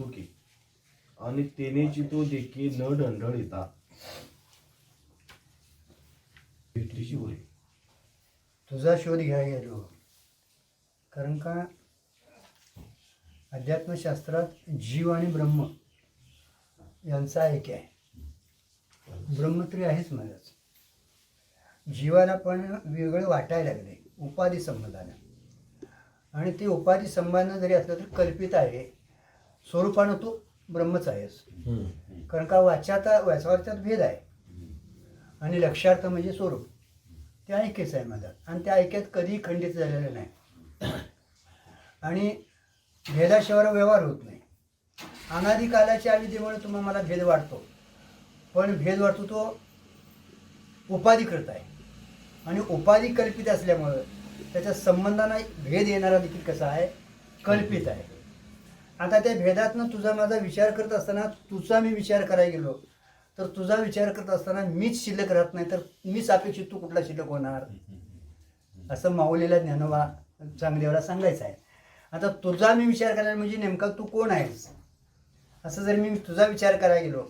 की आणि तेनेची तो देखी न ढंढळिता भेटलीशी होय. तुझा शोध घ्यायला गेलो, कारण का अध्यात्मशास्त्रात जीव आणि ब्रह्म यांचा ऐक आहे. ब्रह्म तरी आहेच महाराज. जीवाला पण वेगळं वाटायला लागले उपाधी संबंधानं, आणि ते उपाधी संबंध जरी असलं तरी कल्पित आहे. स्वरूपानं तो ब्रह्मच आहेस, कारण का वाच्यात भेद आहे आणि लक्षार्थ म्हणजे स्वरूप ते ऐक्यच आहे माझा, आणि त्या ऐक्यात कधीही खंडित झालेलं नाही आणि भेदाशिवाय व्यवहार होत नाही. अनादिकालाच्या अविद्येमुळे तुम्हाला मला भेद वाटतो, पण भेद वाटतो तो उपाधी करत आहे, आणि उपाधी कल्पित असल्यामुळं त्याच्या संबंधांना भेद येणारा देखील कसा आहे, कल्पित आहे. आता त्या भेदातनं तुझा माझा विचार करत असताना तुझा मी विचार करायला गेलो तर तुझा विचार करत असताना मीच शिल्लक राहत नाही, तर मीच अपेक्षित तू कुठला शिल्लक होणार, असं माऊलीला ज्ञानोबा चांगदेवाला सांगायचं आहे. आता तुझा मी विचार करायला म्हणजे नेमका तू कोण आहेस, असं जर मी तुझा विचार करायला गेलो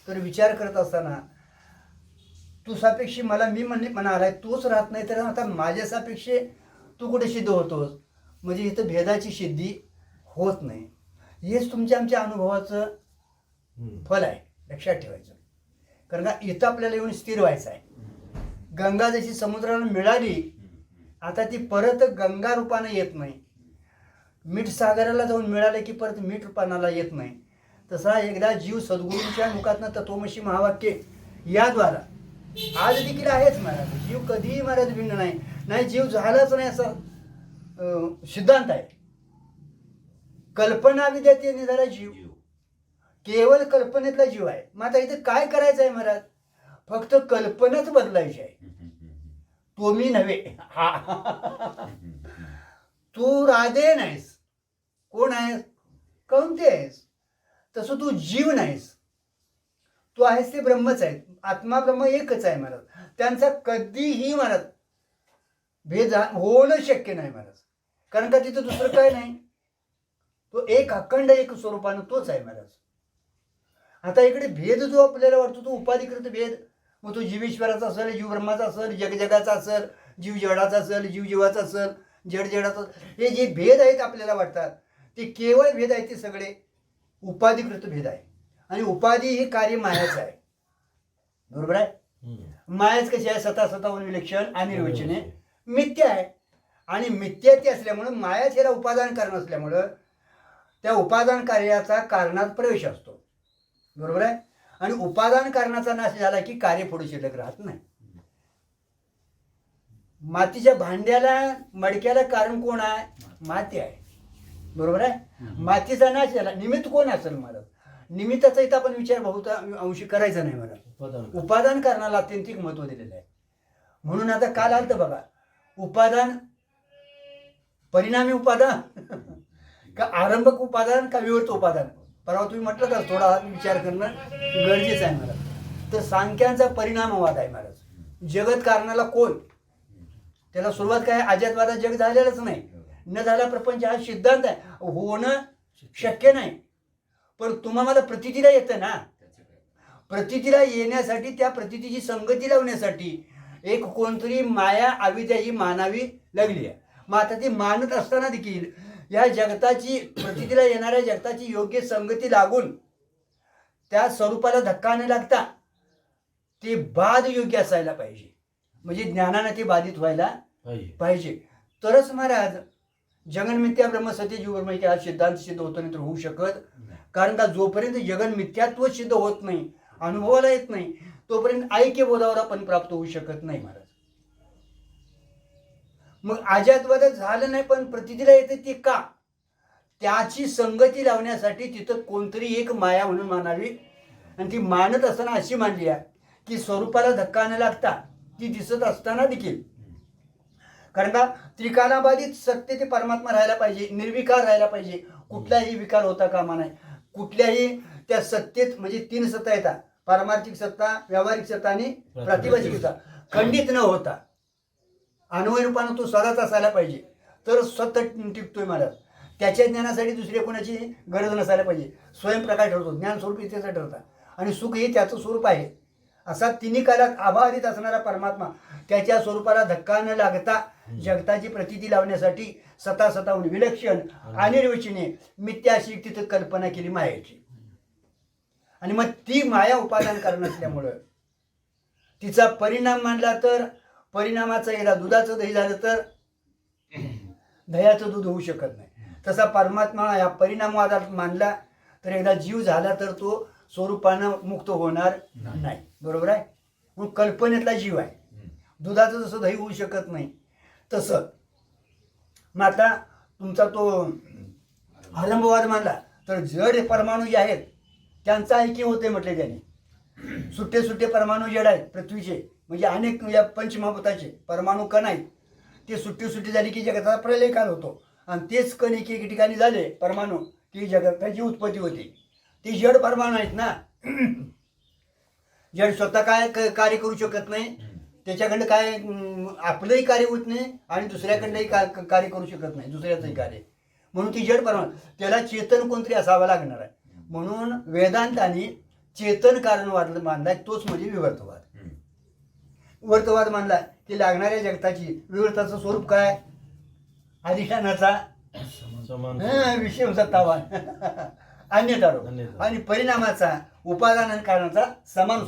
तर विचार करत असताना तू सापेक्षी मला मी म्हणालाय तोच राहत नाही, तर आता माझ्या सापेक्षे तू कुठे सिद्ध होतोस, म्हणजे इथं भेदाची सिद्धी होत नाही. हेच तुमच्या आमच्या अनुभवाचं फल आहे, लक्षात ठेवायचं. कारण का इथं आपल्याला येऊन स्थिर व्हायचं आहे. गंगा जशी समुद्राला मिळाली, आता ती परत गंगा रूपानं येत नाही. मीठ सागराला जाऊन मिळालं की परत मीठ रूपानाला येत नाही. तसा एकदा जीव सद्गुरूंच्या मुखातनं तत्वमसी महावाक्य याद्वारा आज देखील आहेच महाराज. जीव कधीही महाराज भिन्न नाही, जीव झालाच नाही असं सिद्धांत आहे. कल्पना विद्यार्थी झाला जीव, केवळ कल्पनेतला जीव आहे. मग आता इथे काय करायचं आहे महाराज, फक्त कल्पनाच बदलायची आहे. तो मी नव्हे, तू राधे नाहीस, कोण आहेस, कोणते आहेस, तसं तू जीव नाहीस, तू आहेस ते ब्रह्मच आहे. आत्मा ब्रह्म एकच आहे महाराज. त्यांचा कधीही महाराज भेद होणं शक्य नाही महाराज, कारण का तिथं दुसरं काय नाही, तो एक अखंड एक स्वरूपानं तोच आहे महाराज. आता इकडे भेद जो आपल्याला वाटतो तो उपाधिकृत भेद, मग तो जीवेश्वराचा असेल, जीव ब्रह्माचा असेल, जगजगाचा असेल, जीव जडाचा असेल, जीव जीवाचा असेल, जड जडाचा, हे जे भेद आहेत आपल्याला वाटतात ते केवळ भेद आहेत, ते सगळे उपाधिकृत भेद आहे. आणि उपाधी हे कार्य मायाच आहे, बरोबर आहे. मायाच कशी आहे, स्वतःहून विलक्षण आणि निर्वचने मिथ्या आहे, आणि मिथ्या ती असल्यामुळं मायाच याला उपादान कारण असल्यामुळं त्या उपादान कार्याचा कारणात प्रवेश असतो, बरोबर आहे. आणि उपादान कारणाचा नाश झाला की कार्य पुढे शिल्लक राहत नाही. मातीच्या भांड्याला मडक्याला कारण कोण आहे, माती आहे, बरोबर आहे. मातीचा नाश झाला, निमित्त कोण असेल महाराज, निमित्ताचा इथं आपण विचार बहुता अंशी करायचा नाही महाराज. उपादान कारणाला अत्यंतिक महत्व दिलेलं आहे. म्हणून आता काल आलं बघा, उपादान परिणामी उपादान का आरंभक उपादान का विवर्त उपादान, परवा तुम्ही म्हटलं तर थोडा विचार करणं गरजेचं आहे महाराज. तर सांख्यांचा परिणामवाद आहे महाराज. जगत कारणाला कोण, त्याला सुरुवात काय, अजातवादा जग झालेलंच नाही, न झाला प्रपंच हा सिद्धांत आहे, होणं शक्य नाही. पण तुम्हाला प्रतीतीला येतं ना, प्रतीतीला येण्यासाठी त्या प्रतीतीची संगती लावण्यासाठी एक कोणतरी माया अविद्या ही मानावी लागली आहे. मग आता ती मानत असताना देखील या जगताची प्रतीतीला येणाऱ्या जगताची योग्य संगती लागून त्या स्वरूपाला धक्का न लागता ते बाद योग्य असायला पाहिजे, म्हणजे ज्ञानाने ते बाधित व्हायला पाहिजे. तरच महाराज जगन मिथ्या ब्रह्म सत्य जीव ब्रह्म हा सिद्धांत सिद्ध होतो, नाही तर होऊ शकत. कारण का जोपर्यंत जगन मिथ्यात्व सिद्ध होत नाही, अनुभवाला येत नाही, तोपर्यंत ऐक्य बोधावर आपण प्राप्त होऊ शकत नाही महाराज. मग अजातवाद झालं नाही पण प्रतीतीला येते ते का, त्याची संगती लावण्यासाठी तिथं कोणतरी एक माया म्हणून मानावी, आणि ती मानत असताना अशी मानली आहे की स्वरूपाला धक्का न लागता ती दिसत असताना देखील, कारण का त्रिकालाबाधित सत्य ते परमात्मा राहायला पाहिजे, निर्विकार राहायला पाहिजे, कुठलाही विकार होता कामा नाही. कुठल्याही त्या सत्तेत म्हणजे तीन सत्ता येतात, पारमार्थिक सत्ता, व्यावहारिक सत्ता आणि प्रातिभाषिक सत्ता, खंडित न होता अन्वय रूपानं तो सदाच असायला पाहिजे, तर सत्य टिकतोय महाराज. त्याच्या ज्ञानासाठी दुसऱ्या कोणाची गरज नसायला पाहिजे. स्वयंप्रकाश ठरतो, ज्ञान स्वरूप इथेच ठरतं आणि सुख हे त्याचं स्वरूप आहे. असा तिन्ही कालात अबाधित असणारा परमात्मा त्याच्या स्वरूपाला धक्का न लागता जगताची प्रतीती लावण्यासाठी स्वतःहून विलक्षण अनिर्वचनीय मिथ्या अशी तिथं कल्पना केली मायाची. आणि मग ती माया उपादान कारण असल्यामुळं तिचा परिणाम मानला तर परिणामाचा एकदा दुधाचं दही झालं तर दह्याचं दूध होऊ शकत नाही. तसा परमात्मा या परिणामवादात मानला तर एकदा जीव झाला तर तो स्वरूपानं मुक्त होणार नाही. बरोबर आहे. मग कल्पनेतला जीव आहे. दुधाचं जसं दही होऊ शकत नाही तसं मग आता तुमचा तो आरंभवाद मानला तर जड परमाणू जे आहेत त्यांचं ऐक्य होते म्हटले त्याने. सुट्टे सुट्टे परमाणू जड आहेत पृथ्वीचे, म्हणजे अनेक या पंचमहाभूताचे परमाणू कण आहेत. ते सुट्टी सुट्टी झाली की जगाचा प्रलय काल होतो आणि तेच कण एक एक ठिकाणी झाले परमाणू की जगाची उत्पत्ती होती. ते जड परमाणू आहेत ना. जड स्वतः काय कार्य करू शकत नाही, त्याच्याकडं काय आपलंही कार्य होत नाही आणि दुसऱ्याकडनंही कार्य करू शकत नाही दुसऱ्याचंही कार्य. म्हणून ती जड परमाणू त्याला चेतन कोणतरी असावा लागणार आहे. म्हणून वेदांताने चेतन कारण मानलाय, तोच म्हणजे विवर्तवाद. विवर्तवाद मानला की लागणाऱ्या जगताची विवर्ताचं स्वरूप काय, अधिष्ठानाचा विषय सत्तावान अन्यतारोप आणि परिणामाचा उपादान कारणाचा समान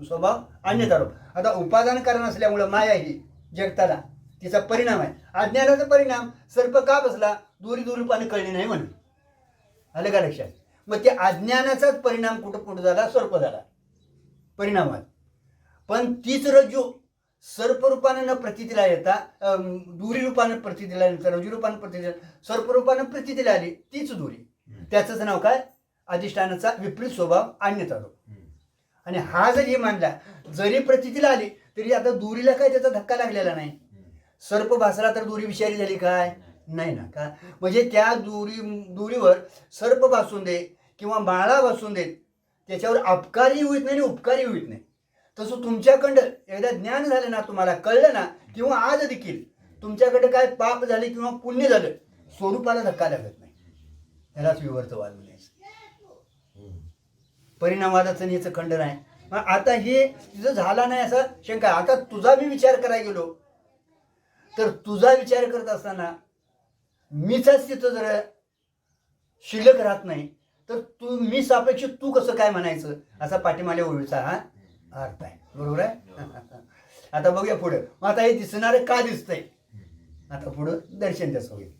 स्वभाव अन्यतारोप. आता उपादान कारण असल्यामुळं माया ही जगताला तिचा परिणाम आहे. अज्ञानाचा परिणाम सर्प का बसला, दूरपाने कळले नाही म्हणून. आलं का लक्षात. मग ते अज्ञानाचाच परिणाम कुठं झाला, सर्प झाला परिणामात. पण तीच रज्जू सर्परूपानं न प्रतीतीला येता दुरीरूपानं प्रतीतीला येता रज्जुरूपानं प्रतीतीला सर्परूपानं प्रतीतीला आली तीच दुरी. त्याचंच नाव काय, अधिष्ठानाचा विपरीत स्वभाव अन्यतारोप. आणि हा जरी मानला जरी प्रतीतीला आली तरी आता दुरीला काय त्याचा धक्का लागलेला नाही. सर्प भासला तर दुरी विषारी झाली काय, नाही ना. का म्हणजे त्या दुरीवर सर्प भासून दे किंवा माळा भासून देत त्याच्यावर अपकारही होत नाही आणि उपकारही होत नाही. तसं तुमच्याकडं एकदा ज्ञान झालं ना, तुम्हाला कळलं ना, किंवा आज देखील तुमच्याकडे काय पाप झाले किंवा पुण्य झालं स्वरूपाला धक्का लागत नाही. त्यालाच विवर्तवाद म्हणायचं. परिणामवादाचं याचं खंडन आहे. मग आता हे तिथं झाला नाही असा शंका. आता तुझा मी विचार करायला गेलो तर तुझा विचार करत असताना मीचाच तिथं जर शिल्लक राहत नाही तर तू मी सापेक्ष तू कसं काय म्हणायचं, असा पाठीमाल्या ओळीचा हा अर्थ आहे. बरोबर आहे. आता बघूया पुढं. मग आता हे दिसणारं का दिसतंय, आता पुढं दर्शन त्याचं होईल.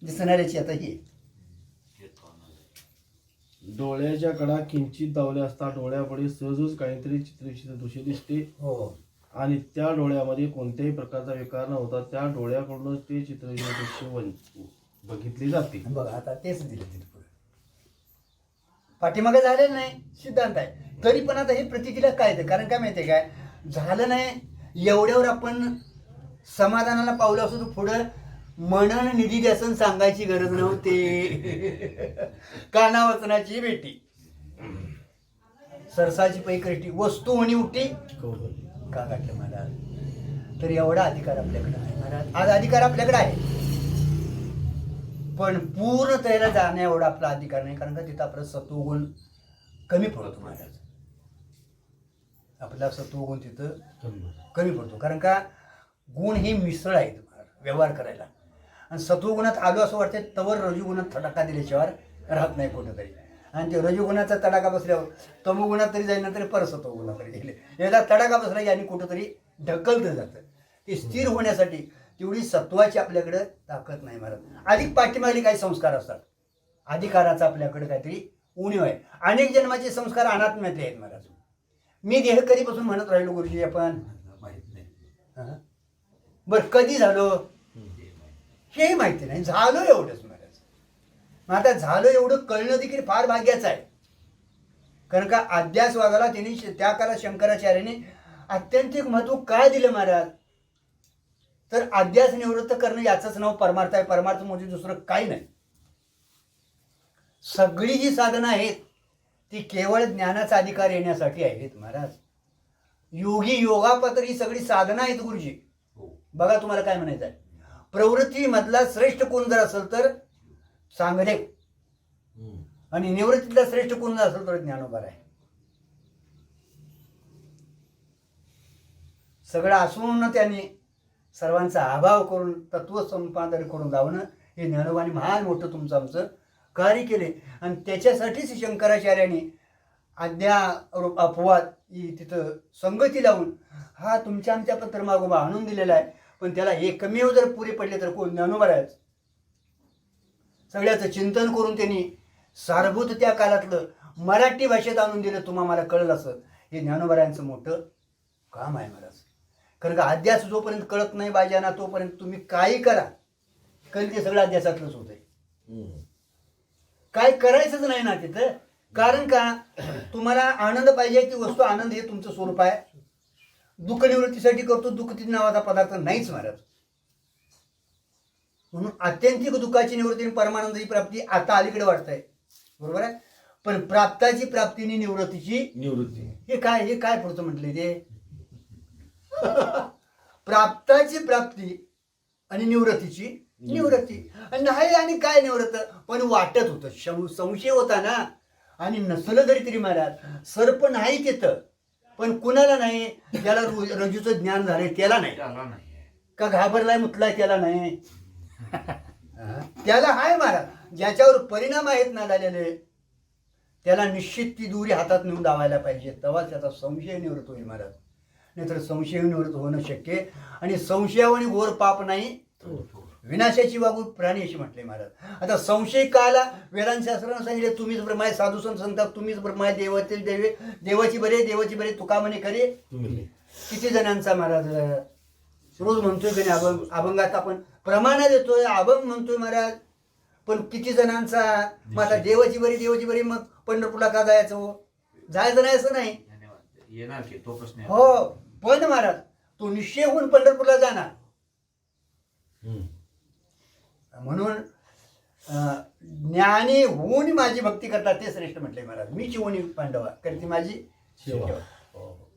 दिसणाऱ्याची आता ही डोळ्याच्या कडा किंचित दावल्या असता डोळ्यापुढे सहजच काहीतरी चित्रविचित्र दृश्य दिसते. हो. आणि त्या डोळ्यामध्ये कोणत्याही प्रकारचा विकार न होता त्या डोळ्याकडूनच ते चित्रविचित्र दृश्य बघितले जाते. बघा आता तेच दिलं तिथे पुढे. पाठीमागे झालेलं नाही सिद्धांत आहे तरी पण आता हे प्रतीतीला काय ते, कारण काय माहितीये काय झालं नाही एवढ्यावर आपण समाधानाला पावलं असं तर पुढं मनन निधी द्यासन सांगायची गरज नव्हती. काना वचनाची बेटी सरसाची पैकरेटी वस्तू होणी उठी का काढलं मला. तर एवढा अधिकार आपल्याकडे आहे महाराज. आज अधिकार आपल्याकडे आहे पण पूर्ण तयाला जाण्या एवढा आपला अधिकार नाही. कारण का तिथं आपलं सत्वगुण कमी पडतो महाराज. आपला सत्वगुण तिथं कमी पडतो. कारण का गुण हे मिसळ आहेत व्यवहार करायला. आणि सत्वगुणात आलो असं वाटतं तवर रजुगुणात तडाखा दिल्याशिवाय राहत नाही कुठंतरी. आणि ते रजुगुणाचा तडाखा बसल्यावर तमोगुणात तरी जाईल नंतर परत सत्वगुणात तरी गेले. एकदा तडाखा बसला की आणि कुठंतरी ढकलतं जातं. ते स्थिर होण्यासाठी तेवढी सत्वाची आपल्याकडे ताकद नाही महाराज. अधिक पाठीमागली काही संस्कार असतात. अधिकाराचा आपल्याकडे काहीतरी उणीव आहे. अनेक जन्माचे संस्कार अनात्म्यातले आहेत महाराज. मी देह कधीपासून म्हणत राहिलो गुरुजी आपण माहित नाही. बरं कधी झालो हे माहिती नाही. झालो एवढंच महाराज. मग आता झालं एवढं कळणं देखील फार भाग्याचं आहे. कारण का अध्यासवादाला त्यांनी त्या काळात शंकराचार्याने अत्यंत एक महत्व काय दिलं महाराज, तर अध्यास निवृत्त करणं याचंच नाव परमार्थ आहे. परमार्थ म्हणजे दुसरं काही नाही. सगळी जी साधनं आहेत ती केवळ ज्ञानाचा अधिकार येण्यासाठी आहेत महाराज. योगी योगापत्र ही सगळी साधनं आहेत गुरुजी. बघा तुम्हाला काय म्हणायचं आहे. प्रवृत्ती मधला श्रेष्ठ कोण जर असेल तर चांगदेव. आणि निवृत्तीतला श्रेष्ठ कोण असेल तर ज्ञानोबा आहे. सगळं असून त्यांनी सर्वांचा अभाव करून तत्व संपादन करून जावणं हे ज्ञानोबाने महान मोठं तुमचं आमचं कार्य केले. आणि त्याच्यासाठीच शंकराचार्यांनी अज्ञारूप अपवाद ही तिथं संगती लावून हा तुमच्या आमच्या पत्र मागोबा आणून दिलेला आहे. पण त्याला एकमेव जर पुरे पडले तर कोण ज्ञानोबा आहे. सगळ्याचं चिंतन करून त्यांनी सारभूत त्या काळातलं मराठी भाषेत आणून दिलं. तुम्हा मला कळलं असं हे ज्ञानोबा मोठं काम आहे महाराज. कारण का अध्यास जोपर्यंत कळत नाही बाजाना तोपर्यंत तुम्ही काही करा कारण ते सगळं अध्यासातलंच होतंय. काय करायचंच नाही ना तिथं. कारण का तुम्हाला आनंद पाहिजे ती वस्तू आनंद हे तुमचं स्वरूप आहे. दुःख निवृत्तीसाठी करतो दुःख ती नावाचा पदार्थ नाहीच महाराज. म्हणून आत्यंतिक दुःखाची निवृत्ती आणि परमानंदाची प्राप्ती आता अलीकडे वाटतंय. बरोबर आहे. पण प्राप्ताची प्राप्तीने निवृत्तीची निवृत्ती हे काय पुढचं म्हटलंय ते प्राप्ताची प्राप्ती आणि निवृत्तीची निवृत्ती. नाही आणि काय निवृत्त पण वाटत होतं संशय होता ना. आणि नसलं तरी महाराज सर्प नाही तिथं पण कुणाला नाही. ज्याला रजूचं ज्ञान झालंय त्याला नाही. का घाबरलाय मुतलाय त्याला नाही. त्याला हाय महाराज. ज्याच्यावर परिणाम आहेत ना झालेले त्याला निश्चित ती दुरी हातात नेऊन दावायला पाहिजे. तेव्हाच त्याचा संशय निवृत्त होईल महाराज. नाहीतर संशय निवृत्त होणं शक्य. आणि संशयावानी घोर पाप नाही विनाशाची वागू प्राणी अशी म्हटले महाराज. आता संशय काला वेदांशास्त्रानं सांगितले तुम्हीच ब्रह्म आहे. साधू संत सांगतात तुम्हीच ब्रह्म आहे. देवातील देवे देवाची बरे तुका म्हणे खरे. किती जणांचा महाराज रोज म्हणतोय की नाही अभंगात आपण प्रमाण देतोय अभंग म्हणतोय महाराज. पण किती जणांचा मग आता देवाची बरी मग पंढरपूरला का जायचं हो. जायचं नाही असं नाही येणार की तो प्रश्न हो. पण महाराज तो निश्चय होऊन पंढरपूरला जाणार. म्हणून ज्ञानी होऊन माझी भक्ती करतात ते श्रेष्ठ म्हटले महाराज. मी चिवणी पांडवा करते माझी सेवा.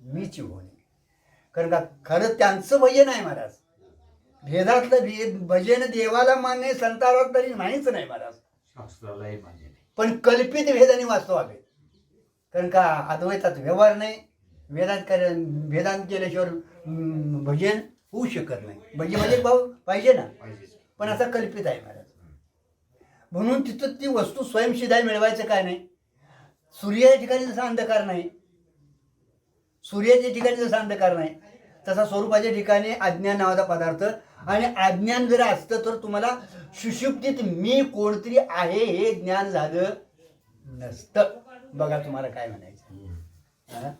मी चिवणी. कारण का खरं त्यांचं भजन आहे महाराज. भेदातलं भजन देवाला मान्य संतावर तरी नाहीच नाही महाराज. शास्त्रालाही मान्य नाही. पण कल्पित भेदाने वास्तवावे. कारण का अद्वैतात व्यवहार नाही. वेदांत केल्याशिवाय भजन होऊ शकत नाही. भजन भाऊ पाहिजे ना. पण असा कल्पित आहे महाराज. म्हणून तिथं ती वस्तू स्वयंसिद्धाय मिळवायचं काय नाही. सूर्याच्या ठिकाणी जसा अंधकार नाही सूर्याच्या ठिकाणी जसा अंधकार नाही तसा स्वरूपाच्या ठिकाणी अज्ञान नावाचा पदार्थ. आणि अज्ञान जर असतं तर तुम्हाला सुषुप्तीत मी कोणतरी आहे हे ज्ञान झालं नसतं. बघा तुम्हाला काय म्हणायचं.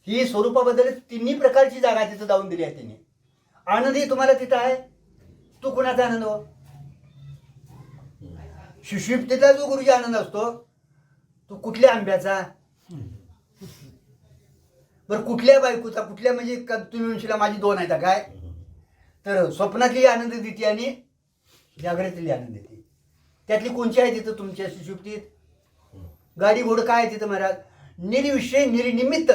ही स्वरूपाबद्दल तिन्ही प्रकारची जागा तिथं जाऊन दिली आहे त्यांनी. आनंदही तुम्हाला तिथं आहे. तो कुणाचा आनंद हो. सुषुप्तीतला जो गुरुजी आनंद असतो तो कुठल्या आंब्याचा बरं कुठल्या बायकोचा कुठल्या म्हणजे तुम्ही म्हणशीला माझी दोन आहेत काय. तर स्वप्नातली आनंद देते आणि जागृतीतली आनंद देते. त्यातली कोणची आहे तिथं तुमच्या सुषुप्तीत. गाडी घोड काय आहे तिथं महाराज. निर्विषय निर्निमित्त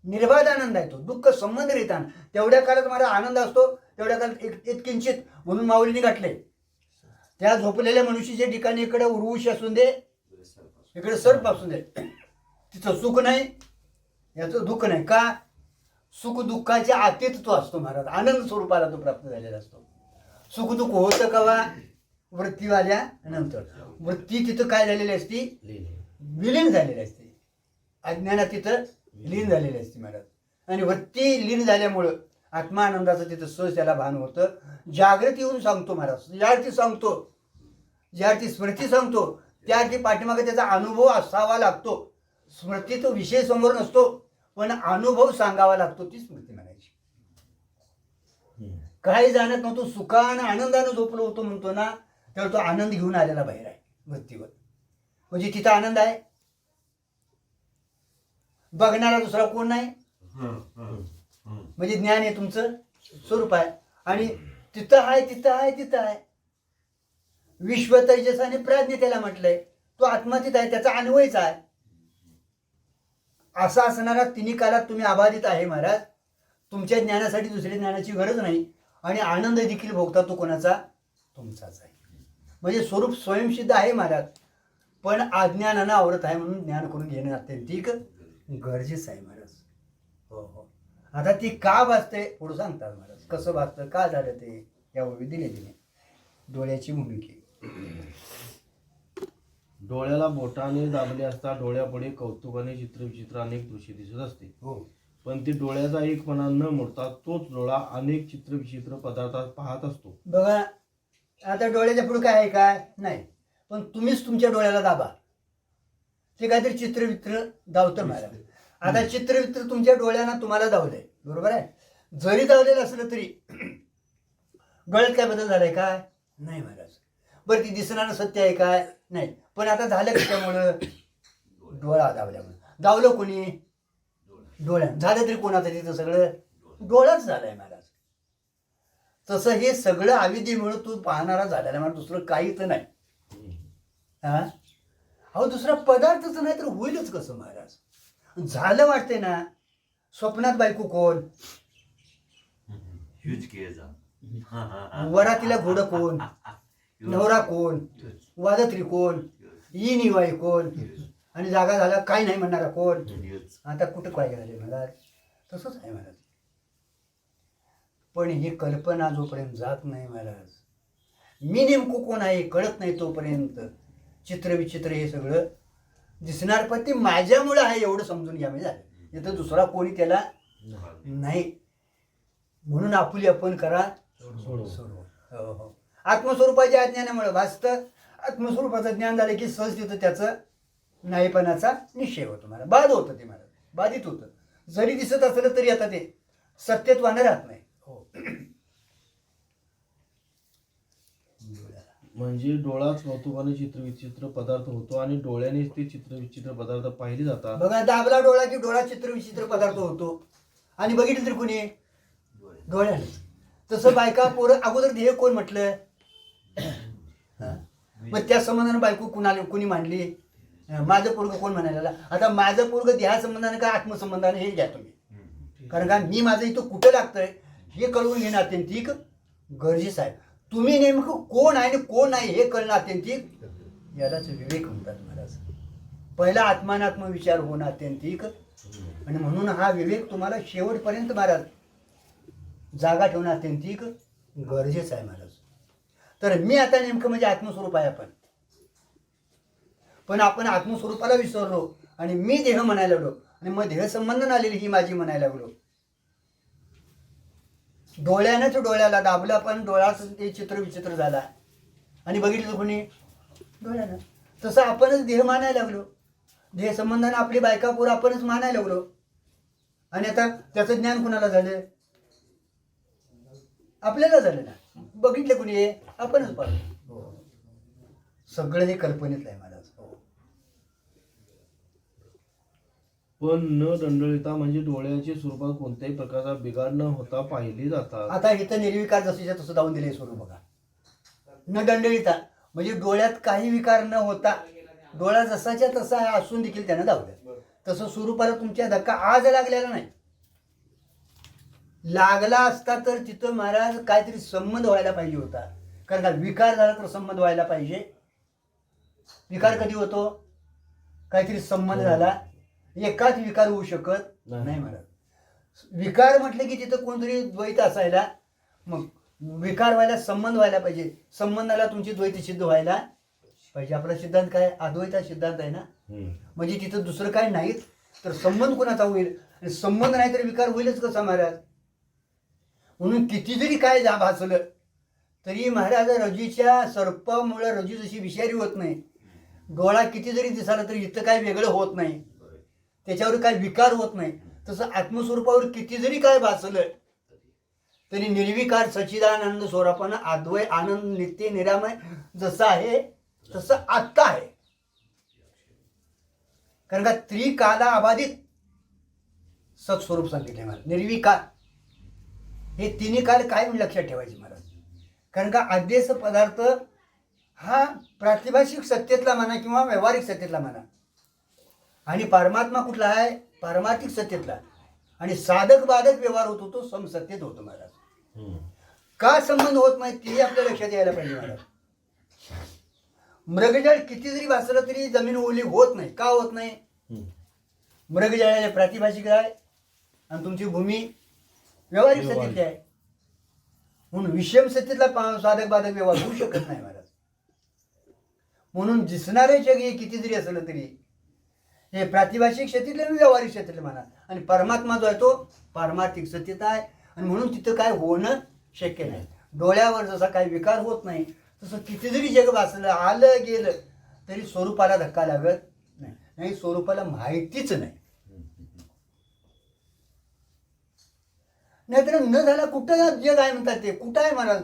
निर्बाध आनंद आहे तो. दुःख संबंध रितान तेवढ्या काळात मला आनंद असतो. तेवढ्या काळात एक किंचित म्हणून माऊलीने गाठले. त्या झोपलेल्या मनुष्याच्या ठिकाणी इकडे उर्वशी असून दे इकडे सर्प असून दे तिथं सुख नाही याचं दुःख नाही. का सुख दुःखाच्या आतीत तो असतो महाराज. आनंद स्वरूपाला तो प्राप्त झालेला असतो. सुख दुःख होतं कवा वृत्तीवाल्या नंतर. वृत्ती तिथं काय झालेली असती विलीन झालेली असते. अज्ञानात तिथं लीन झालेली असते महाराज. आणि वृत्ती लीन झाल्यामुळं आत्मानंदाचं तिथं सहज त्याला भान होतं. जागृती येऊन सांगतो महाराज. ज्यार्थी सांगतो ज्यार्थी स्मृती सांगतो त्यार्थी पाठीमागे त्याचा अनुभव असावा लागतो. स्मृती तो विषय समोर नसतो पण अनुभव सांगावा लागतो. ती स्मृती म्हणायची. काही जाणत नव्हतो सुखानं आनंदानं झोपलो होतो म्हणतो ना तर तो आनंद घेऊन आलेला बाहेर आहे वृत्तीवर. म्हणजे तिथं आनंद आहे. बघणारा दुसरा कोण नाही. म्हणजे ज्ञान हे तुमचं स्वरूप आहे. आणि तिथं आहे विश्व तेजस आणि प्राज्ञ त्याला म्हटलंय. तो आत्मा तिथं आहे त्याचा अन्वयच आहे. असा असणारा तिन्ही काळात तुम्ही अबाधित आहे महाराज. तुमच्या ज्ञानासाठी दुसऱ्या ज्ञानाची गरज नाही. आणि आनंद देखील भोगता तो कोणाचा तुमचाच आहे. म्हणजे स्वरूप स्वयंसिद्ध आहे महाराज, पण अज्ञानानं आवरत आहे म्हणून ज्ञान करून घेणं अत्यंतिक गरजेचं आहे महाराज. हो हो. आता ती का भासते पुढं सांगतात महाराज, कसं भासतं, का झालं ते या ओळी दिलेली डोळ्याची भूमिका. डोळ्याला बोटाने दाबले असता डोळ्यापुढे कौतुकाने चित्रविचित्र अनेक दृश्य दिसत असते. हो. पण ती डोळ्याचा एकपणा न मोडता तोच डोळा अनेक चित्रविचित्र पदार्थात पाहत असतो. बघा, आता डोळ्याच्या पुढे काय आहे काय नाही, पण तुम्हीच तुमच्या डोळ्याला दाबा, ते काहीतरी चित्रवित्र दावतं महाराज. आता चित्रवित्र तुमच्या डोळ्यानं तुम्हाला दावलंय, बरोबर आहे. जरी दावलेलं असलं तरी डोळ्यात काय बदल झालाय काय नाही महाराज. बरं, ती दिसणारं सत्य आहे काय नाही, पण आता झालं कशामुळं, डोळा दावल्यामुळे. दावलं कोणी, डोळ्यात. झालं तरी कोणाचं तिथं सगळं डोळाच झालाय महाराज. तसं हे सगळं अविद्येमुळे तू पाहणारा झालेला मला दुसरं काहीच नाही. हा, अहो दुसरा पदार्थच नाही तर होईलच कसं महाराज. झालं वाटते ना, स्वप्नात बायको कोण, वरातीला घोडं कोण, नवरा कोण, वादत्री कोण, ई निवाई कोण, आणि जागा झाला काय नाही म्हणणारा कोण. आता कुठं काय झाले महाराज, तसंच आहे महाराज. पण ही कल्पना जोपर्यंत जात नाही महाराज, मी नेमकं कोण आहे कळत नाही तोपर्यंत चित्रविचित्र हे सगळं दिसणार. पण ते माझ्यामुळं आहे एवढं समजून घ्या म्हणजे झालं. इथं दुसरा कोणी त्याला नाही. म्हणून आपुली आपण करा सोडव. हो हो. आत्मस्वरूपाच्या अज्ञानामुळे भासतं. आत्मस्वरूपाचं ज्ञान झालं की सहज तिथं त्याचं नाहीपणाचा निश्चय होतो मला. बाद होतं ते मला, बाधित होतं. जरी दिसत असलं तरी आता ते सत्यत्वानं राहत नाही. हो. म्हणजे डोळाच कौतुकाने चित्रविचित्र पदार्थ होतो आणि डोळ्यानेच ते चित्रविचित्र पदार्थ पाहिले जातात. बघा, दाबला डोळा की डोळा चित्रविचित्र पदार्थ होतो, आणि बघितलं तरी कोणी, डोळ्याने. तसं बायका पोरं अगोदर ध्येय कोण म्हटलं, मग त्या संबंधानं बायको कुणाला कोणी मांडली, माझं पोरग कोण म्हणायला. आता माझं पोरग ध्याय संबंधानं का आत्मसंबंधानं हे घ्या तुम्ही, कारण का मी माझं इथं कुठं लागतंय हे कळवून घेणं अत्यंतिक गरजेचं आहे. तुम्ही नेमकं कोण आहे आणि कोण नाही हे कळणं अत्यंतिक, यालाच विवेक म्हणतात महाराज. पहिला आत्मानात्म विचार होणं अत्यंतिक, आणि म्हणून हा विवेक तुम्हाला शेवटपर्यंत महाराज जागा ठेवणं अत्यंतिक गरजेचं आहे महाराज. तर मी आता नेमकं म्हणजे आत्मस्वरूप आहे आपण, पण आपण आत्मस्वरूपाला विसरलो आणि मी देह म्हणायला लागलो, आणि मग देह संबंधन आलेली ही माझी म्हणायला लागलो. डोळ्यानंच डोळ्याला दाबला, पण डोळ्याच ते चित्रविचित्र झाला, आणि बघितलं कोणी, डोळ्यानं. तसं आपणच देह मानायला लागलो, देह संबंधाने आपली बायका पोरं आपणच मानायला लागलो, आणि आता त्याचं ज्ञान कुणाला झालं, आपल्याला झालं ना. बघितलं कोणी, आपणच पाहिलं. सगळं हे कल्पनेत आहे महाराज. पण न दंडळिता म्हणजे डोळ्याच्या स्वरूपात कोणत्याही प्रकारचा बिघाड न होता पाहिली जातात. आता इथं निर्विकार जसंच्या तसं दावून दिले स्वरूप बघा. न दंडळिता म्हणजे डोळ्यात काही विकार न होता, डोळा जसाच्या तसा असून देखील त्यानं दावलं. तसं स्वरूपाला तुमच्या धक्का आज लागलेला नाही. लागला असता तर तिथं महाराज काहीतरी संबंध व्हायला पाहिजे होता, कारण का विकार झाला तर संबंध व्हायला पाहिजे. विकार कधी होतो, काहीतरी संबंध झाला. एकाच विकार होऊ शकत नाही महाराज. विकार म्हटलं की तिथं कोणतरी द्वैत असायला, मग विकार व्हायला संबंध व्हायला पाहिजे. संबंधाला तुमची द्वैत सिद्ध व्हायला पाहिजे. आपला सिद्धांत काय, अद्वैता सिद्धांत आहे ना. म्हणजे तिथं दुसरं काय नाहीच, तर संबंध कोणाचा होईल, आणि संबंध नाही तर विकार होईलच कसा महाराज. म्हणून किती जरी काय भासलं तरी महाराज रजीच्या सर्पामुळे रजी जशी विषारी होत नाही, डोळा किती जरी दिसाला तरी इथं काय वेगळं होत नाही, त्याच्यावर काय विकार होत नाही. तसं आत्मस्वरूपावर किती जरी काय भासलं तरी निर्विकार सच्चिदानंद स्वरूपानं अद्वय आनंद नित्य निरामय जसं आहे तसं आत्ता आहे. कारण का त्रिकाला अबाधित सत्स्वरूप सांगितले मला. निर्विकार हे तिन्ही काल काय म्हणून लक्षात ठेवायचे महाराज. कारण का आद्यस पदार्थ हा प्रातिभाषिक सत्तेतला म्हणा किंवा व्यावहारिक सत्तेतला म्हणा, आणि परमात्मा कुठला आहे, पारमार्थिक सत्तेतला, आणि साधक बाधक व्यवहार होतो तो समसत्तेत होतो महाराज. का संबंध होत नाही ते आपल्या लक्षात यायला पाहिजे महाराज. मृगजळ किती जरी वाचलं तरी जमीन ओली होत नाही. का होत नाही? मृगजळाचे प्रातिभाषिक आहे आणि तुमची भूमी व्यावहारिक स्थितीतली आहे. म्हणून विषम स्थितीतला साधक बाधक व्यवहार होऊ शकत नाही महाराज. म्हणून दिसणारे जग हे किती जरी असलं तरी हे प्रातिभाषिक क्षेत्रातले आणि व्यावहारिक क्षेत्रातले म्हणा. आणि परमात्मा जो आहे तो पारमार्थिक स्थितीत आहे आणि म्हणून तिथं काय होणं शक्य नाही. डोळ्यावर जसा काही विकार होत नाही तसं किती जरी जग वाचलं आलं गेलं तरी स्वरूपाला धक्का लागत नाही. नाही स्वरूपाला माहितीच नाही. नाहीतर न झाला कुठं जग आहे म्हणतात ते कुठं आहे महाराज.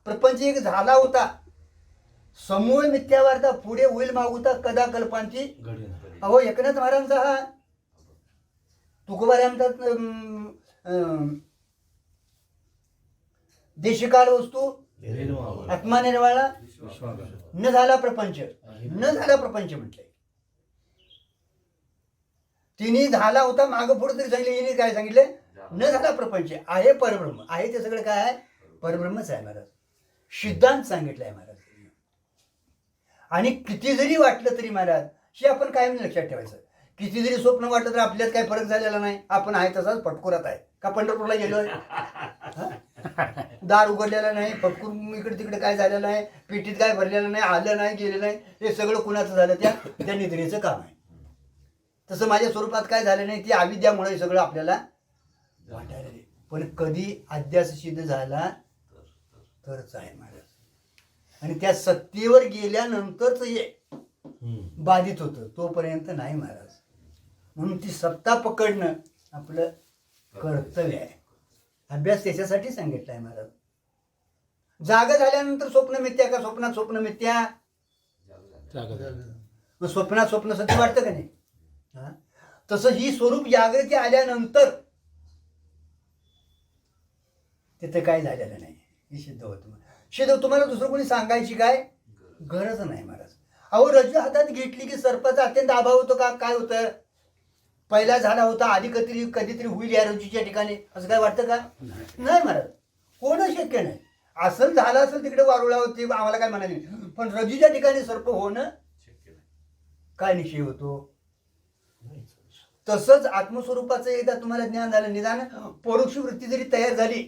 प्रपंच एक झाला होता समूळ मिथ्यावार्ता पुढे होईल मागुता कदा कल्पांची घडी अहो एकनाथ महाराजांचा हा तुकोबारे म्हणतात देशकाल वस्तू आत्मा निर्वाळा न झाला प्रपंच म्हटलंय. तिने झाला होता मागं पुढे तरी सांगितलं. हिने काय सांगितलं? न झाला प्रपंच आहे परब्रह्म आहे. ते सगळं काय आहे? परब्रह्मच आहे महाराज. सिद्धांत सांगितलाय महाराज. आणि किती जरी वाटलं तरी महाराज हे आपण कायम लक्षात ठेवायचं. किती जरी स्वप्न वाटलं तर आपल्यात काही फरक झालेला नाही. आपण आहे तसाच फटकुरात आहे. का पंढरपूरला गेलोय दार उघडलेला नाही फटकूर इकडे तिकडे काय झालेलं नाही पेटीत काय भरलेलं नाही आलं नाही गेलं नाही. हे सगळं कुणाचं झालं? त्या निद्रेचं काम आहे. तसं माझ्या स्वरूपात काय झालं नाही ती अविद्यामुळे हे सगळं आपल्याला वाटायला. पण कधी अध्यास सिद्ध झाला तरच आहे महाराज. आणि त्या सत्तेवर गेल्यानंतरच हे बाधित होतं तोपर्यंत नाही महाराज. म्हणून ती सत्ता पकडणं आपलं कर्तव्य आहे. अभ्यास त्याच्यासाठी सांगितलाय महाराज. जागा झाल्यानंतर स्वप्न मिथ्या का स्वप्नात स्वप्न मिथ्या? मग स्वप्नात स्वप्न सत्य वाटतं का नाही? तसं ही स्वरूप जागृती आल्यानंतर तिथे काय झालेलं नाही हे सिद्ध होतं. सिद्ध तुम्हाला दुसरं कोणी सांगायची काय गरज नाही महाराज. अहो रज्जू हातात घेतली की सर्पाचा अत्यंत अभाव होतो का? काय होतं? पहिला झाला होता आधी कधीतरी होईल या रज्जूच्या ठिकाणी असं काय वाटतं का? नाही महाराज. होणं शक्य नाही. असं झालं असेल तिकडे वारुळा होती आम्हाला काय म्हणाली. पण रज्जूच्या ठिकाणी सर्प होणं काय निश्चय होतो? तसंच आत्मस्वरूपाचं एकदा तुम्हाला ज्ञान झालं निदान परोक्ष वृत्ती जरी तयार झाली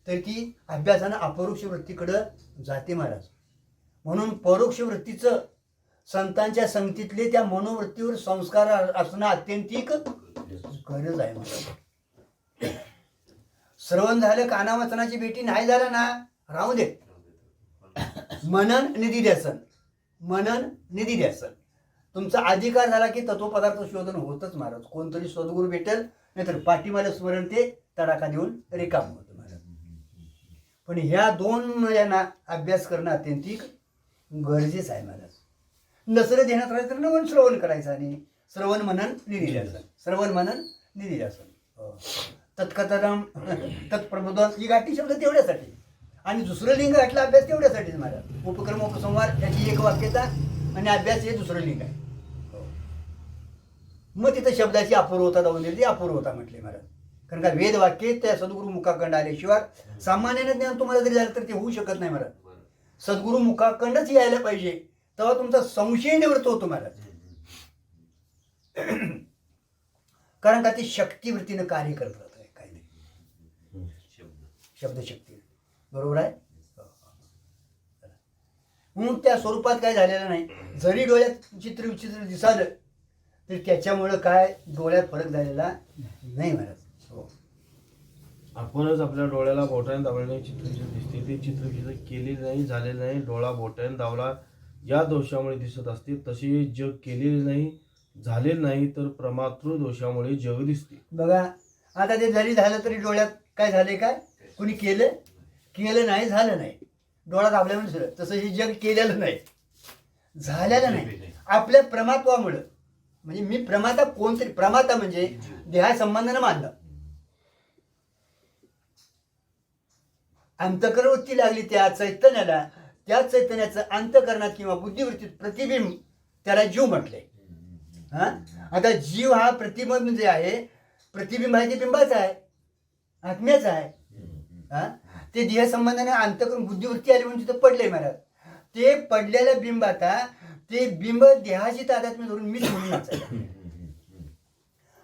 तर ती अभ्यासानं अपरोक्ष वृत्तीकडं जाते महाराज. म्हणून परोक्ष वृत्तीचं संतांच्या संगतीतले त्या मनोवृत्तीवर संस्कार असणं अत्यंतिक गरज आहे महाराज. श्रवण झालं कानावाचनाची भेटी नाही झालं ना राहू दे. मनन निधी ध्यासन तुमचा अधिकार झाला की तत्वपदार्थ शोधन होतच महाराज. कोणतरी सद्गुरू भेटेल नाहीतर पाठीमाला स्मरण ते तडाखा देऊन रिकाम होतं महाराज. पण ह्या दोन यांना अभ्यास करणं अत्यंतिक गरजेचं आहे महाराज. नसरं देण्यात राहायचं तर नवन श्रवण करायचं आणि श्रवण मनन निधी ध्यासन तत्कथनम तत्प्रबोधन ही गाठी शब्द तेवढ्यासाठी आणि दुसरं लिंग गाठला अभ्यास तेवढ्यासाठीच महाराज. उपक्रम उपसंहार याची एक वाक्यता आणि अभ्यास हे दुसरं लिंग आहे. मग तिथं शब्दाची अपूर्वता दावून दिली ती अपूर्वता म्हटली महाराज. कारण का वेद वाक्य त्या सद्गुरू मुखाखंड आल्याशिवाय सामान्याने ज्ञान तुम्हाला जरी झालं तर ते होऊ शकत नाही महाराज. सद्गुरू मुखाखंडच यायला पाहिजे तेव्हा तुमचा संशय निवृत्त होतो महाराज. कारण का ते शक्तिवृत्तीनं कार्य करत राहत आहे काही नाही. शब्दशक्ती बरोबर आहे. म्हणून त्या स्वरूपात काय झालेलं नाही. जरी डोळ्यात चित्र विचित्र दिसालं तर त्याच्यामुळं काय डोळ्यात फरक झालेला नाही महाराज. आपणच आपल्या डोळ्याला बोटाने दाबल्याने चित्रचित्र दिसते. ते चित्रचित्र केलेले नाही झालेले नाही. डोळा बोटाने दावला या दोषामुळे दिसत असते. तसे जग केलेले नाही झाले नाही तर प्रमातृ दोषामुळे जग दिसते. बघा आता ते जरी झालं तरी डोळ्यात काय झाले काय कुणी केलं नाही झालं नाही. डोळा दाबल्या म्हणजे तसं हे जग केलेलं नाही झालेलं नाही आपल्या प्रमात्वामुळं. म्हणजे मी प्रमाता कोणतरी प्रमाता म्हणजे देहा संबंधानं मानलं. अंतकरणवृत्ती लागली त्या चैतन्याला त्या चैतन्याचं अंतकरणात किंवा बुद्धिवृत्तीत प्रतिबिंब त्याला जीव म्हटले. आता जीव हा प्रतिबिंब जे आहे प्रतिबिंब आहे ते बिंबाचा आहे आत्म्याचा आहे. ते देह संबंधाने अंतकरण बुद्धिवृत्ती आली म्हणून तिथं पडले महाराज. ते पडलेल्या बिंब आता ते बिंब देहाची ताब्यात मी धरून मीच म्हणून नाचायला.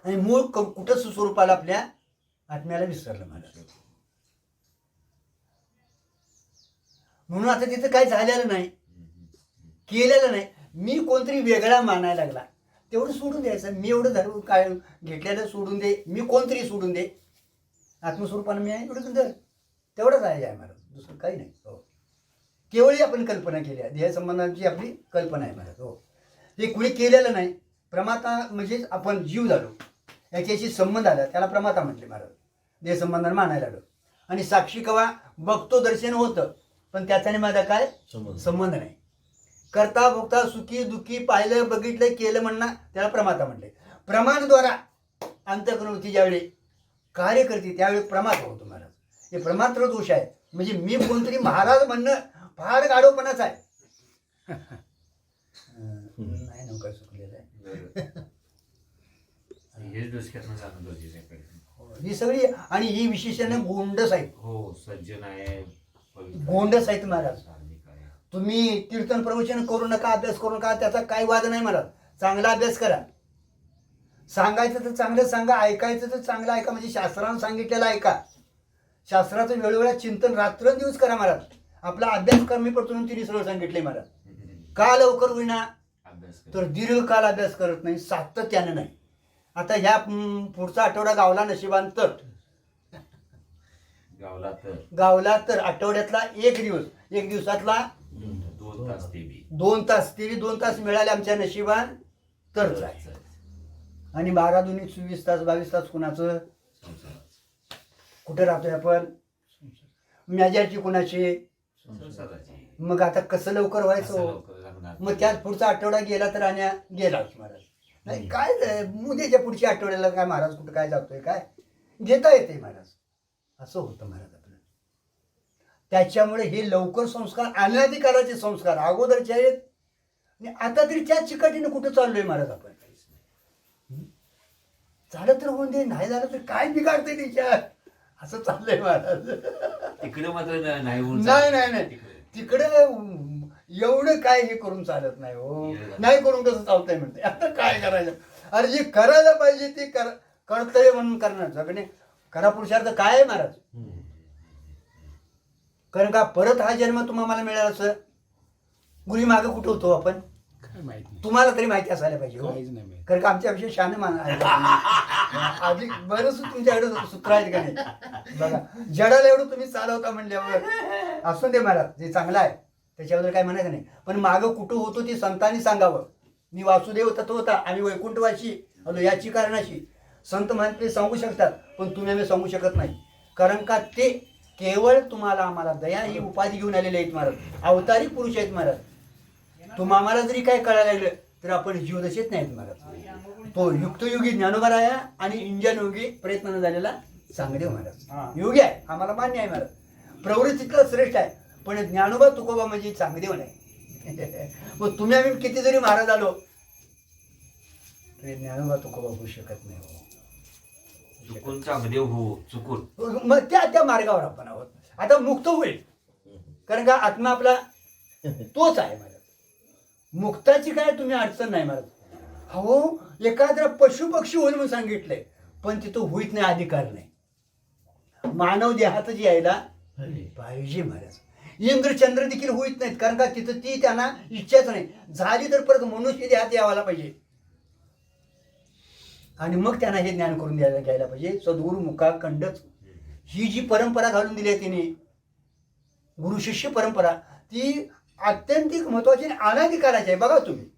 आणि मूळ कुठं स्वरूपाला आपल्या आत्म्याला विसरलं महाराज. म्हणून आता तिथं काय झालेलं नाही, केलेलं नाही. मी कोणतरी वेगळा मानायला लागला, तेवढं सोडून द्यायचं. मी एवढं धरून काय घेतलेलं सोडून दे, मी कोणतरी सोडून दे. आत्मस्वरूपानं मी आहे एवढं धर, तेवढंच आहे महाराज, दुसरं काही नाही. हो, केवळी आपण कल्पना केली आहे, देह संबंधांची आपली कल्पना आहे महाराज. हो, हे कुणी केलेलं नाही. प्रमाता म्हणजे आपण जीव झालो, याच्याशी संबंध आला, त्याला प्रमाता म्हटले महाराज. देह संबंधाने मानायला लागलो. आणि साक्षी कवा बघतो, दर्शन होतं, पण त्याच्याने माझा काय संबंध नाही. करता भोगता सुखी दुःखी पाहिलं बघितलं केलं म्हणणं त्याला प्रमाता म्हटले. प्रमाणद्वारा अंतःकरणवृत्ती ज्यावेळी कार्य करते त्यावेळी प्रमाता होतो महाराज. हे प्रमात्र दोष आहे. म्हणजे मी कोणतरी महाराज म्हणणं फार गाढवपणाच आहे. नाही ना काय चुकलेलं आहे. हेच डोसक्यातनं जाणं गरजेचं आहे पहिले. ही सगळी आणि ही विशेषण गोंडस आहेत. हो, सज्जन आहे, गोंडस आहेत महाराज. धार्मिक आहे. तुम्ही कीर्तन प्रवचन करू नका, अभ्यास करू नका, त्याचा काही वाद नाही महाराज. चांगला अभ्यास करा. सांगायचं तर चांगलं सांगा, ऐकायचं तर चांगलं ऐका. म्हणजे शास्त्रानं सांगितलेलं ऐका. शास्त्राचं वेळोवेळा चिंतन रात्रंदिवस करा महाराज. आपला अभ्यास कमी पडतो म्हणून तिने सरळ सांगितले महाराज. का लवकर होईना तर दीर्घकाल अभ्यास करत नाही, सातत्यानं नाही. आता ह्या पुढचा आठवडा गावला नशिबान तर गावला तर आठवड्यातला एक दिवस, एक दिवसातला 2 तास ते बी 2 तास, ते 2 तास मिळाले आमच्या नशिबान तरच आहे. आणि 12 दुनी 24 तास 22 तास कुणाचं कुठे राहतोय आपण, मॅजरची कुणाची. मग आता कसं लवकर व्हायचं. मग त्यात पुढचा आठवडा गेला तर आणि गेलाच महाराज. नाही काय उद्याच्या पुढच्या आठवड्याला काय महाराज कुठं काय जातोय काय घेता येते महाराज. असं होतं महाराज आपलं. त्याच्यामुळे हे लवकर संस्कार अनाधिकाराचे संस्कार अगोदरचे आहेत. आणि आता तरी त्या चिकाटीनं कुठं चाललोय महाराज आपण. झालं तर होऊन दे, नाही झालं तर काय बिघाडते त्याच्यात, असं चाललंय महाराज. तिकडे मात्र नाही नाही तिकडे एवढं काय हे करून चालत नाही. हो, नाही करून कसं चालतंय म्हणते. आता काय करायचं. अरे जे करायला पाहिजे ते कर्तव्य म्हणून करणार. जगणे खरा पुरुषार्थ काय आहे महाराज. कारण का परत हा जन्म तुम्हाला मिळाला असं गुरी मागे कुठं होतो आपण तुम्हाला तरी माहिती असायला पाहिजे. कारण का आमच्याविषयी शान आधी बरंच तुमच्याकडे सूत्र आहेत का नाही. बघा जडाला एवढं तुम्ही चालवता म्हणल्यावर असू दे महाराज, जे चांगलं आहे त्याच्याबद्दल काय म्हणायचं नाही. पण मागं कुठं होतो ते संतांनी सांगावं. मी वासुदेव तत्व होता, आम्ही वैकुंठवाशी आलो याची कारणाशी संत म्हणते सांगू शकतात, पण तुम्ही आम्ही सांगू शकत नाही. कारण का ते केवळ तुम्हाला आम्हाला दया ही उपाधी घेऊन आलेले आहेत महाराज. अवतारी पुरुष आहेत महाराज. आम्हाला जरी काय कळायला लागलं तर आपण जीवदशेत नाहीत महाराज. तो युक्तयुगी ज्ञानोबा आहे आणि इंजन योगी प्रयत्न झालेला चांगदेव महाराज योगी आहे, आम्हाला मान्य आहे महाराज. प्रवृत्तीतलं श्रेष्ठ आहे, पण ज्ञानोबा तुकोबा म्हणजे चांगदेव नाही. मग तुम्ही आम्ही किती जरी महाराज आलो तरी ज्ञानोबा तुकोबा होऊ शकत नाही. चुकून चांगदेव हो चुकून मग त्या मार्गावर आपण आहोत. आता मुक्त होईल, कारण का आत्मा आपला तोच आहे महाराज. मुक्ताची काय तुम्ही अडचण नाही महाराज. हो एखाद्या पशु पक्षी होईल म्हणून सांगितलंय, पण तिथं होईत नाही, अधिकार नाही. मानव देहात जी यायला पाहिजे महाराज. इंद्र चंद्र देखील होईत नाहीत, कारण का तिथं ती त्यांना इच्छाच नाही. झाली तर परत मनुष्य देहात यावायला पाहिजे आणि मग त्यांना हे ज्ञान करून घ्यायला पाहिजे. सद्गुरु मुखाखंडच ही जी परंपरा घालून दिली आहे तिने, गुरु शिष्य परंपरा, ती अत्यंतिक महत्वाची आणि अनाधिकाराची आहे. बघा तुम्ही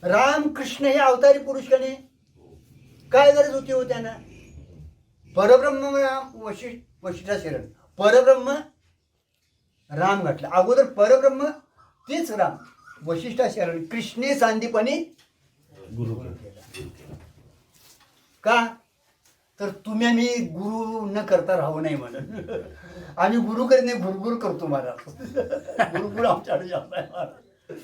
रामकृष्ण हे अवतारी पुरुषाने काय गरज होती हो त्यांना. परब्रह्म वशिष्ठा शरण परब्रह्म राम घातला अगोदर. परब्रह्म तेच राम, वशिष्ठा शरण कृष्णे सांदीपणी गुरु का तर तुम्ही आम्ही गुरु न करता राहू नाही म्हणून. आम्ही गुरु करत नाही, गुरुगुरु करतो महाराज. गुरुगुरु आमच्याकडे जास्त आहे महाराज.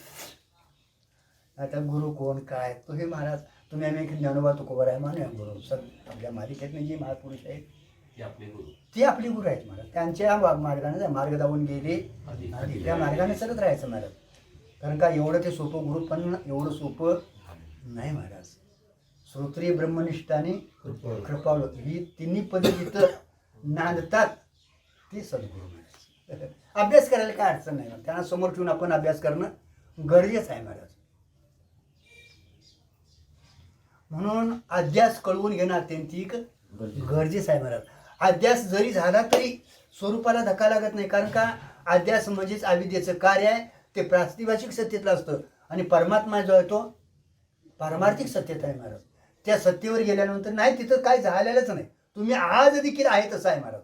आता गुरु कोण काय तो हे महाराज. तुम्ही आम्ही ज्ञानोबा तुकोबा आहे मानूया गुरु. सर आपल्या मालिकेत जे महापुरुष आहेत ती आपले गुरु. ती आपली गुरु आहेत महाराज. त्यांच्या मार्गाने मार्ग दावून गेले आधी त्या मार्गाने चालत राहायचं महाराज. कारण का एवढं ते सोपं गुरु पण एवढं सोपं नाही महाराज. श्रोत्रिय ब्रह्मनिष्ठाने कृपाळू ही तिन्ही पदे जिथं नांदतात ती सद्गुरू महाराज. अभ्यास करायला काय अडचण नाही. त्यांना समोर ठेवून आपण अभ्यास करणं गरजेचं आहे महाराज. म्हणून अध्यास कळवून घेणं अत्यंतिक गरजेचं आहे महाराज. अध्यास जरी झाला तरी स्वरूपाला धक्का लागत नाही. कारण का अध्यास म्हणजेच अविद्येचं कार्य आहे. ते प्रातिभाषिक सत्तेतलं असतं आणि परमात्मा जो आहे तो पारमार्थिक सत्तेत आहे महाराज. त्या सत्तेवर गेल्यानंतर नाही तिथं काय झालेलंच नाही. तुम्ही आज देखील आहे तसं आहे महाराज.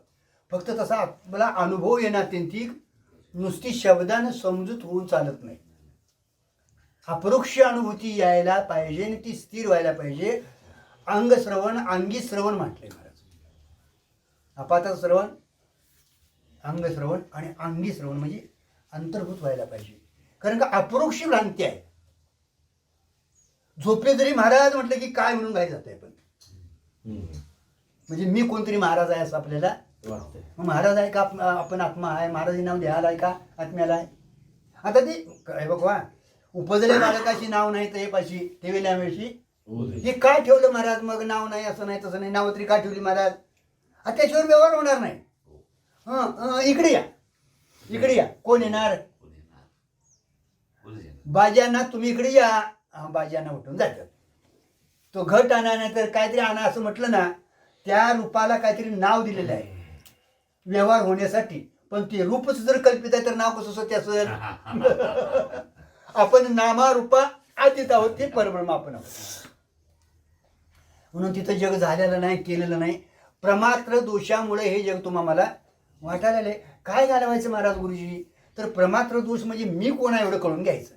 फक्त तसा आपला अनुभव येणं अत्यंतिक नुसती शब्दानं समजूत होऊन चालत नाही. अपरोक्ष अनुभूती यायला पाहिजे आणि ती स्थिर व्हायला पाहिजे. अंगश्रवण अंगी श्रवण म्हटलंय महाराज. अपात श्रवण अंगश्रवण आणि अंगी श्रवण म्हणजे अंतर्भूत व्हायला पाहिजे. कारण का अपरोक्ष भ्रांती आहे. झोपले जरी महाराज म्हटलं की काय म्हणून बाहेर जात आहे. पण म्हणजे मी कोणतरी महाराज आहे असं आपल्याला वाटतंय. मग महाराज आहे का आपण आत्मा आहे. महाराजी नाव द्यायला आहे का आत्म्याला आहे. आता ते काय बघवा उपजले बालकाशी नाव नाही तर हे पाशी ठेवल्या वेळशी हे काय ठेवलं महाराज. मग नाव नाही असं नाही तसं नाही. नाव तरी का ठेवली महाराज. आता त्याच्यावर व्यवहार होणार नाही. इकडे या इकडे या. कोण येणार. बाज्यांना तुम्ही इकडे या. बाज्यांना उठून जातात. तो घट आणा नाही तर काहीतरी आणा असं म्हटलं ना त्या रूपाला काहीतरी नाव दिलेलं आहे व्यवहार होण्यासाठी. पण ते रूपच जर कल्पित आहे तर नाव कसं सत्य असेल. आपण नामारूपा आतीत आहोत ते परब्रह्म आपण आहोत. म्हणून तिथं जग झालेलं नाही केलेलं नाही. प्रमात्र दोषामुळे हे जग तुम्हाला वाटायला आले. काय घालवायचं महाराज गुरुजी. तर प्रमात्र दोष म्हणजे मी कोण आहे एवढं कळून घ्यायचं.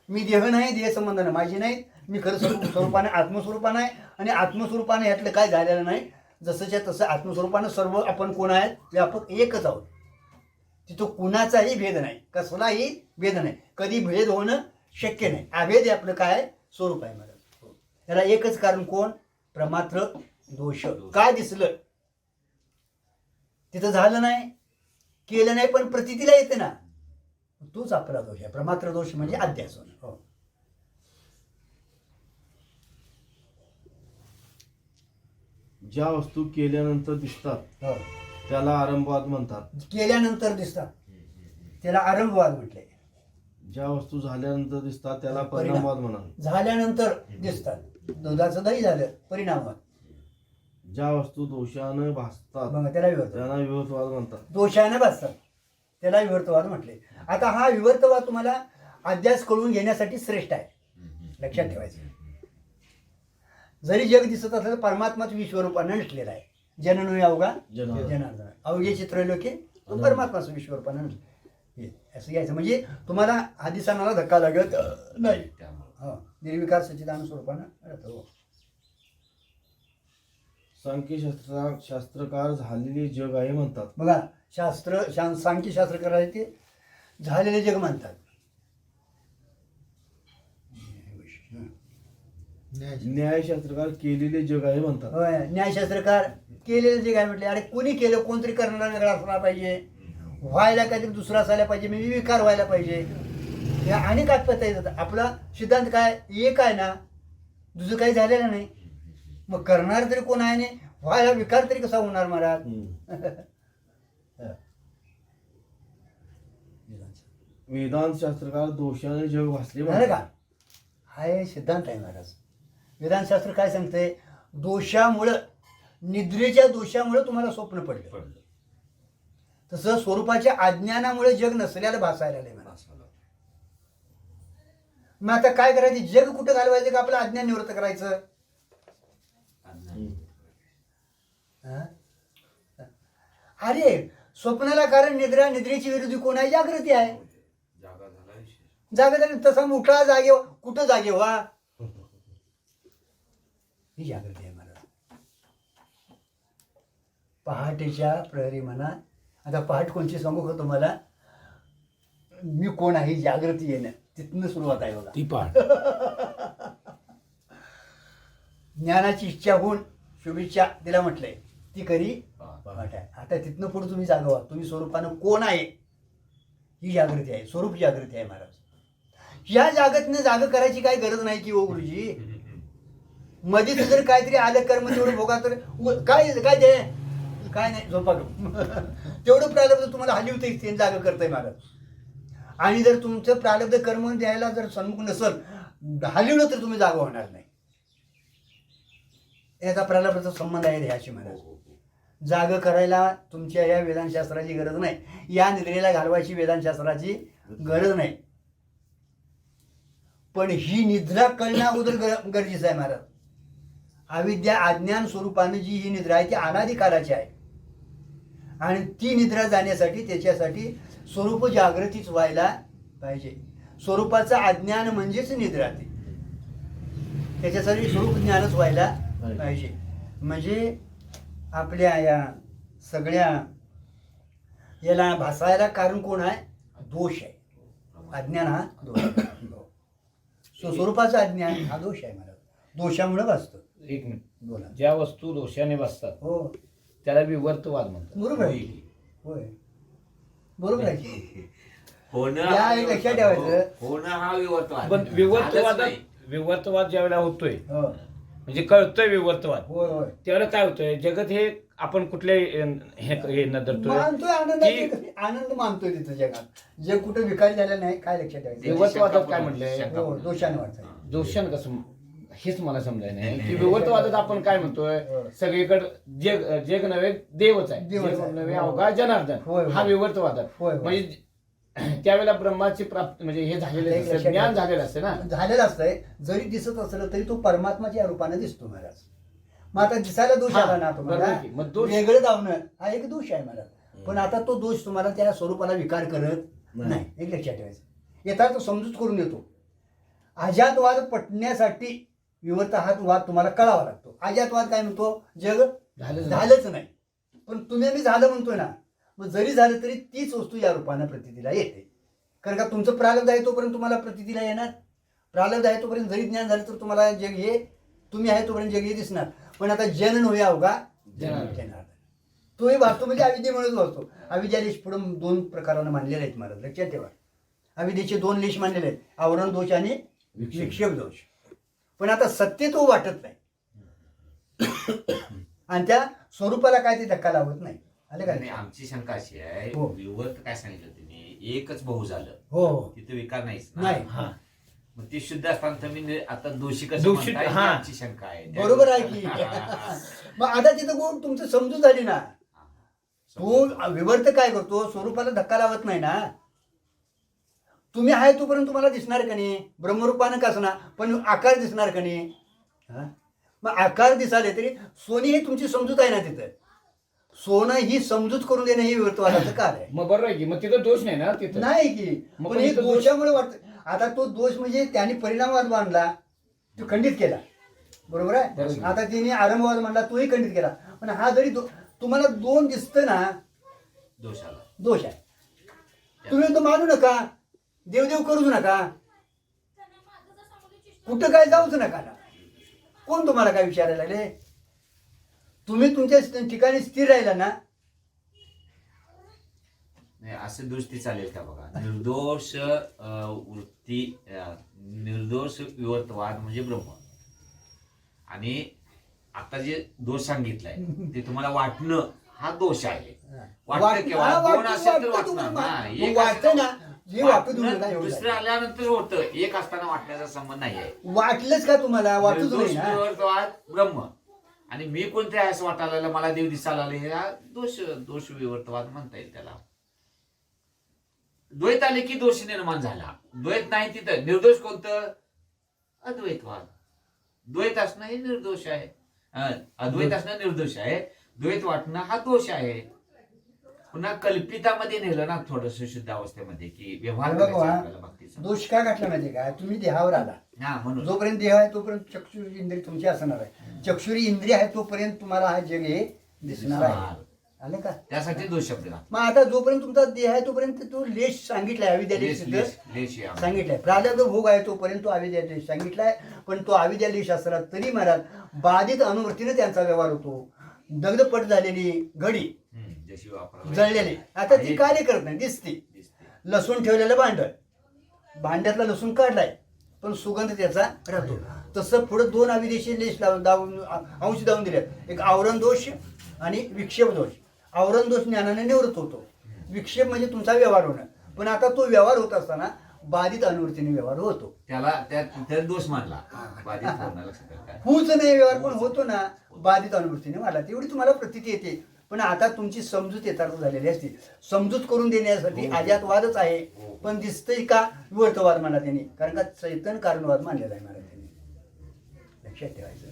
मी देह नाही देह संबंध नाही माझी नाही. मी खरं स्वरूपाने आत्मस्वरूपाने आहे आणि आत्मस्वरूपाने यातलं काय झालेलं नाही. जसंच्या तसं आत्मस्वरूपानं सर्व आपण कोण आहेत व्यापक एकच आहोत. तिथं कुणाचाही भेद नाही. कसलाही भेद नाही. कधी भेद होणं शक्य नाही. अभेद आपलं काय स्वरूप आहे महाराज. त्याला एकच कारण कोण प्रमात्र दोष. काय दिसलं तिथं झालं नाही केलं नाही पण प्रतीतीला येते ना तोच आपला दोष आहे. प्रमात्र दोष म्हणजे अध्यास होणं. हो ज्या वस्तू केल्यानंतर दिसतात हो त्याला आरंभवाद म्हणतात. केल्यानंतर दिसतात त्याला आरंभवाद म्हटले. ज्या वस्तू झाल्यानंतर दिसतात त्याला परिणामवाद म्हणतात. झाल्यानंतर दिसतात दुधाचं दही झालं परिणामवाद. ज्या वस्तू दोषानं भासतात मग त्याला विवर्तवाद. त्यांना विवर्तवाद म्हणतात. दोषाने भासतात त्याला विवर्तवाद म्हटले. आता हा विवर्तवाद तुम्हाला अध्यास कळून घेण्यासाठी श्रेष्ठ आहे. लक्षात ठेवायचं. जरी जग दिसत असलं तर परमात्माच विश्वरूपानं नटलेला आहे. जननु अवघा जनार्दन अवघे चित्रलोके तो परमात्माचं विश्वरूपानं असं घ्यायचं. म्हणजे तुम्हाला आदिसानाला धक्का लागत नाही. हो निर्विकार सच्चिदानंद स्वरूपानं राहतो. सांख्यशास्त्रकार झालेले जग आहे म्हणतात. बघा सांख्यशास्त्रकार आहे ते झालेले जग म्हणतात. न्यायशास्त्रकार केलेले जग आहे म्हणतात. होय न्यायशास्त्रकार केलेले जग आहे म्हटले. अरे कोणी केलं कोणतरी करणारा वेगळा असला पाहिजे. व्हायला काहीतरी दुसरा असायला पाहिजे. मी विकार व्हायला पाहिजे. हे अनेक आत्महत्या येतात. आपला सिद्धांत काय एक आहे ना दुसरं काही झालेलं नाही. मग करणार तरी कोण आहे नाही. व्हायला विकार तरी कसा होणार महाराज. वेदांत शास्त्रकार दोषाने जग भासले झालं म्हणतात. का. हा हे सिद्धांत आहे महाराज. वेदांतशास्त्र काय सांगते दोषामुळं निद्रेच्या दोषामुळं तुम्हाला स्वप्न पडलं. तसं स्वरूपाच्या अज्ञानामुळे जग नसल्याला भासायला नाही महाराज. मग आता काय करायचं. जग कुठं घालवायचं का आपलं अज्ञान निवृत्त करायचं. अरे स्वप्नाला कारण निद्रा निद्रेची विरोधी कोण आहे जागृती आहे. जागा झाली तसा उठा जागे कुठं जागे व्हा ही जागृती आहे मला. पहाटेच्या प्रहरी म्हणा. आता पहाट कोणची सांगू का तुम्हाला. मी कोण आहे जागृती येणं तिथनं सुरुवात आहे बघा. ती पाठ ज्ञानाची इच्छा होऊन शुभेच्छा तिला म्हटलंय ती करी पाठ आहे. आता तिथनं पुढे तुम्ही जागा व्हा. तुम्ही स्वरूपानं कोण आहे ही जागृती आहे, स्वरूप जागृती आहे महाराज. या जागतनं जागा करायची काही गरज नाही की हो गुरुजी. मध्येच जर काहीतरी आलं कर्म तेवढं भोगा तर काय काय ते काय नाही झोपा तेवढं प्रारब्ध तुम्हाला हलवते ते जागा करताय महाराज. आणि जर तुमचं प्रारब्ध कर्म द्यायला जर सन्मुख नसल हलवलं तर तुम्ही जागा होणार नाही. याचा प्रारब्धाचा संबंध आहे ह्याशी महाराज. जाग करायला तुमच्या या वेदांतशास्त्राची गरज नाही, या निद्रेला घालवायची वेदांतशास्त्राची गरज नाही. पण ही निद्रा कळणं अगोदर गरजेचं आहे महाराज. अविद्या अज्ञान स्वरूपाने जी ही निद्रा आहे ती अनादी काळाची आहे. आणि ती निद्रा जाण्यासाठी त्याच्यासाठी स्वरूप जागृतीच व्हायला पाहिजे. स्वरूपाचं अज्ञान म्हणजेच निद्रा. ती त्याच्यासाठी स्वरूप ज्ञानच व्हायला पाहिजे. म्हणजे आपल्या या सगळ्या याला भासायला कारण कोण आहे? दोष आहे. अज्ञान हा दोष आहे. स्वरूपाचा अज्ञान हा दोष आहे मला. दोषामुळे भासतो. एक मिनिट बोला. ज्या वस्तू दोषाने बसतात हो त्याला विवर्तवाद म्हणतात. बरोबर आहे. होय बरोबर आहे की. होणं या एक लक्षात ठेवायचं. होणं हा विवर्तवाद. पण झालंच विवर्तवाद ज्या वेळेला होतोय हो म्हणजे कळतोय विवर्तवाद, होय होय त्यावेळेला काय होतंय जगत हे आपण कुठले हे न धरतोय मानतोय आनंदाची आनंद मानतोय तिथं जगात. जग कुठे विकारी झालं नाही. काय लक्षात ठेवायचं. विवर्तवादात काय म्हटलंय? हो दोषाने वाटतंय. दोषान कसं हेच मला समजायला नाही की विवर्तवादात आपण काय म्हणतोय सगळीकडे जग नव्हे देवच आहे. देवच आहे. जग नव्हे अवघा जनार्दन होय, होय. हा विवर्तवादात. होय, होय. म्हणजे त्यावेळेला ब्रह्माची प्राप्त म्हणजे हे झालेलं एक असतं, लक्षात ज्ञान ठेवा. झालेलं असतं ना. झालेलं असतंय. जरी दिसत असलं तरी तो परमात्माच्या रूपाने दिसतो महाराज. मग आता दिसायला दोष हा, आला ना तुम्हाला. बरोबर की. मग दोष- वेगळं धावणं हा एक दोष आहे महाराज. पण आता तो दोष तुम्हाला त्या स्वरूपाला विकार करत नाही. एक लक्षात ठेवायचं. येतात तो समजूत करून देतो. अजातवाद पटण्यासाठी विवर्त हा वाद तुम्हाला कळावा लागतो. अजातवाद काय म्हणतो? जग झालंच नाही. पण तुम्ही मी झालं म्हणतोय ना. मग जरी झालं तरी तीच वस्तू या रूपाने प्रतीला येते. कारण का तुमचं प्रारब्ध आहे तोपर्यंत तुम्हाला प्रतीला येणार. प्रारब्ध आहे तोपर्यंत जरी ज्ञान झालं तर तुम्हाला जग हे तुम्ही आहे तोपर्यंत जग हे दिसणार. पण आता जन नव्हे अवघा जनार्दन. तोही वाचतो म्हणजे अविद्येमुळेच वाचतो. अविद्या लेश पुढे दोन प्रकाराने मानलेले आहेत महाराज. लक्षात ठेवा. अविद्येचे दोन लेश मानलेले आहेत. आवरण दोष आणि विक्षेप दोष. पण आता सत्य तो वाटत नाही. आणि त्या स्वरूपाला काय ते धक्का लावत नाही. आले आणि का? आमची शंका अशी आहे हो. विवर्त काय सांगितलं तुम्ही एकच बहु झालं हो हो तिथे विकार नाहीच ना. नाही. हा. मग ती शुद्ध असताना तुम्ही आता दोषी कसं दोषी- म्हणताय? ही हा. आमची शंका आहे. बरोबर आहे की. मग आता तिथं कोण तुमचं समजून झाली ना. तो विवर्त काय करतो? स्वरूपाला धक्का लावत नाही ना. तुम्ही आहे तोपर्यंत तुम्हाला दिसणार का नाही? ब्रह्मरूपानं कसं ना पण आकार दिसणार का नाही? मग आकार दिसाले तरी सोनी ही तुमची समजूत आहे ना. तिथं सोनं ही समजूत करून देणं हे विवर्तवादाचं कार्य आहे. मग बरोबर आहे की. मग तिथं दोष नाही ना तिथं. नाही की. मग पण हे इथं दोष- दोषामुळे वाटतं. आता तो दोष म्हणजे त्याने परिणामवाद मांडला तो खंडित केला. बरोबर आहे. बरोबर. आता तिने आरंभवाद मांडला तोही खंडित केला. पण हा जरी तुम्हाला दोन दिसतं ना दोषाला दोष आहे. तुम्ही तो मानू नका. देवदेव करूच नका. कुठं काय जाऊच नका ना. कोण तुम्हाला काय विचारायला लागले? तुम्ही तुमच्या ठिकाणी स्थिर राहिला ना. नाही असे दृष्टी चालेल का बघा. निर्दोष वृत्ती निर्दोष विवर्तवाद म्हणजे ब्रह्म. आणि आता जे दोष सांगितलाय ते तुम्हाला वाटणं हा दोष आहे. वाटतं केव्हा? दोन असेल तर वाटणार ना. एक वाटतं ना जे वाटू देऊ वाटणं नका एवढं. दुसरं आल्यानंतर होतं. एक असताना वाटण्याचा संबंध नाही आहे. वाटलंच का तुम्हाला? वाटूच निर्दोष नाही ना. विवर्तवाद ब्रह्म आणि मी कोणते आहे असं वाटायला लागलं, मला देव दिसायला आले, हा दोष विवर्तवाद म्हणता येईल त्याला. द्वैत आले की दोष निर्माण झाला. द्वैत नाही तिथं निर्दोष कोणतं? अद्वैतवाद. द्वैत असणं हे निर्दोष आहे. अद्वैत असणं निर्दोष आहे. द्वैत वाटणं हा दोष आहे. पुन्हा कल्पितामध्ये नेलं ना थोडस शुद्ध अवस्थेमध्ये की व्यवहार बघा करायचा आपल्याला भक्तीचा. दोष का घातला माहिती का? तुम्ही देहावर आला. हा म्हणून जोपर्यंत देह आहे तोपर्यंत चक्षुरी इंद्रिय तुमची असणार आहे. चक्षुरी इंद्रिय आहे तोपर्यंत तुम्हाला हा जग हे दिसणार आहे. आले का? त्यासाठी दोष शब्द लागतो. मग आता जोपर्यंत तुमचा देह आहे तोपर्यंत तो लेश सांगितलाय. अविद्या लेश लेश या. सांगितलंय. प्रारब्ध भोग आहे तोपर्यंत तो अविद्या लेश सांगितलाय. पण तो अविद्या लेश असला तरी महाराज बाधित अनुवृत्तीने त्यांचा व्यवहार होतो. दगदपट झालेली घडी जशी वापरा जळलेली आता ती कार्य करत नाही, दिसते. लसूण ठेवलेलं भांड्यातला लसूण काढलाय पण सुगंध त्याचा राहतो. तसं पुढे दोन अविदेशी लेश दावून अंश दावून दिल्यात. एक आवरण दोष आणि विक्षेप दोष. आवरण दोष ज्ञानाने निवृत्त होतो, विक्षेप म्हणजे तुमचा व्यवहार होणं. पण आता तो व्यवहार होत असताना बाधित अनुवृत्तीने व्यवहार होतो. त्याला त्या दोष मानला बाधित होणार, लक्षात आलं का? होऊच नाही व्यवहार पण होतो ना बाधित अनुवृत्तीने मानला. तेवढी तुम्हाला प्रतीती येते. पण आता तुमची समजूत यथार्थ झालेली असते. समजूत करून देण्यासाठी अजातवादच आहे. पण दिसतंय का विवर्तवाद मानला त्यांनी, कारण का चैतन्य कारणवाद मानलेला आहे महाराज त्यांनी, लक्षात ठेवायचं.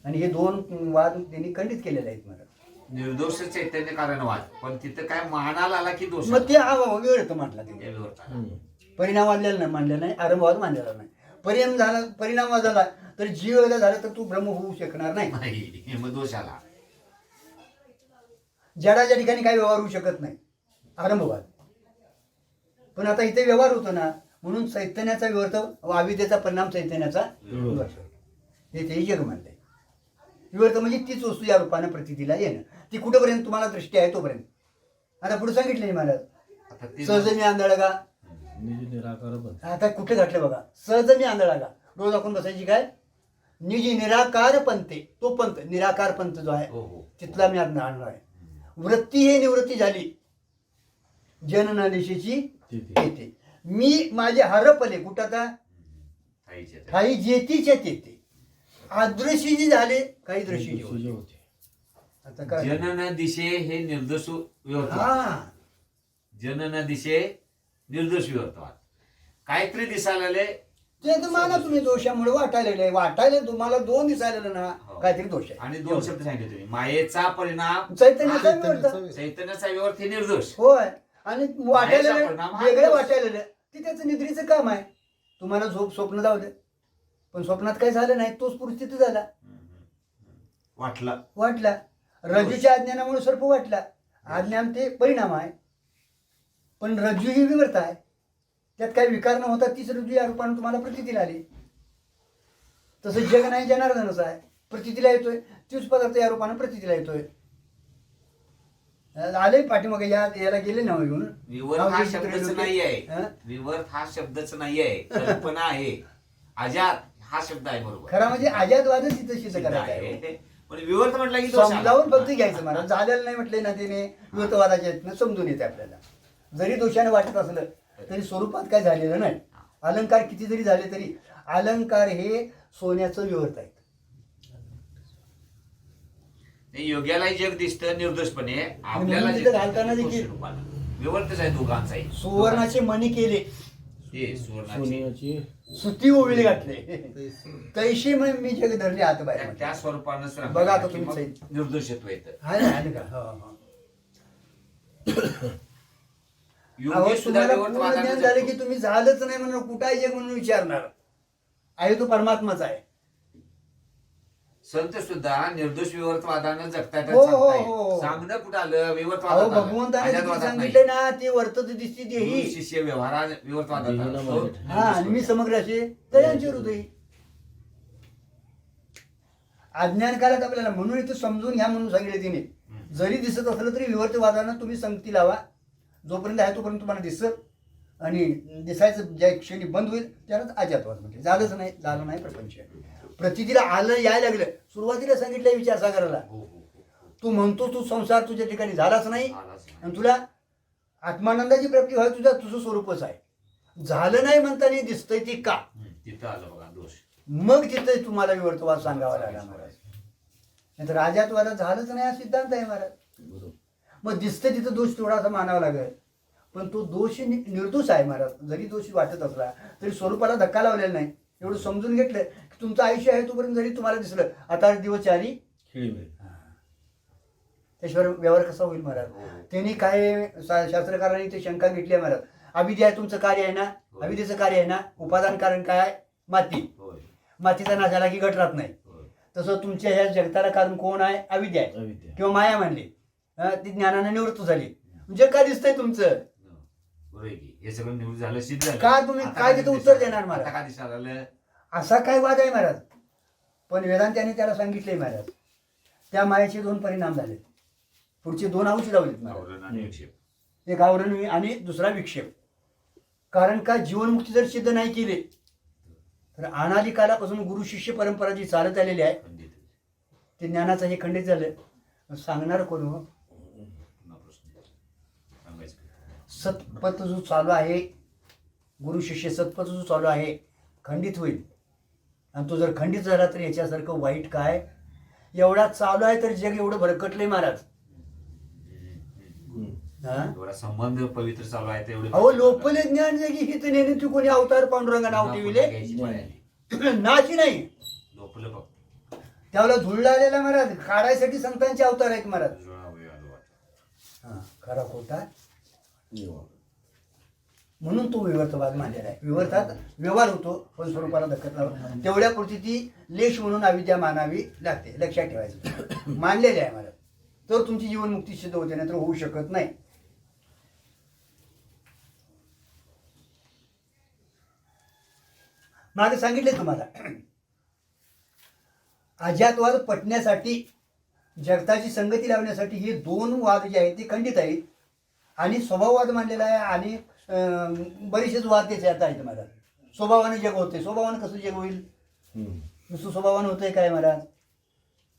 आणि हे दोन वाद त्यांनी खंडित केलेले आहेत महाराज. निर्दोष चैतन्य कारणवाद, पण तिथं काय मानाला आला की दोष मग ते विवर्त मानला त्यांनी. विवर्त. परिणाम वाढलेला नाही मानलेला नाही, आरंभवाद मानलेला नाही. परिणाम झाला तर जीव एकदा झाला तर तू ब्रह्म होऊ शकणार नाही. नाही, मग दोष आला. जडाच्या ठिकाणी काही व्यवहार होऊ शकत नाही, आरंभवाद. पण आता इथे व्यवहार होतो ना, म्हणून चैतन्याचा विवर्त, अविद्येचा परिणाम चैतन्याचा विवर्त, हे तेही जग मानलंय. विवर्त म्हणजे तीच वस्तू या रूपाने प्रतीला येणं. ती कुठेपर्यंत तुम्हाला दृष्टी आहे तोपर्यंत. आता पुढे सांगितले महाराज, आता ते सहज मी आंधळा का. निज निराकार पण आता कुठे घातलं बघा, सहज मी आंधळा का. रोज आपण बसायची काय, निज निराकार पंथे, तो पंथ निराकार पंथ जो आहे हो हो तिथला मी आंधळा आहे. वृत्ती हे निवृत्ती झाली, जनना दिशेची येते. मी माझे हरपले कुठं आता थाईच्या त्या. काही जेतीच्या तेथे. अदृशी जी झाले काही दृष्टी तुझे होते. आता काय जनन दिशे हे निर्दोष विवर्तवाद. हा जनन दिशे निर्दोष विवर्तवाद. काहीतरी दिसायला आले ते तर माना तुम्ही दोषामुळे वाटायला तुम्हाला दोन दिसायला ना हो. काहीतरी दोष आहे. आणि दोन शब्द सांगितले तुम्ही. मायेचा परिणाम चैतन्याचा विवर्त. चैतन्याचा विवर्त हे निर्दोष. होय. आणि वाटायला मायाचा परिणाम हा वेगळं दोष. वाटायला ते त्याचं निद्रेचं काम आहे. तुम्हाला स्वप्न जाऊ दे, पण स्वप्नात काही झालं नाही, तोच पुरुष तिथे झाला, वाटला. रज्जूच्या अज्ञानामुळे सर्प वाटला. अज्ञान ते परिणाम आहे, पण रज्जू ही विवर्त आहे. त्यात काही विकार न होता तीच रज्जू या रूपाने तुम्हाला प्रतीला आली. तसं जग नाही जनार्दनच आहे, प्रतीला येतोय. तीच पदार्थ या रूपाने प्रतीला येतोय. आले पाठीमागे याला गेले ना घेऊन. विवर्त हा शब्दच नाही आहे. विवर्त हा शब्दच नाही आहे, कल्पना आहे. अजात हा शब्द आहे, बरोबर. खरा म्हणजे अजातवादच तिथं सिद्ध सिद्ध करायचा आहे. आहे. पण विवर्त म्हटलं की दोष आला. समजावून फक्त घ्यायचं महाराज. झालेलं नाही म्हटले ना त्याने विवर्तवादाच्या यातनं समजून येते आपल्याला. जरी दोषाने वाटत असलं तरी स्वरूपात काय झालेलं नाही. अलंकार किती जरी झाले तरी अलंकार हे सोन्याचं विवर्त आहे. योग्यालाही जग दिसतं निर्दोषपणे, आपल्याला म्हणून तिथं घालताना देखील विवर्तच आहे दोघांचाही. सुवर्णाचे मणी केले, हे सुवर्णाची. सोन्याची सुती ओविळी घातले, तैशी मग मी जग धरले हात बाहेर. त्या स्वरूपानंच बघा आता तुम्ही सहित. निर्दोषत्व येतं. आलं का. हो, हो. योग्य सुद्धा तुम्हाला विवर्त पूर्ण ज्ञान झालं की तुम्ही झालंच नाही म्हणून कुठं आहे जग म्हणून विचारणार आहे. तो परमात्माच आहे. संत सुद्धा निर्दोष विवर्तवादानं जगतात. हो, हो, हो. सांगणं कुठं आलं अहो विवर्तवादात आलं. भगवंताने किती अजातवादात नाही. सांगितले ना, ते वर्तत दिसती देही. गुरु शिष्य व्यवहारा विवर्तवादात आलं. देहीला तो मागे. हा, आणि मी समग्र असे तयांचे हृदय. अज्ञान काळात आपल्याला म्हणून इथं समजून घ्या म्हणून सांगितले तिने. जरी दिसत असलं तरी विवर्तवादानं तुम्ही संगती लावा. जोपर्यंत आहे तोपर्यंत तुम्हाला दिसत, आणि दिसायचं ज्या क्षणी बंद होईल त्यालाच अजातवाद म्हणजे. झालं नाही प्रपंच. प्रतितीला आलं यायला लागलं. सुरुवातीला सांगितलं विचारसागराला, हो, हो, हो. तू म्हणतो तू संसार तुझ्या ठिकाणी झालाच नाही, आलाच नाही. आणि तुला आत्मानंदाची प्राप्ती व्हावी तुझं स्वरूपच आहे. झालं नाही म्हणताना दिसतंय ती का. तिथं आलं बघा दोष. मग तिथे तुम्हाला विवर्तवाद सांगावा लागला महाराज. नाही तर राजातवादात झालंच नाही हा सिद्धांत आहे महाराज. बरोबर. मग दिसतं तिथं दोष थोडासा मानावा लागेल, पण तो दोष निर्दोष आहे महाराज. जरी दोष वाटत असला तरी स्वरूपाला धक्का लावलेला नाही. एवढं समजून घेतलं की तुमचं आयुष्य आहे तोपर्यंत जरी तुम्हाला दिसलं आता दिवस चारी खेळी होईल. त्याशिवाय व्यवहार कसा होईल महाराज. त्यांनी काय शास्त्रकारांनी ते शंका घेतली आहे महाराज. अविद्या आहे तुमचं कार्य आहे ना, अविद्येचं कार्य आहे ना. उपादान कारण काय आहे, माती. होय, मातीचा नाश झाला की घट राहत नाही. होय. तसं तुमच्या ह्या जगताला कारण कोण आहे, अविद्या आहे अविद्या. किंवा माया मानली. ती ज्ञानाने निवृत्त झाली म्हणजे काय दिसतंय तुमचं. बरोबर आहे की हे सगळं निवृत्त झालं, सिद्ध झालं. का तुम्ही आता काय का तिथं दिसायला- उत्तर देणार महाराज? आता का दिसायला आलं? असा काय वाद आहे महाराज. पण वेदांताने त्याला सांगितलंय महाराज, त्या मायाचे 2 परिणाम झाले. पुढचे 2 अंश लावलेत मला. आवरण आणि विक्षेप. एक आवरण आणि दुसरा विक्षेप. कारण का जीवनमुक्ती जर सिद्ध नाही केली तर अनादी कालापासून गुरु शिष्य परंपरा जी चालत आलेली आहे खंडित. ते ज्ञानाचं हे खंडित झालं. सांगणार कोण हो? पुन्हा प्रश्न सांगायचं. सतपथ जो चालू आहे, गुरु शिष्य सतपथ जो चालू आहे खंडित होईल. आणि तो जर खंडित झाला तर याच्यासारखं वाईट काय? एवढा चालू आहे तर जग एवढं भरकटलंय महाराज. हा? एवढा संबंध पवित्र चालू आहे तर एवढं अहो लोपले ज्ञान जगी हित नेणे तू कोणी अवतार पांडुरंगा नाव ठेविले घ्यायची पाळी आली. नाची नाही. लोपलं फक्त. त्यावेळेला धुळला आलेला महाराज काढायसाठी संतांचे अवतार आहेत महाराज. जुळावं आलो आता. हा खरा खोटा म्हणून तो विवर्तवाद मांडलेला आहे. विवर्तात व्यवहार होतो पण स्वरूपाला धक्कत नाही. तेवढ्यापुरती ती लेश म्हणून अविद्या मानावी लागते. लक्षात ठेवायचं. मानलेले आहे महाराज. तर तुमची जीवनमुक्ती सिद्ध होते नाही तर होऊ शकत नाही. मागे सांगितले तुम्हाला अजातवाद पटण्यासाठी जगताची संगती लावण्यासाठी हे 2 वाद जे आहेत ते खंडित आहेत. आणि स्वभाववाद मानलेला आहे आणि बरेचसेच वाद त्याचे आता आहेत महाराज. स्वभावाने जग होते. स्वभावाने कसं जग होईल? नुसतं स्वभावाने होतंय काय महाराज?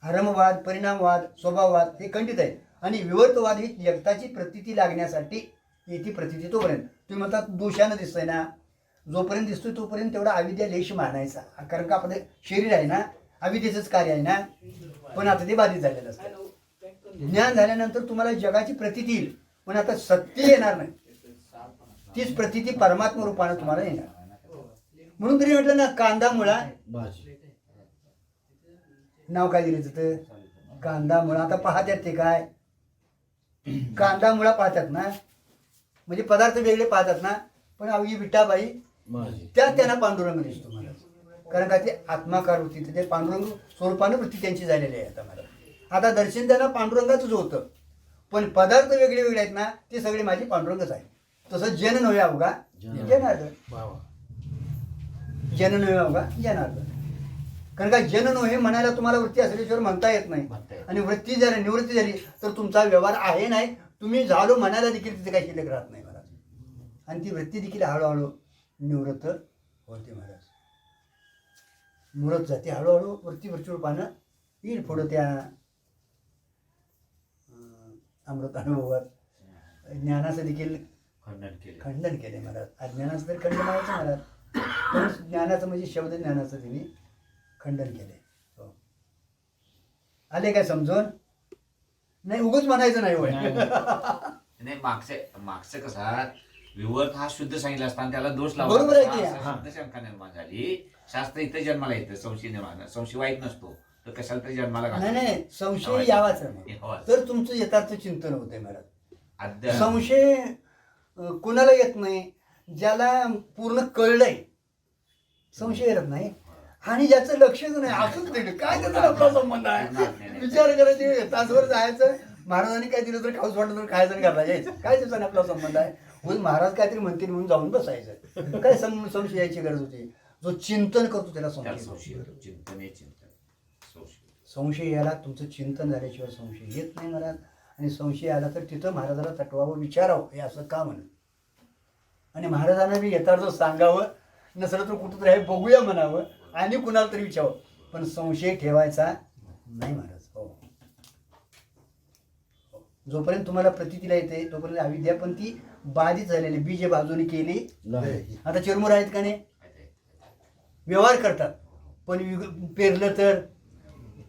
हरमवाद, परिणामवाद, स्वभाववाद हे खंडित आहेत. आणि विवर्तवाद ही जगताची प्रतीती लागण्यासाठी येते. प्रतीती तोपर्यंत तुम्ही म्हणतात दोषानं दिसतंय ना, जोपर्यंत दिसतोय तोपर्यंत तेवढा अविद्या लेश मानायचा. कारण का आपलं शरीर आहे ना, अविद्येचंच कार्य आहे ना. पण आता ते बाधित झालेलं असतं. ज्ञान झाल्यानंतर तुम्हाला जगाची प्रतीती येईल पण आता सत्य येणार नाही. तीच प्रतीती परमात्मा रूपाने तुम्हाला येणार. म्हणून तरी म्हटलं ना कांदा मुळा नाव काय दिलं तिथं? कांदा मुळा. आता पाहतात ते काय? कांदा मुळा पाहतात ना, म्हणजे पदार्थ वेगळे पाहतात ना. पण अवघी विठाबाई त्यात त्यांना पांडुरंग दिसतो मला. कारण का ते आत्माकार होती ते पांडुरंग स्वरूपानं वृत्ती त्यांची झालेली आहे. आता मला आता दर्शन त्यांना पांडुरंगाचंच होतं पण पदार्थ वेगळे वेगळे आहेत ना ते सगळे माझे पांडुरंगच आहे. तसं जन नव्हे अवघा जनार्दन. जन नव्हे अवघा जनार्दन. कारण का जन नव्हे म्हणायला तुम्हाला वृत्ती असल्याशिवाय म्हणता येत नाही. आणि वृत्ती जर निवृत्ती झाली तर तुमचा व्यवहार आहे नाही. तुम्ही झालो म्हणायला देखील तिथे काही शिल्लक राहत नाही महाराज. आणि ती वृत्ती देखील हळूहळू निवृत्त होते महाराज. मुरत जाते हळूहळू. वृत्ती रूपानं येईल पुढं त्या अमृत अनुभवात. ज्ञानाचं देखील खंडन केले महाराज. अज्ञानाचं तरी खंडन व्हायचं महाराज. पण ज्ञानाचं म्हणजे शब्द ज्ञानाचं त्यांनी खंडन केले. हो. आले काय समजून? नाही उगाच म्हणायचं नाही होय. नाही मागचं कसा विवर्त हा शुद्ध सांगितला असताना त्याला दोष बरोबर आहे की. लावला. शंका निर्माण झाली. शास्त्र इथं जन्माला येतं. संशय निर्माण. संशय वाईट नसतो तर कशाला तरी जन्माला नाही नाही संशय यावाच तर तुमचं यथार्थ चिंतन होतंय महाराज. संशय कुणाला येत नाही? ज्याला पूर्ण कळलंय संशय येत नाही. आणि ज्याचं लक्षच नाही असंच नाही काय त्याचा आपला संबंध आहे? विचार करायचे. तासभर जायचं महाराजांनी काय दिलं तर खाऊच वाटलं तर खायचं आणि घरला यायचं. काय त्याचा आपला संबंध आहे? महाराज काहीतरी म्हणतील म्हणून जाऊन बसायचं. काय संशय यायची गरज होती? जो चिंतन करतो त्याला संशय. संशय याला तुमचं चिंतन झाल्याशिवाय संशय येत नाही महाराज. आणि संशय आला तर तिथं महाराजाला तटवावं विचारावं हे असं का म्हणून. आणि महाराजांना बी यथार्थ सांगावं. नसलं तर कुठं तरी हे बघूया म्हणावं आणि कुणाला तरी विचारावं. पण संशय ठेवायचा नाही महाराज. हो जोपर्यंत तुम्हाला प्रतीतीला येते तोपर्यंत अविद्या पण ती बाधित झालेली. बीजे बाजूने केली. आता चिरमुर आहेत का नाही? व्यवहार करतात पण पेरलं तर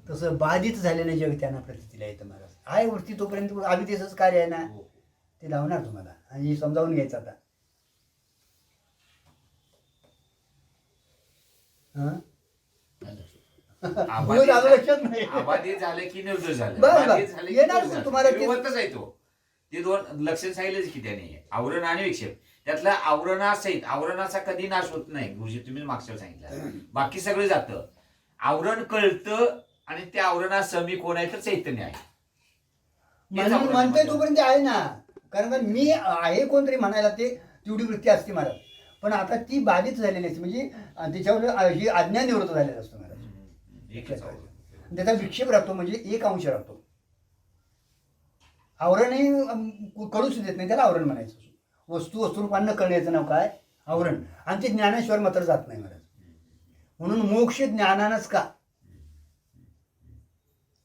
तसं बाधित झालेलं जग त्यांना प्रतीतीला येतं महाराज. आहे वृत्ती तोपर्यंत अविद्येचंच कार्य आहे ना ते लावणार तुम्हाला. आणि समजावून घ्यायचं आता. लक्षात नाही. आबादी झाले की निर्दोष झाले. तुम्हाला विवर्तच आहे तो. ते 2 लक्षण सांगितलेच की त्याने आवरण आणि विक्षेप. त्यातला आवरणासहित आवरणाचा कधी नाश होत नाही. गुरुजी तुम्ही मागच्या सांगितलं. बाकी सगळं जातं. आवरण कळतं आणि त्या आवरणात मी कोण आहे तर चैतन्य आहे. म्हणतोय तोपर्यंत आहे ना. कारण का मी आहे कोणतरी म्हणायला ते तेवढी वृत्ती असते महाराज. पण आता ती बाधित झालेली असते म्हणजे त्याच्यावर ही अज्ञान निवृत्त झालेलं असतं महाराज. त्याचा विक्षेप राहतो म्हणजे एक अंश राहतो. आवरणही कळूच देत नाही, त्याला आवरण म्हणायचं. वस्तू वस्तुरूपानं कळण्याचं नाव काय? आवरण. आणि ते ज्ञानेश्वर मात्र जात नाही महाराज. म्हणून मोक्ष ज्ञानानंच का?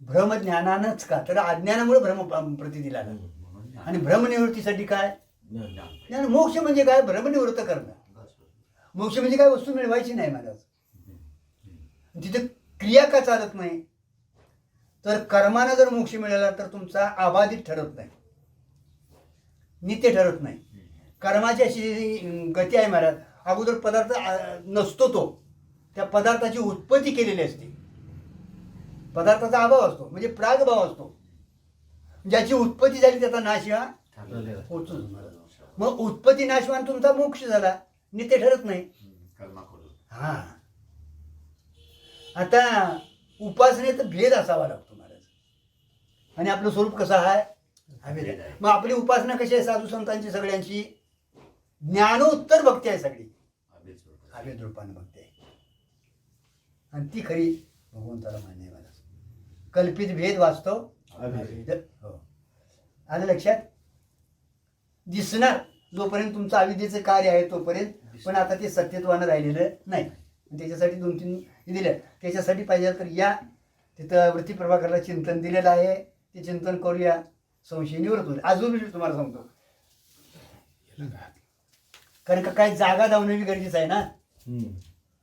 भ्रम ज्ञानानंच का? तर अज्ञानामुळे भ्रम प्रती आला. आणि भ्रमनिवृत्तीसाठी काय? ज्ञान. मोक्ष म्हणजे काय? भ्रमनिवृत्त करणं. मोक्ष म्हणजे काय? वस्तू मिळवायची नाही महाराज. तिथे क्रिया का चालत नाही? तर कर्मानं जर मोक्ष मिळाला तर तुमचा अबाधित ठरत नाही, नित्य ठरत नाही. कर्माची अशी गती आहे महाराज. अगोदर पदार्थ नसतो, तो त्या पदार्थाची उत्पत्ती केलेली असते. पदार्थाचा अभाव असतो म्हणजे प्रागभाव असतो. ज्याची उत्पत्ती झाली त्याचा नाश हा होतोच महाराज. मग उत्पत्ती नाशवान तुमचा मोक्ष झाला, नित्य ठरत नाही. हा. आता उपासनेत भेद असावा लागतो महाराज. आणि आपलं स्वरूप कसं आहे? अभेद आहे. मग आपली उपासना कशी आहे? साधू संतांची सगळ्यांची ज्ञानोत्तर भक्ती आहे सगळी, अभेद रूपाने भक्ती आहे. आणि ती खरी भगवंताला मान्य आहे महाराज. कल्पित भेद वास्तव अभेद. हो, आलं लक्षात? दिसणार जोपर्यंत तुमचं अविद्येचं कार्य आहे तोपर्यंत, पण आता ते सत्यत्वानं राहिलेलं नाही. त्याच्यासाठी 2-3 दिले. त्याच्यासाठी पाहिजे तर या तिथं वृत्ती प्रभाकरला चिंतन दिलेलं आहे, ते चिंतन करूया. संशय निवृत्त होईल. अजून तुम्हाला सांगतो, कारण का काय जागा धावणं गरजेचं आहे ना.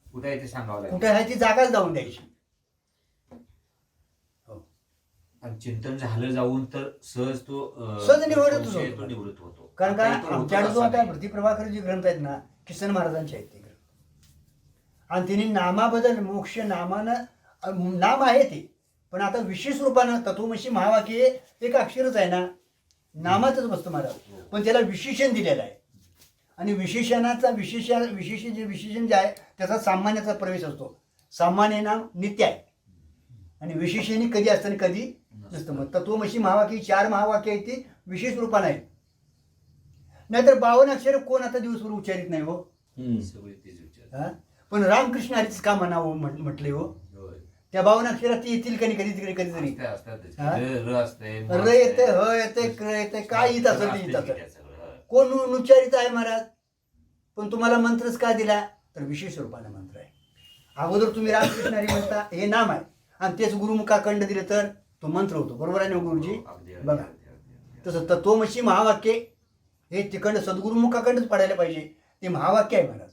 कुठे आहे ते सांगावं लागेल. कुठे आहे ती जागाच धावून द्यायची. आणि चिंतन झालं जाऊन तर सहज तो सहज निवृत्त संशय होतो. तो निवृत्त होतो. कारण का आता इथं आमच्याकडे जो होतं आता असं वृत्ती प्रभाकर जे ग्रंथ आहेत ना, किसन महाराजांचे आहेत ते ग्रंथ. आणि तिने नामाबद्दल मोक्ष नामानं नाम आहे ते, पण आता विशेष रूपानं तत्वमसी महावाक्य एक अक्षरच आहे ना, नामातच बसतो महाराज. पण त्याला विशेषण दिलेलं आहे. आणि विशेषण जे आहे त्याचा सामान्याचा प्रवेश असतो. सामान्य नाम नित्य आहे आणि विशेषणी कधी असतं आणि कधी नसतं. मग तत्वमसी महावाक्य 4 महावाक्य आहेत ती विशेष रूपानं आहेत. नाहीतर 52 अक्षर कोण आता दिवसभर उच्चारित नाही हो. सगळी तेच विचार. हा? पण रामकृष्ण हरीच का म्हणावं म्हटले हो. त्या 52 अक्षरात ती येतील कधी कधीतरी. हा? र येते, ह येते, क्र येते, काय येत असेल ते येत असेल. कोण उच्चारित आहे महाराज? पण तुम्हाला मंत्रच का दिला? तर विशेष रूपाने मंत्र आहे. अगोदर तुम्ही रामकृष्ण हरी म्हणता, हे नाम आहे, आणि तेच गुरुमुखाखंड दिले तर तो मंत्र होतो. बरोबर आहे ना गुरुजी? बघा, तसं तत्वमसी महावाक्य हे तिकडं सद्गुरुमुखाखंडच पडायला पाहिजे. ते महावाक्य आहे महाराज.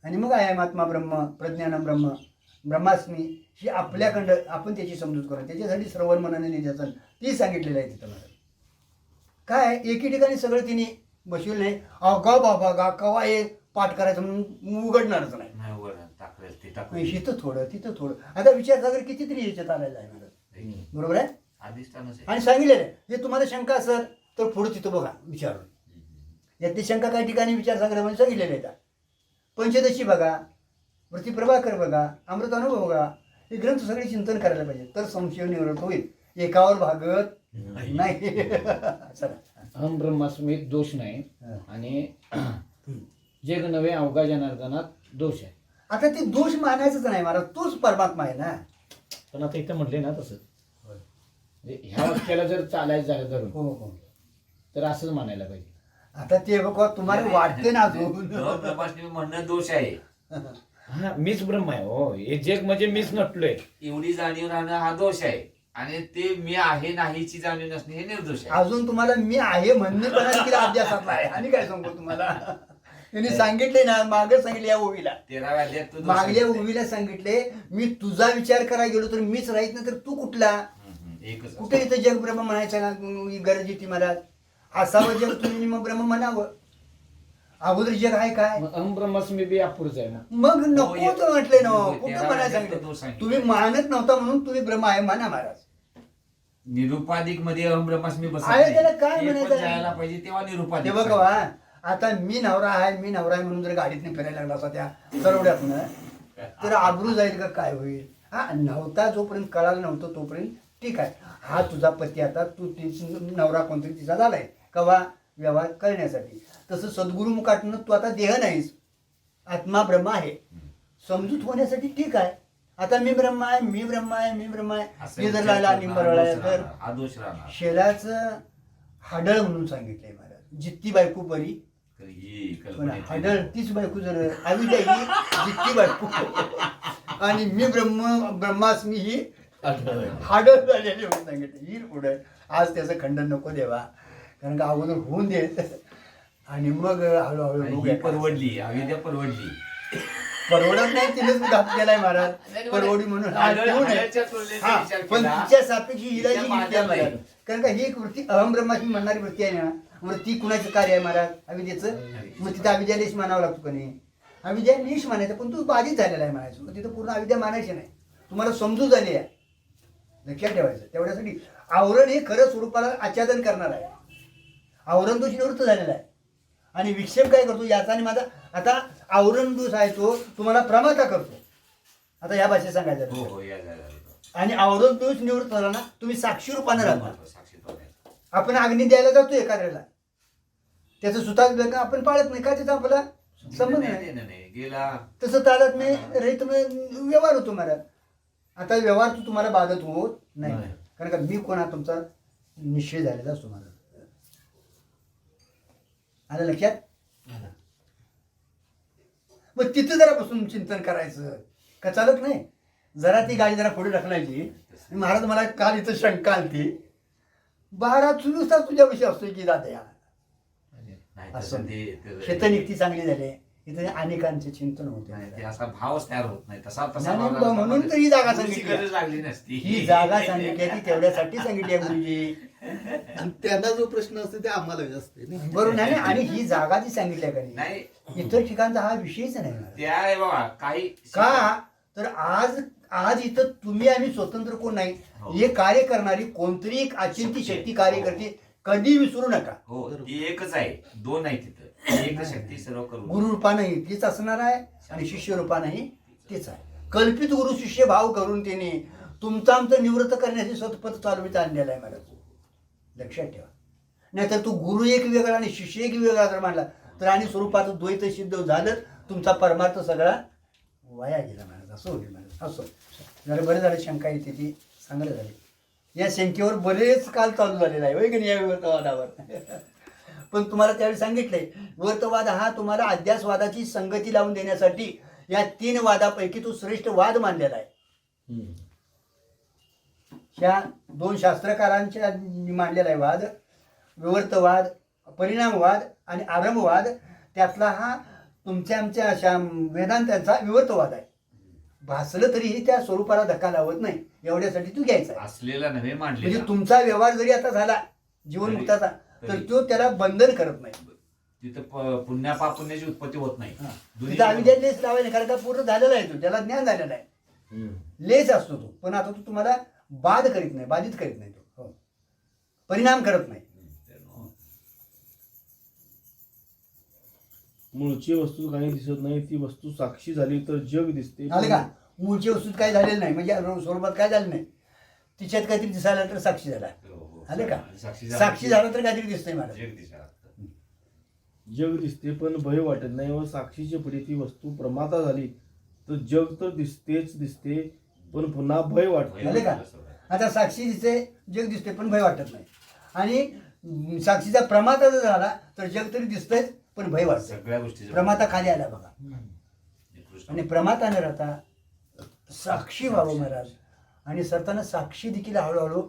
आणि मग आहे आत्मा ब्रह्म, प्रज्ञानम ब्रह्म, ब्रह्मास्मी ही आपल्याकडं आपण त्याची समजूत करू. त्याच्यासाठी श्रवण मनन निध्यासन ती सांगितलेलं आहे तिथं महाराज. काय एके ठिकाणी सगळं तिने बसविलं नाही. गा बाबा गा कवा हे पाठ करायचं म्हणून उघडणारच नाही. इथं थोडं तिथं थोडं. आता विचारसागर कितीतरी याच्यात आलेला आहे महाराज. बरोबर आहे? आणि सांगितलेलं आहे हे तुम्हाला शंका असेल तर पुढे तिथं बघा विचारून. यातली शंका काही ठिकाणी विचारसागरामध्ये सांगितलेल्या आहेत. पंचदशी बघा, वृत्ती प्रभाकर बघा, अमृतानुभव बघा, हे ग्रंथ सगळे चिंतन करायला पाहिजे तर संशय निवृत्त होईल. एकावर भागत नाही. अहम ब्रह्मास्मी दोष नाही आणि जग नवे अवघा जनार्दनात दोष आहे. आता ते दोष मानायचंच नाही महाराज, तोच परमात्मा आहे ना. पण आता इथं म्हटले ना तसं, ह्या वाक्याला जर चालायचं झालं धरून हो हो तर असंच मानायला पाहिजे. आता ते बघा तुम्हाला वाटते ना अजून म्हणणं दोष आहे. हा, मीच ब्रह्म आहे हो, हे जग म्हणजे मीच नटलोय एवढी जाणीव राहणं हा दोष आहे. आणि ते मी आहे नाहीची जाणीव नसणे हे निर्दोष आहे. अजून तुम्हाला मी आहे म्हणणे पण तिला अभ्यासातला आहे. आणि काय सांगू तुम्हाला, त्यांनी सांगितले ना, मागे सांगितले या ओवीला, 13व्या अध्यायात तो दोष मागल्या सांगितलाय. ओवीला सांगितले मी तुझा विचार करायला गेलो तर मीच राहीत नाही तर तू कुठला. एकच कुठे इथं जग ब्रह्म म्हणायचं ना, गरज येते महाराज. असावं जग तुम्ही मग ब्रह्म म्हणावं. अगोदर जग आहे काय? मग अहम ब्रह्मास्मी बी अपुरच आहे मग. मग नको तर म्हटले ना, हो, कुठं 13व्या म्हणायला अध्यायात तो दोष सांगितलं? सांगितलाय. तुम्ही मानत नव्हता म्हणून तुम्ही ब्रह्म आहे म्हणा महाराज. निरुपाधिक मध्ये अहम ब्रह्मास्मी बसत आहे त्याला नाही. काय हे पण म्हणायचं? जायला पाहिजे तेव्हा ते निरुपाधिक बघ सांगितलं. बा, आता मी नवरा आहे म्हणून जर गाडीतनं फिरायला लागला असा त्या सरवड्यातनं तर आबरू जाईल का काय होईल? हा नव्हता जोपर्यंत कळालं नव्हतं तोपर्यंत ठीक आहे. हा तुझा पती आता तू नवरा कोणतरी तिचा झालाय कवा व्यवहार करण्यासाठी. तसं सद्गुरुमुखातनं तू आता देह नाहीस, आत्मा ब्रह्म आहे. समजूत होण्यासाठी ठीक आहे. आता मी ब्रह्म आहे, मी ब्रह्म आहे, मी ब्रह्म आहे, असं मी जर विचार लागला आणि करणं बरळा हा दोष तर राहणार, हा दोष राहणार. शेराचं हाडळ म्हणून सांगितलंय महाराज. जित्ती बायको बरी, तर ही पण कल्पना हाडळ तीच बायको जर आविद्या ही जित्ती बायको आणि मी ब्रह्मास्मी ही हाडळ झालेली म्हणून सांगितलं. ही पुढे आज त्याचं खंडन नको देवा, कारण का अगोदर होऊन दे आणि मग हळूहळू ही बघूया. परवडली, अविद्या परवडली. परवडत नाही, तिनेच घात केलाय महाराज. परवडी म्हणून आज ठेवू नये. हाडळच्या तुलनेचा हा, विचार पण केला. तिच्या सापेक्ष हिला जी तिच्या वृत्ती आहे मागे महाराज, कारण का ही एक वृत्ती अहम ब्रह्माची म्हणणारी वृत्ती आहे ना. वृत्ती कुणाचं कार्य आहे महाराज? अविद्येचं. मग तिथं अविद्या लेश मानावं लागतो का नाही? अविद्या लेश मानायचं, पण तू बाधित झालेला आहे म्हणायचं. मग तिथं पूर्ण अविद्या मानायची नाही. तुम्हाला समजूत झाली आहे, लक्षात ठेवायचं. तेवढ्यासाठी आवरण हे खरं स्वरूपाला आच्छादन करणार आहे. आवरण दोष निवृत्त झालेला आहे आणि विक्षेप काय करतो याचा आणि माझा. आता आवरण दोष आहे तो तुम्हाला प्रमाता करतो. आता या भाषेत सांगायचं हो तर. हो या झाला. आणि आवरण दोष निवृत्त झाला ना, तुम्ही साक्षी रूपाने राहता. साक्षीत्व आहे. आपण अग्नी द्यायला जातो एखाद्याला, त्याचं सुतार आपण पाळत नाही का, त्याचा आपला संबंध नाही. नाही गेला. तसं तालात मी रहित व्यवहार होतो महाराज. आता व्यवहार तो तुम्हाला बाधत होत नाही, नाही. कारण का मी कोणा तुमचा निश्चय झालेला असतो महाराज. आलं लक्षात? मग तिथं जरा बसून चिंतन करायचं का चालत नाही? जरा ती गाडी जरा पुढे ढकलायची. महाराज मला काल इथं शंका आली, 12-24 तास तुझ्याविषयी असतोय की जाते या नाही असं तसं ते शेतनिक्ती चांगली झाली. इथे अनेकांचे चिंतन नाही, ते होते. असा भावच तयार होत नाही. तसा नाही, तसा नाही, भाव लागला म्हणून तर तर ही जागा गुरुची सांगितली. गरज लागली नसती. ही जागा सांगितली ती तेवढ्यासाठी सांगितली आहे गुरुजी. आणि त्यांना जो प्रश्न असतो ते आम्हाला असते ना. बरोबर आहे ना? आणि ही जागा जी सांगितली आहे का नाही इतर ठिकाणचा हा विषयच नाही महाराज. त्या आहे बाबा काही का तर आज इथं तुम्ही आम्ही स्वतंत्र कोण नाही. हो. हे कार्य करणारी कोणतरी एक अचिंती शक्ती कार्य करते. कधी विसरू नका. हो ती एकच आहे, दोन आहे तिथं. एक शक्ती सर्व करू. गुरु रूपानंही तीच असणार आहे आणि शिष्य रूपानंही तीच आहे. कल्पित गुरु शिष्य भाव करून त्याने तुमचं आमचं निवृत्त करण्याची स्वतःपद चालवित आणलेला आहे महाराज. लक्षात ठेवा. नाहीतर तू गुरु एक वेगळा आणि शिष्य एक वेगळा जर मानला तर आणि स्वरूपाचं द्वैत सिद्ध झालं, तुमचा परमार्थ सगळा वाया गेला महाराज. असं होईल महाराज. असं जरा बरं झालं शंका येते ती चांगलं झाली. या शंकेवर बरेच काल चालू झालेला आहे होय की नाही या वर्तवादावर. पण तुम्हाला त्यावेळी सांगितलंय वर्तवाद हा तुम्हाला अध्यासवादाची संगती लावून देण्यासाठी या 3 वादापैकी तो श्रेष्ठ वाद मानलेला आहे. ह्या 2 शास्त्रकारांच्या मांडलेला आहे वाद. विवर्तवाद, परिणामवाद आणि आरंभवाद. त्यातला हा तुमच्या आमच्या अशा वेदांतांचा विवर्तवाद आहे. भासलं तरीही त्या स्वरूपाला धक्का लावत नाही, एवढ्यासाठी तू घ्यायचा आहे. असलेला नव्हे म्हणजे मांडलेला. तुमचा व्यवहार जरी आता झाला जीवनमुक्ताचा तर तो त्याला बंधन करत नाही. तिथं पुण्या पापुण्याची उत्पत्ती होत नाही. दोन्ही तिथं अविद्या लेस लावायला कारण का पूर्ण झालेला आहे तो, त्याला ज्ञान झालेलं आहे. लेस असतो तो, पण आता तो तुम्हाला बाध करीत नाही, बाधित करीत नाही तो. हो. परिणाम करत नाही. मूळची वस्तू काही दिसत नाही, ती वस्तू साक्षी झाली तर जग दिसते. आलं का? मूळची वस्तूत काय झालेलं नाही, म्हणजे स्वरूपात काय झालं नाही, तिच्यात काहीतरी दिसायला तर साक्षी झाला. हो, हो. आले का? साक्षी साक्षी झाला तर काहीतरी दिसतंय मला. जग दिसा. जग दिसते पण भय वाटत नाही व साक्षीची पुढे ती वस्तू प्रमाता झाली तर जग तर दिसतेच दिसते पण पुन्हा भय वाटते. आले का? आता साक्षी दिसते, जग दिसते पण भय वाटत नाही. आणि साक्षीचा प्रमाता जर झाला तर जग तरी दिसतंय पण भय वाटत. सगळ्या गोष्टी प्रमाता खाली आला बघा. आणि प्रमाता न राहता साक्षी व्हावं महाराज. आणि सरताना साक्षी देखील हळूहळू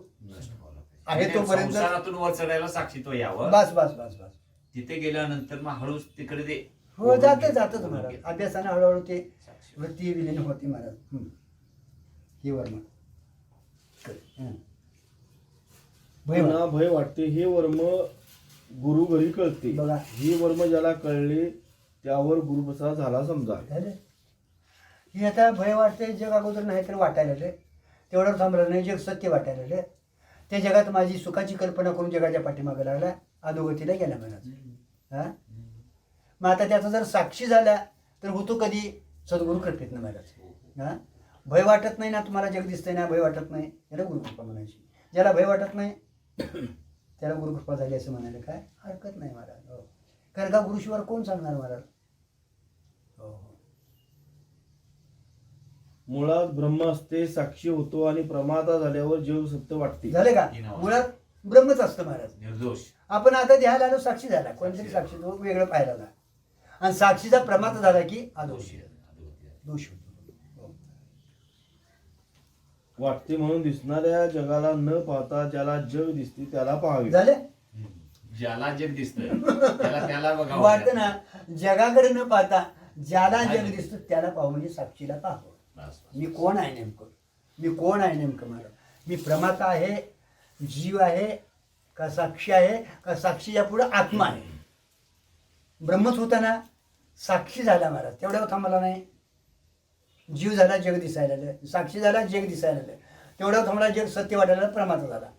आहे तोपर्यंत संसारातून वर चढायला साक्षीत्व यावं. बस बस बस बस. तिथे गेल्यानंतर मग हळूच तिकडे ते हो जातच महाराज. अभ्यासाने हळूहळू ते वृत्ती विलीन होती महाराज. ही वर्म भय वाटत. पुन्हा भय वाटते. हे वर्म गुरु घरी कळते. बघा. हे वर्म ज्याला कळले त्यावर गुरुप्रसाद झाला समजा. झालं? ही आता भय वाटते. जग अगोदर नाही तर वाटायला लागले, तेवढं थांबलं नाही, जग सत्य वाटायला लागले. त्या जगात माझी सुखाची कल्पना करून जगाच्या पाठीमागे लागला, अधोगतीला गेला महाराज. हा, मग आता त्याचा जर साक्षी झाला तर होतो कधी सद्गुरू कृपेत ना महाराज. हा, भय वाटत नाही ना तुम्हाला, जग दिसतंय ना, भय वाटत नाही, याला गुरुकृपा म्हणायची. ज्याला भय वाटत नाही त्याला गुरुकृपा झाली असं म्हणायला काय हरकत नाही महाराज. हो, कारण का गुरुशिवाय कोण सांगणार महाराज. हो हो. मुळात ब्रह्म असते, साक्षी होतो आणि प्रमाता झाल्यावर जग सत्य वाटते. झालं का? तीन अवस्था. मुळात ब्रह्मच असतं महाराज. निर्दोष आपण आता ध्यायला आलो, साक्षी झाला, कोणतरी साक्षी तो वेगळं पाहायला आला. आणि साक्षीचा प्रमाता झाला की अदोषी दोष होतो. वाटते म्हणून दिसणाऱ्या जगाला न पाहता ज्याला जग दिसते त्याला पाहावे. झाले? ज्याला जग दिसतंय त्याला बघावं. वाटतं ना, जगाकडे न पाहता ज्याला जग दिसतं त्याला पाहू, म्हणजे साक्षीला पाहावं. बस, बस. मी कोण आहे नेमकं, मी कोण आहे नेमकं महाराज. मी प्रमाता आहे, जीव आहे का साक्षी आहे, का साक्षीच्या पुढे आत्मा आहे. ब्रह्मच होता ना, साक्षी झाला महाराज, तेवढ्यावर थांबला नाही. जीव झाला, जग दिसायला लागलं. साक्षी झाला, जग दिसायला लागलं. तेवढ्यावर थांबला, जग सत्य वाटायला, प्रमाता झाला.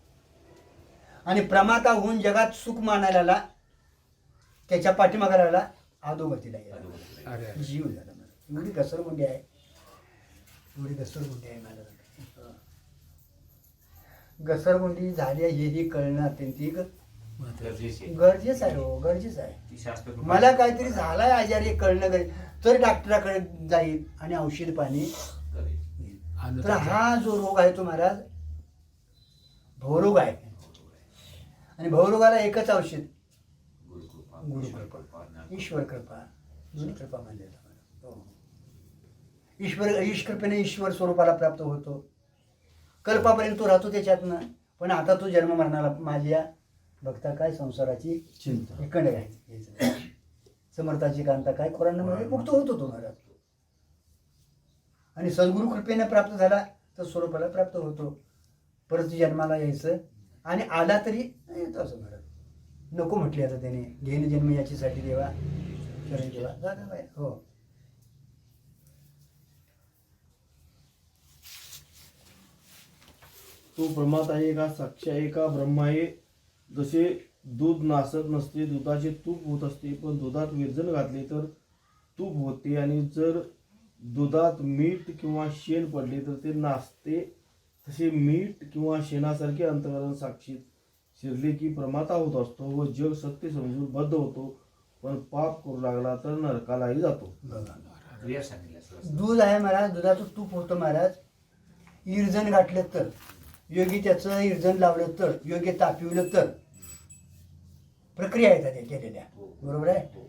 आणि प्रमाता होऊन जगात सुख मानायला आला, त्याच्या पाठीमागायला आला, अधोगतीला गेला, जीव झाला महाराज. एवढी घसरगुंडी आहे, एवढी घसरगुंडी आहे महाराज. घसरगुंडी झाली हेही कळणं अत्यंत गरजेचे गरजेचं आहे. हो, गरजेचं आहे. ती शास्त्र मला काहीतरी झालाय आजारी, कळणं गरजेचं, तर डॉक्टराकडे जाईल आणि औषध पाणी घेईल. तर हा जो रोग आहे तो महाराज भवरोग आहे. आणि भवरोगाला एकच औषध, गुरुकृपा, ईश्वर कृपा, गुरुकृपा मानलेला. हो. ईश्वरकृपेने ईश्वर स्वरूपाला प्राप्त होतो. कल्पापर्यंत तो राहतो त्याच्यातनं. पण आता तो जन्म मरणाला माझ्या भक्ता काय संसाराची चिंता. इकडे घ्यायचं, समर्थाची कांता काय कोरांमध्ये मुक्त होतो तो महाराज. आणि सद्गुरु कृपेने प्राप्त झाला तर स्वरूपाला प्राप्त होतो. परत जन्माला यायचं, आणि आला तरी येतो असं महाराज. नको म्हटले आता त्याने, घेणे जन्म याच्यासाठी देवा, शरण देवा, झालं बाहेर. हो. तो प्रमाता आहे का, साक्षी आहे का, ब्रह्म आहे. जसे दूध नासत नसते, दुधाचे तूप होत असते, पण दुधात विरजण घातले तर तूप होते. आणि जर दुधात मीठ किंवा शेण पडले तर ते नासते. तसे मीठ किंवा शेणासारखे अंतःकरण साक्षीत शिरले की प्रमाता होत असतो व जग सत्य समजून बद्ध होतो. पण पाप करू लागला तर नरकालाही जातो. क्रिया सांगितल्या सर. दूध आहे महाराज, दुधाचं तूप होतं महाराज. इरजण घातलं तर, योगी त्याचं इरजण लावलं तर, योग्य तापविलं तर, प्रक्रिया आहेत त्या केलेल्या, बरोबर आहे.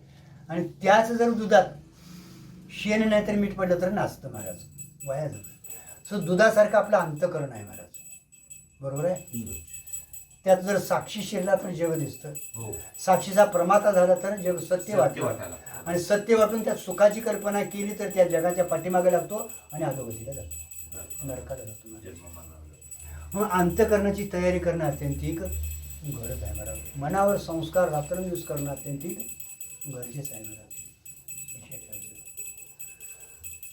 आणि त्याच जर दुधात शेण नाही तर मीठ पडलं तर नाचतं महाराज, वाया जातं. सो दुधासारखं आपलं अंतःकरण आहे महाराज, बरोबर आहे. त्यात जर साक्षी शिरला तर जग दिसतं. हो. साक्षीचा प्रमाता झाला तर जग सत्य सत्य वाटतं. वाटायला. आणि सत्य वाटून त्यात सुखाची कल्पना केली तर त्या जगाच्या पाठीमागे लागतो आणि अधोगतीला जातो, नरकाला जातो महाराज. जन्म मरणाला. मग अंतकरणाची तयारी करणं अत्यंतिक गरज आहे महाराज. मनावर संस्कार रात्रंदिवस करणं अत्यंतिक गरजेचं आहे महाराज.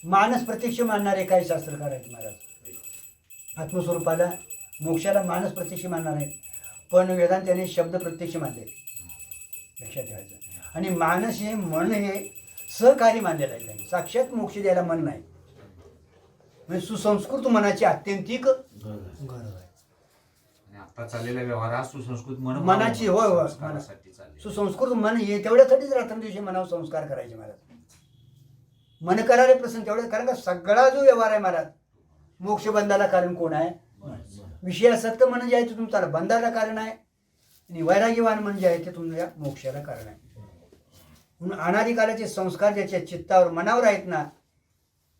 मानस प्रत्यक्ष मानणारे काही शास्त्रकार आहेत महाराज. आत्मस्वरूपाला, मोक्षाला मानस प्रत्यक्ष मानणार आहेत, पण वेदांताने शब्द प्रत्यक्ष मानले, लक्षात ठेवायचं. आणि मानस हे मन हे सहकारी मानलेलं आहे त्यांनी. साक्षात मोक्ष द्यायला मन नाही. म्हणजे सुसंस्कृत मनाची अत्यंतिक गरज आहे. आणि आता चाललेला व्यवहार हा सुसंस्कृत मनाची, होय होय, संस्कारासाठी चाललेला. सुसंस्कृत मन हे तेवढ्यासाठीच रात्रंदिवशी मनावर संस्कार करायचे महाराज. मन करारे प्रसन्न तेवढं, कारण का सगळा जो व्यवहार आहे महाराज, मोक्षबंधाला कारण कोण आहे? विषयासक्त मन जे आहे ते तुमचा बंधाला कारण आहे, आणि वैराग्यवान मन जे आहे ते तुमच्या मोक्षाला कारण आहे. म्हणून अनादिकालाचे संस्कार ज्याच्या चित्तावर, मनावर आहेत ना,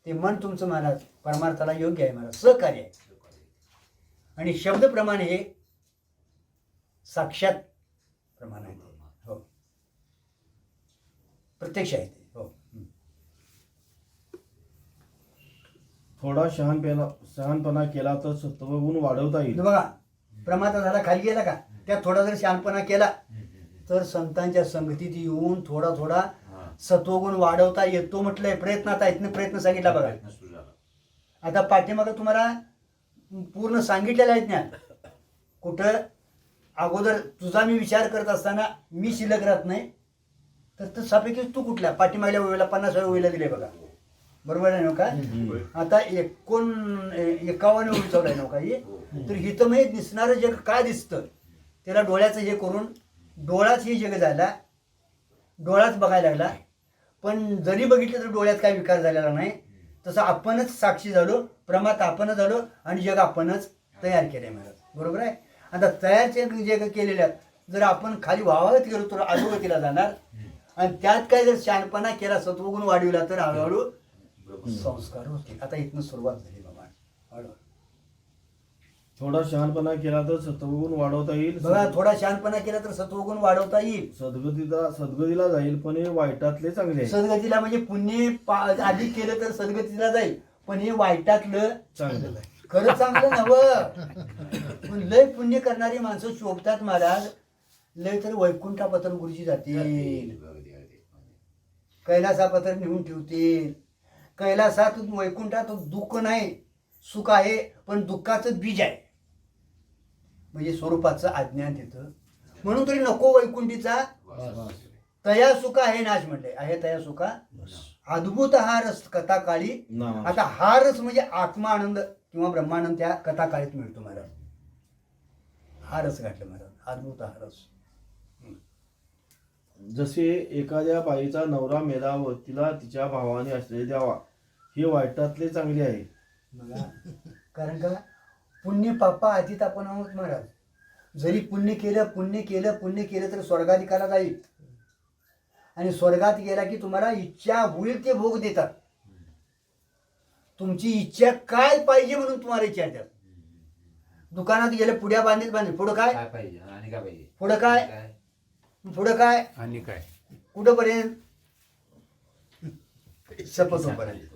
ते मन तुमचं महाराज परमार्थाला योग्य आहे महाराज, सहकार्य आहे. आणि शब्दप्रमाणे हे साक्षात प्रमाण आहे. हो, प्रत्यक्ष आहे ते. हो. थोडा शहाणपणा केला तर सत्वगुण वाढवता येईल. बघा, प्रमाता झाला, खाली गेला का, त्यात थोडा जर शहाणपणा केला तर संतांच्या संगतीत येऊन थोडा थोडा सत्वगुण वाढवता येतो म्हटलंय. प्रयत्नात आहेत ना, प्रयत्न सांगितला बघा. प्रयत्न सुरू झाला. आता पाठीमागं तुम्हाला पूर्ण सांगितलेलं आहेत ना. कुठं अगोदर तुझा मी विचार करत असताना मी शिल्लक राहत नाही, तर तसापैकी तू कुठल्या पाठीमागल्या वेळेला 50व्या वेळेला दिले बघा, बरोबर आहे नव्हता. आता 51 वेळी चालू आहे नव्हता ही. तर हिथं म्हणजे दिसणारं जग काय दिसतं त्याला डोळ्याचं हे करून, डोळाच ही जग झाला, डोळाच बघायला लागला. पण जरी बघितलं तर डोळ्यात काय विकार झालेला नाही, तसं आपणच साक्षी झालो, प्रमात आपणच झालो आणि जग आपणच तयार केलंय महाराज. बरोबर आहे. आता तयारचे जग केलेले आहेत, जर आपण खाली वावागत गेलो तर अधोगतीला जाणार. आणि त्यात काय जर शहाणपणा केला, सत्वगुण वाढविला तर हळूहळू संस्कार होतील. आता इथनं सुरुवात झाली बाबा. हळूहळू थोडा शहाणपणा केला तर सत्वगुण वाढवता येईल. बघा, थोडा शहाणपणा केला तर सत्वगुण वाढवता येईल. सद्गतीला जाईल, पण हे वाईटातले चांगले आहे. सद्गतीला म्हणजे पुण्य अधिक केलं तर सद्गतीला जाईल, पण हे वाईटातलं चांगलं खरं चांगलं नवं. पण लय पुण्य करणारी माणसं शोभतात महाराज. लय तर वैकुंठापत्र गुरुजी जातील, कैलासापत्र नेऊन ठेवतील. कैलासात वैकुंठात दुःख नाही, सुख आहे, पण दुःखाचं बीज आहे. म्हणजे स्वरूपाचं अज्ञान तिथं. म्हणून तरी नको वैकुंठीचा तया सुखा हे नाश म्हटले आहे. तया सुखा अद्भुत हा रस कथा काळी. नाम. आता हा रस म्हणजे आत्मा आनंद किंवा ब्रह्मानंद त्या कथा काळीत मिळतो महाराज. हा रस घातला महाराज, अद्भुत हा रस. जसे एखाद्या बाईचा नवरा मेला व तिला तिच्या भावाने आश्रय द्यावा, हे वाईटातले चांगले आहे. बघा, कारण का पुण्य पापा अतीत आपण आहोत महाराज. जरी पुण्य केलं तर स्वर्गाधिकाला जाईल. आणि स्वर्गात गेला की तुम्हाला इच्छा होईल ते भोग देतात. तुमची इच्छा काय पाहिजे म्हणून तुम्हाला इच्छा देतात. दुकानात गेलं पुड्या बांधीत पुढं काय पाहिजे आणि काय पाहिजे, पुढं काय आणि काय कुठं पर्यंत सपतोपर्यंत.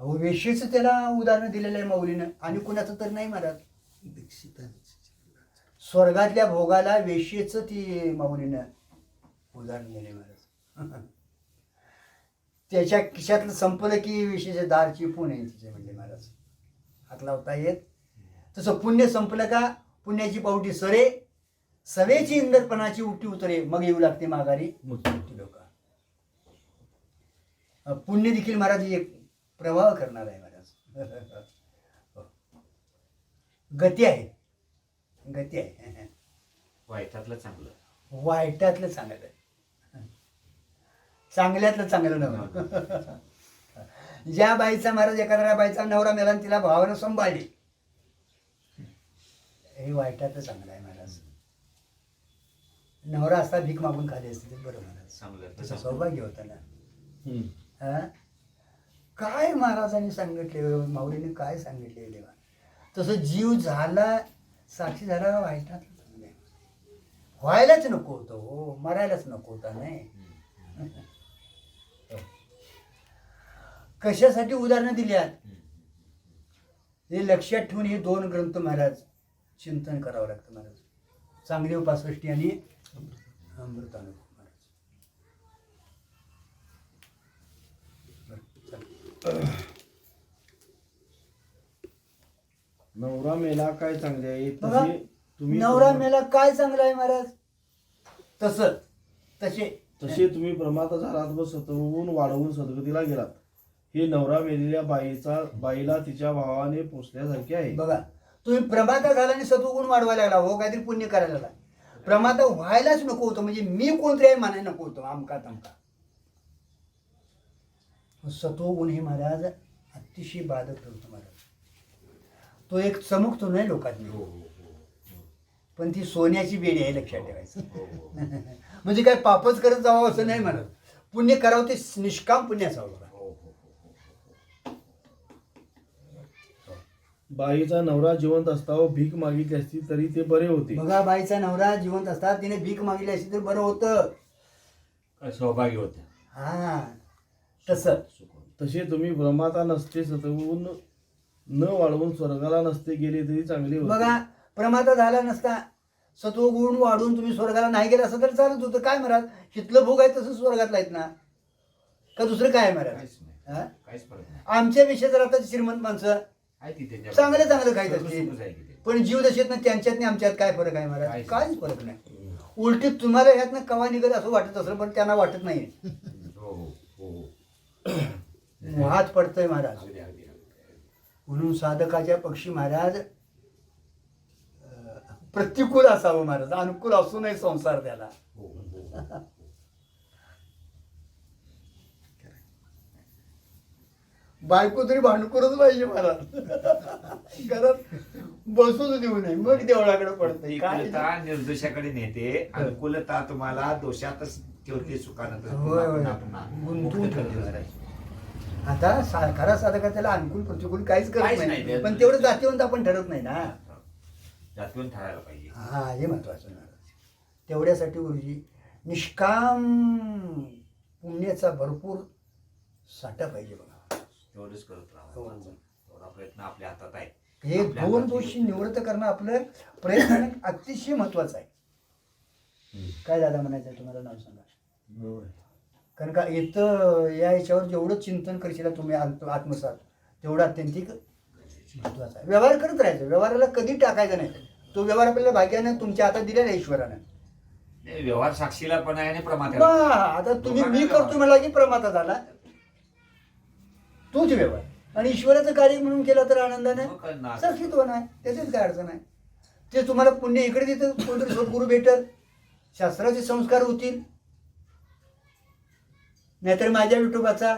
अहो वेशीच त्याला उदाहरण दिलेलं आहे माऊलीनं, आणि कुणाचं तर नाही महाराज. स्वर्गातल्या भोगाला वेशीच ती माऊलीनं उदाहरण दिले महाराज. त्याच्या खिशातलं संपलं की वेशीचे दार चिपून आहे तिचे म्हणजे महाराज. हात लावता येत. तसं पुण्य संपलं का पुण्याची पावटी सरे, सवेची इंदरपणाची उठी उतरे, मग येऊ लागते माघारी मोठी लोक. पुण्य देखील महाराज एक प्रवाह करणार आहे महाराज. गती आहे. वाईटातलं चांगलं, वाईटातलं चांगलं आहे, चांगल्यातलं चांगलं नव्हतं. ज्या बाईचा महाराज एखाद्या बाईचा नवरा मेला आणि तिला भावानं सांभाळली, हे वाईटातलं चांगलं आहे महाराज. नवरा असता भीक मागून खाली असते ते बरं महाराज. तसं सौभाग्य होतं ना. हा, काय महाराजांनी सांगितले, माऊलीने काय सांगितले देवा. तसं जीव झाला, साक्षी झाला वाईटातलं चांगलं आहे. व्हायलाच नको होतं हो, मरायलाच नको होता नाही. कशासाठी उदाहरणं दिली आहेत हे लक्षात ठेवून हे दोन ग्रंथ महाराज चिंतन करावं लागतं महाराज. चांगली उपासष्टी आणि अमृतानुभव महाराज. नवरा मेला काय चांगले आहे, बघा, तसे तुम्ही नवरा मेला काय चांगलं आहे महाराज. तसे तुम्ही प्रमाता झालात व सत्वगुण वाढवून सद्गतीला गेलात. हे नवरा मेलेल्या बाईला तिच्या भावाने पोचल्यासारखे आहे. बघा, तुम्ही प्रमाता झाला आणि सत्वगुण वाढवायला लागला हो, काहीतरी पुण्य करायला लागला. प्रमाता व्हायलाच नको होतं, म्हणजे मी कोणतरी आहे म्हणायला नको होतं आमका तमका. सत्वगुण हे महाराज अतिशय बाधक ठरतो महाराज. तो एक चमकतो नाही लोकांनी, पण ती सोन्याची बेडी आहे लक्षात ठेवायचं. म्हणजे काय पापच करत जावं असं नाही म्हणत, पुण्य करावं ते निष्काम पुण्य असावं. बाईचा नवरा जिवंत असताना भीक मागितली असती तरी ते बरे होते. बघा, बाईचा नवरा जिवंत असतात तिने भीक मागितली असती तर बरं होतं. सौभाग्य होतं. हा, तसं तसे तुम्ही प्रमाता नसते सत्वगुण न वाढवून स्वर्गाला नसते गेले तरी चांगले होते. बघा, प्रमाता झाला नसता सत्वगुण वाढून तुम्ही स्वर्गाला नाही गेला असं तर चालत होतं. काय महाराज, हितलं भोग आहे तसं स्वर्गातला आहेत ना, का दुसरं काय आहे महाराज. हा? काहीच फरक नाही. आमच्या विषय जर आता श्रीमंत माणसं आहे ती त्यांच्या चांगलं खायचं सर्व सुखच आहे की असते, ते. पण जीव दशेत ना त्यांच्यात नाही आमच्यात काय फरक आहे महाराज. काहीच काहीच फरक नाही. उलटी तुम्हाला ह्यातनं कवा निघत असं वाटत असेल, पण त्यांना वाटत नाही. हो हो हो. मोहात पडतंय महाराज. अगदी अगदी अगदी. म्हणून साधकाच्या पक्षी महाराज प्रतिकूल असावं महाराज, अनुकूल असू नये संसार त्याला. हो हो. बायको तरी भांडखोरच पाहिजे मला घरात बसूच देऊ नये मग देवळाकडे पडते काय अनुकूलता निर्दोषाकडे नेते, अनुकूलता तुम्हाला दोषातच ठेवते, सुखानं होय होय गुंतवून ठेवते महाराज. आता खरा साधका त्याला अनुकूल प्रतिकूल काहीच करत काहीच नाही नाही. पण तेवढं जातीवंत आपण ठरत नाही ना. जातीवून ठरायला पाहिजे. हा हे महत्वाचं महाराज. तेवढ्यासाठी गुरुजी निष्काम पुण्याचा भरपूर साठा पाहिजे बघा. तेवढंच करत राहा. हो. तेवढा प्रयत्न आपल्या हातात आहे. हे आपल्या दोन हातात दोषी निवृत्त करणं आपलं प्रयत्न अतिशय महत्वाचं आहे. काय दादा म्हणायचं आहे तुम्हाला नाव सांगा. कारण का इथं या याच्यावर जेवढं चिंतन करशील तुम्ही आत्मसात तेवढं अत्यंतिक महत्वाचं आहे. व्यवहार करत राहायचं, व्यवहाराला कधी टाकायचा नाही. तो व्यवहार आपल्याला भाग्यानं तुमच्या हातात दिलेला आहे ईश्वरानं. नाही, व्यवहार साक्षीला पण आहे आणि प्रमात्याला. आता तुम्ही मी करतो म्हणला की प्रमाता झाला तोच व्यवहार, आणि ईश्वराचं कार्य म्हणून केलं तर आनंदाने मग करणार. साक्षीत्व नाही, त्याच्यात काय अडचण आहे. ते तुम्हाला पुण्य इकडे तिथं कोणतरी सद्गुरू भेटल, शास्त्राचे संस्कार होतील, नाहीतर माझ्या विठोबाचा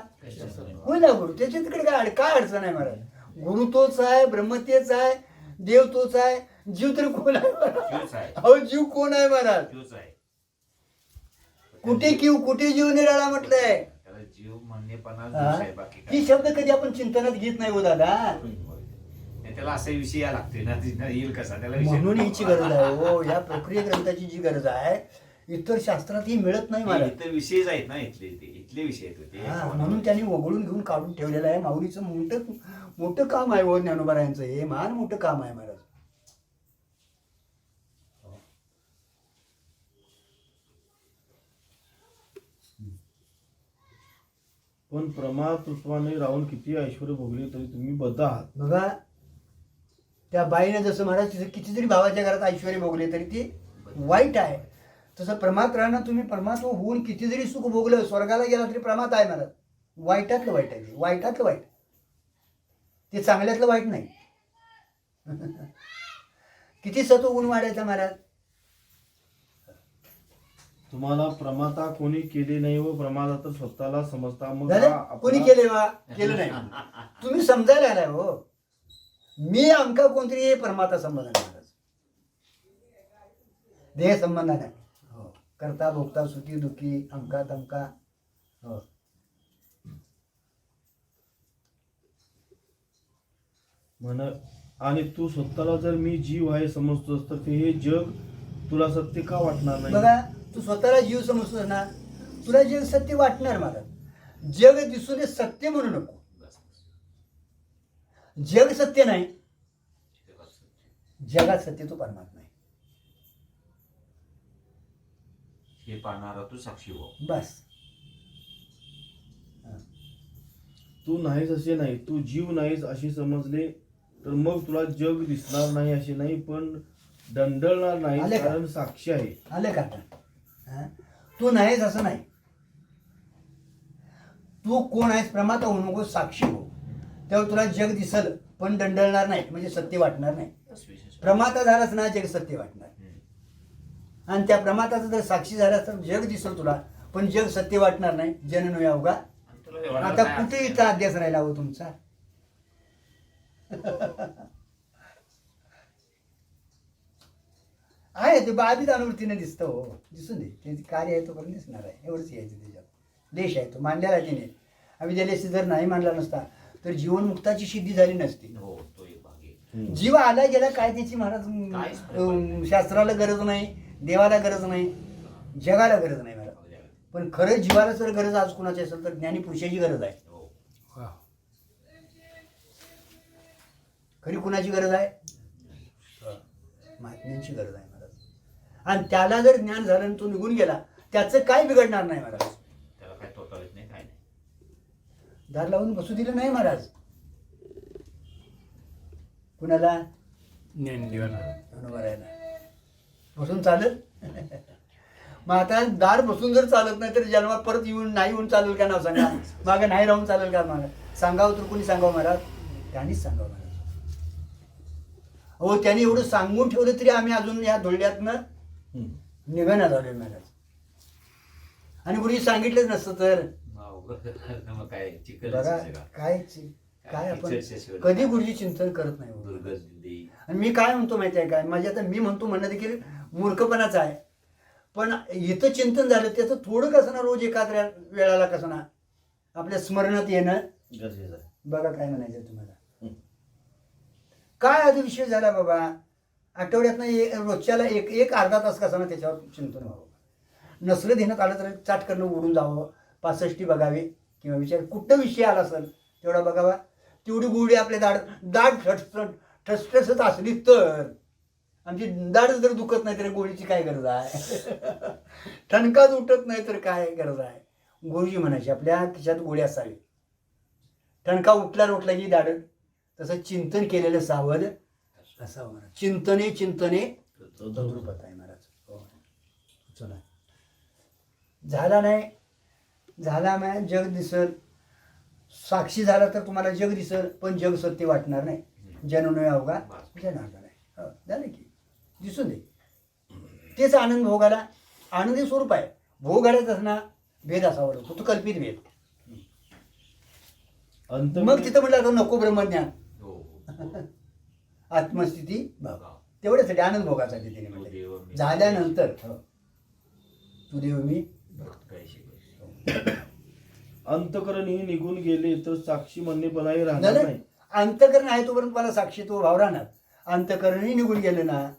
होईल ना गुरु. त्याच्या तिकडे काय अडचण आहे महाराज. गुरु तोच आहे, ब्रह्म तेच आहे, देव तोच आहे, जीव तरी कोण आहे महाराज. तोच आहे. अहो जीव कोण आहे महाराज. तोच आहे. कुठे जीव निराळा म्हटलंय. त्याला जीव म्हणणेपणा हा? दोष आहे, बाकी काय. ही शब्द कधी आपण चिंतनात घेत नाही हो दादा. नाही, त्याला असा विषय या लागतोय ना, तिथं येईल कसा त्याला विषय. म्हणून हिची गरज आहे हो. या प्रक्रिया ग्रंथाची जी गरज आहे इतर शास्त्रात ही मिळत नाही मला. इतर विषयच आहेत ना, इथले विषय आहेत होते. म्हणून त्यांनी वगळून घेऊन काढून ठेवलेलं आहे. माऊलीचं मोठं काम आहे हो ज्ञानोबारायांचं. हे महान मोठं काम आहे महाराज. पण प्रमातृत्वाने राहून किती ऐश्वर भोगले तरी तुम्ही बद्ध आहात. बघा त्या बाईने जसं महाराज तिचं कितीतरी भावाच्या घरात ऐश्वर्य भोगले तरी ते वाईट आहे, तसं प्रमात्रानं तुम्ही परमात्मा होऊन किती जरी सुख भोगलं, स्वर्गाला गेला तरी प्रमात आहे महाराज. वाईटातलं वाईट आहे ते, वाईटातलं वाईट. ते चांगल्यातलं वाईट नाही. किती सत्व गुण वाढायचा महाराज. तुम्हाला प्रमाता कोणी केले नाही व प्रमादा तर स्वतःला समजता. मग झालं? हा आपला- कोणी केले वा केलं नाही. तुम्ही समजायला आलाय हो. मी आमका कोणतरी हे परमाता संबंध नाही महाराज. देह संबंध नाही. हो. करता भोगता सुखी दुखी अमका तमका. हो. म्हण आणि तू स्वतःला जर मी जीव आहे समजतोस तर ते हे जग तुला सत्य का वाटणार नाही. बघा तू स्वतःला जीव समजतोस ना, तुला जग सत्य वाटणार महाराज. जग दिसून हे सत्य म्हणू नको. जग सत्य नाही, जगात सत्य तो परमात्मा आहे. हे पाहणारा तू साक्षी हो. बस. तू नाहीस असे नाही, तू जीव नाहीस असे समजले तर मग तुला जग दिसणार नाही असे नाही, पण दंडळणार नाही आले का? कारण साक्षी आहे. आलं का आता. हा? तू नाहीस असं नाही. तू कोण आहेस प्रमाता होऊ नको, साक्षी हो. तेव्हा तुला जग दिसल पण दंडळणार नाही, म्हणजे सत्य वाटणार नाही. प्रमाता झालाच ना जग सत्य वाटणार. आणि त्या प्रमाताचं जर साक्षी झाला तर जग दिसल तुला, पण जग सत्य वाटणार नाही. जनन अवघा. आता कुठे इथं अध्यास राहिला हो तुमचा. आहे ते बाबीत अनुवृत्तीने दिसतं हो. दिसून दे ते कार्य आहे तो पण दिसणार आहे. एवढंच यायचं त्याच्यात. देश आहे तो मांडलेला आहे तिने. आम्ही त्याला जर नाही मानला नसता तर जीवनमुक्ताची सिद्धी झाली नसती. हो, तो एक भाग आहे. जीव आला गेला काय त्याची काहीच महाराज. शास्त्राला गरज नाही, देवाला गरज नाही, जगाला गरज नाही महाराज. पण खरं जीवाला जर गरज आज कुणाची असेल तर ज्ञानी पुरुषाची गरज आहे. हो. खरी कुणाची गरज आहे. महात्म्यांची गरज आहे महाराज. आणि त्याला जर ज्ञान झालं आणि तो निघून गेला त्याचं काय बिघडणार नाही महाराज. त्याला काय तोटा येत नाही, काय नाही. दार लावून बसू दिलं नाही महाराज कुणाला. ज्ञानदेवाला बसून चालत. मग आता दार बसून जर चालत नाही तर जन्मात परत येऊन नाही येऊन चालेल का नाव सांगा. मागं नाही राहून चालेल का महाराज. सांगावं तर कोणी सांगावं महाराज. त्यांनीच सांगावं महाराज. हो त्यांनी एवढं सांगून ठेवलं तरी आम्ही अजून या धुळ्यातनं निघणं झालोय महाराज. आणि कोणी सांगितलंच नसतं तर हो. मग काय चिकन बघा काय आपण कधी गुरुजी चिंतन करत नाही हो. दुर्गंधी आणि मी काय म्हणतो माहिती आहे काय माझ्या आता मी म्हणतो म्हणणं देखील मूर्खपणाच आहे. पण इथं चिंतन झालं त्याचं थोडं कसं ना रोज एखाद्या वेळाला कसं ना आपल्या स्मरणात येणं गरजेचं आहे. बघा काय म्हणायचं तुम्हाला. काय आधी विषय झाला बाबा आठवड्यातनं रोजच्याला एक अर्धा तास कसा ना त्याच्यावर चिंतन व्हावं. नसलं देण्यात आलं तर चाट करणं उडून जावं 65 बघावे किंवा विचार कुठं विषय आला असेल तेवढा बघावा. तेवढी गुढी आपले दाढ ठसठसत असली तर आमची दाढ जर दुखत नाही तर गोळीची काय गरज आहे. ठणकाच उठत नाही तर काय गरज आहे. गुरुजी म्हणायची आपल्या खिशात गोळी असावी. ठणका उठला की दाढ तसं चिंतन केलेलं सावध असावं. चिंतने तद्रुपत आहे महाराज. हो. चला झाला नाही जग दिसल. साक्षी झाला तर तुम्हाला जग दिसल पण जग सत्य वाटणार नाही. जननोय अवघा जनार्दन आहे. हो, झालं की दिसून दे. तेच आनंद भोगाला आनंदी स्वरूप आहे. भोगायलाच असणार भेद असावा लागतो तो कल्पित भेद. मग तिथं म्हटलं आता नको ब्रह्मज्ञान आत्मस्थिती भाव तेवढ्यासाठी आनंद भोगासाठी तिने म्हटलं. झाल्यानंतर तू देव मी अंतकरणही निघून गेले तर साक्षी म्हणणेपणाही राहणार नाही. अंतकरण आहे तोपर्यंत मला साक्षीत्व भाव राहणार. अंतकरणही निघून गेलं ना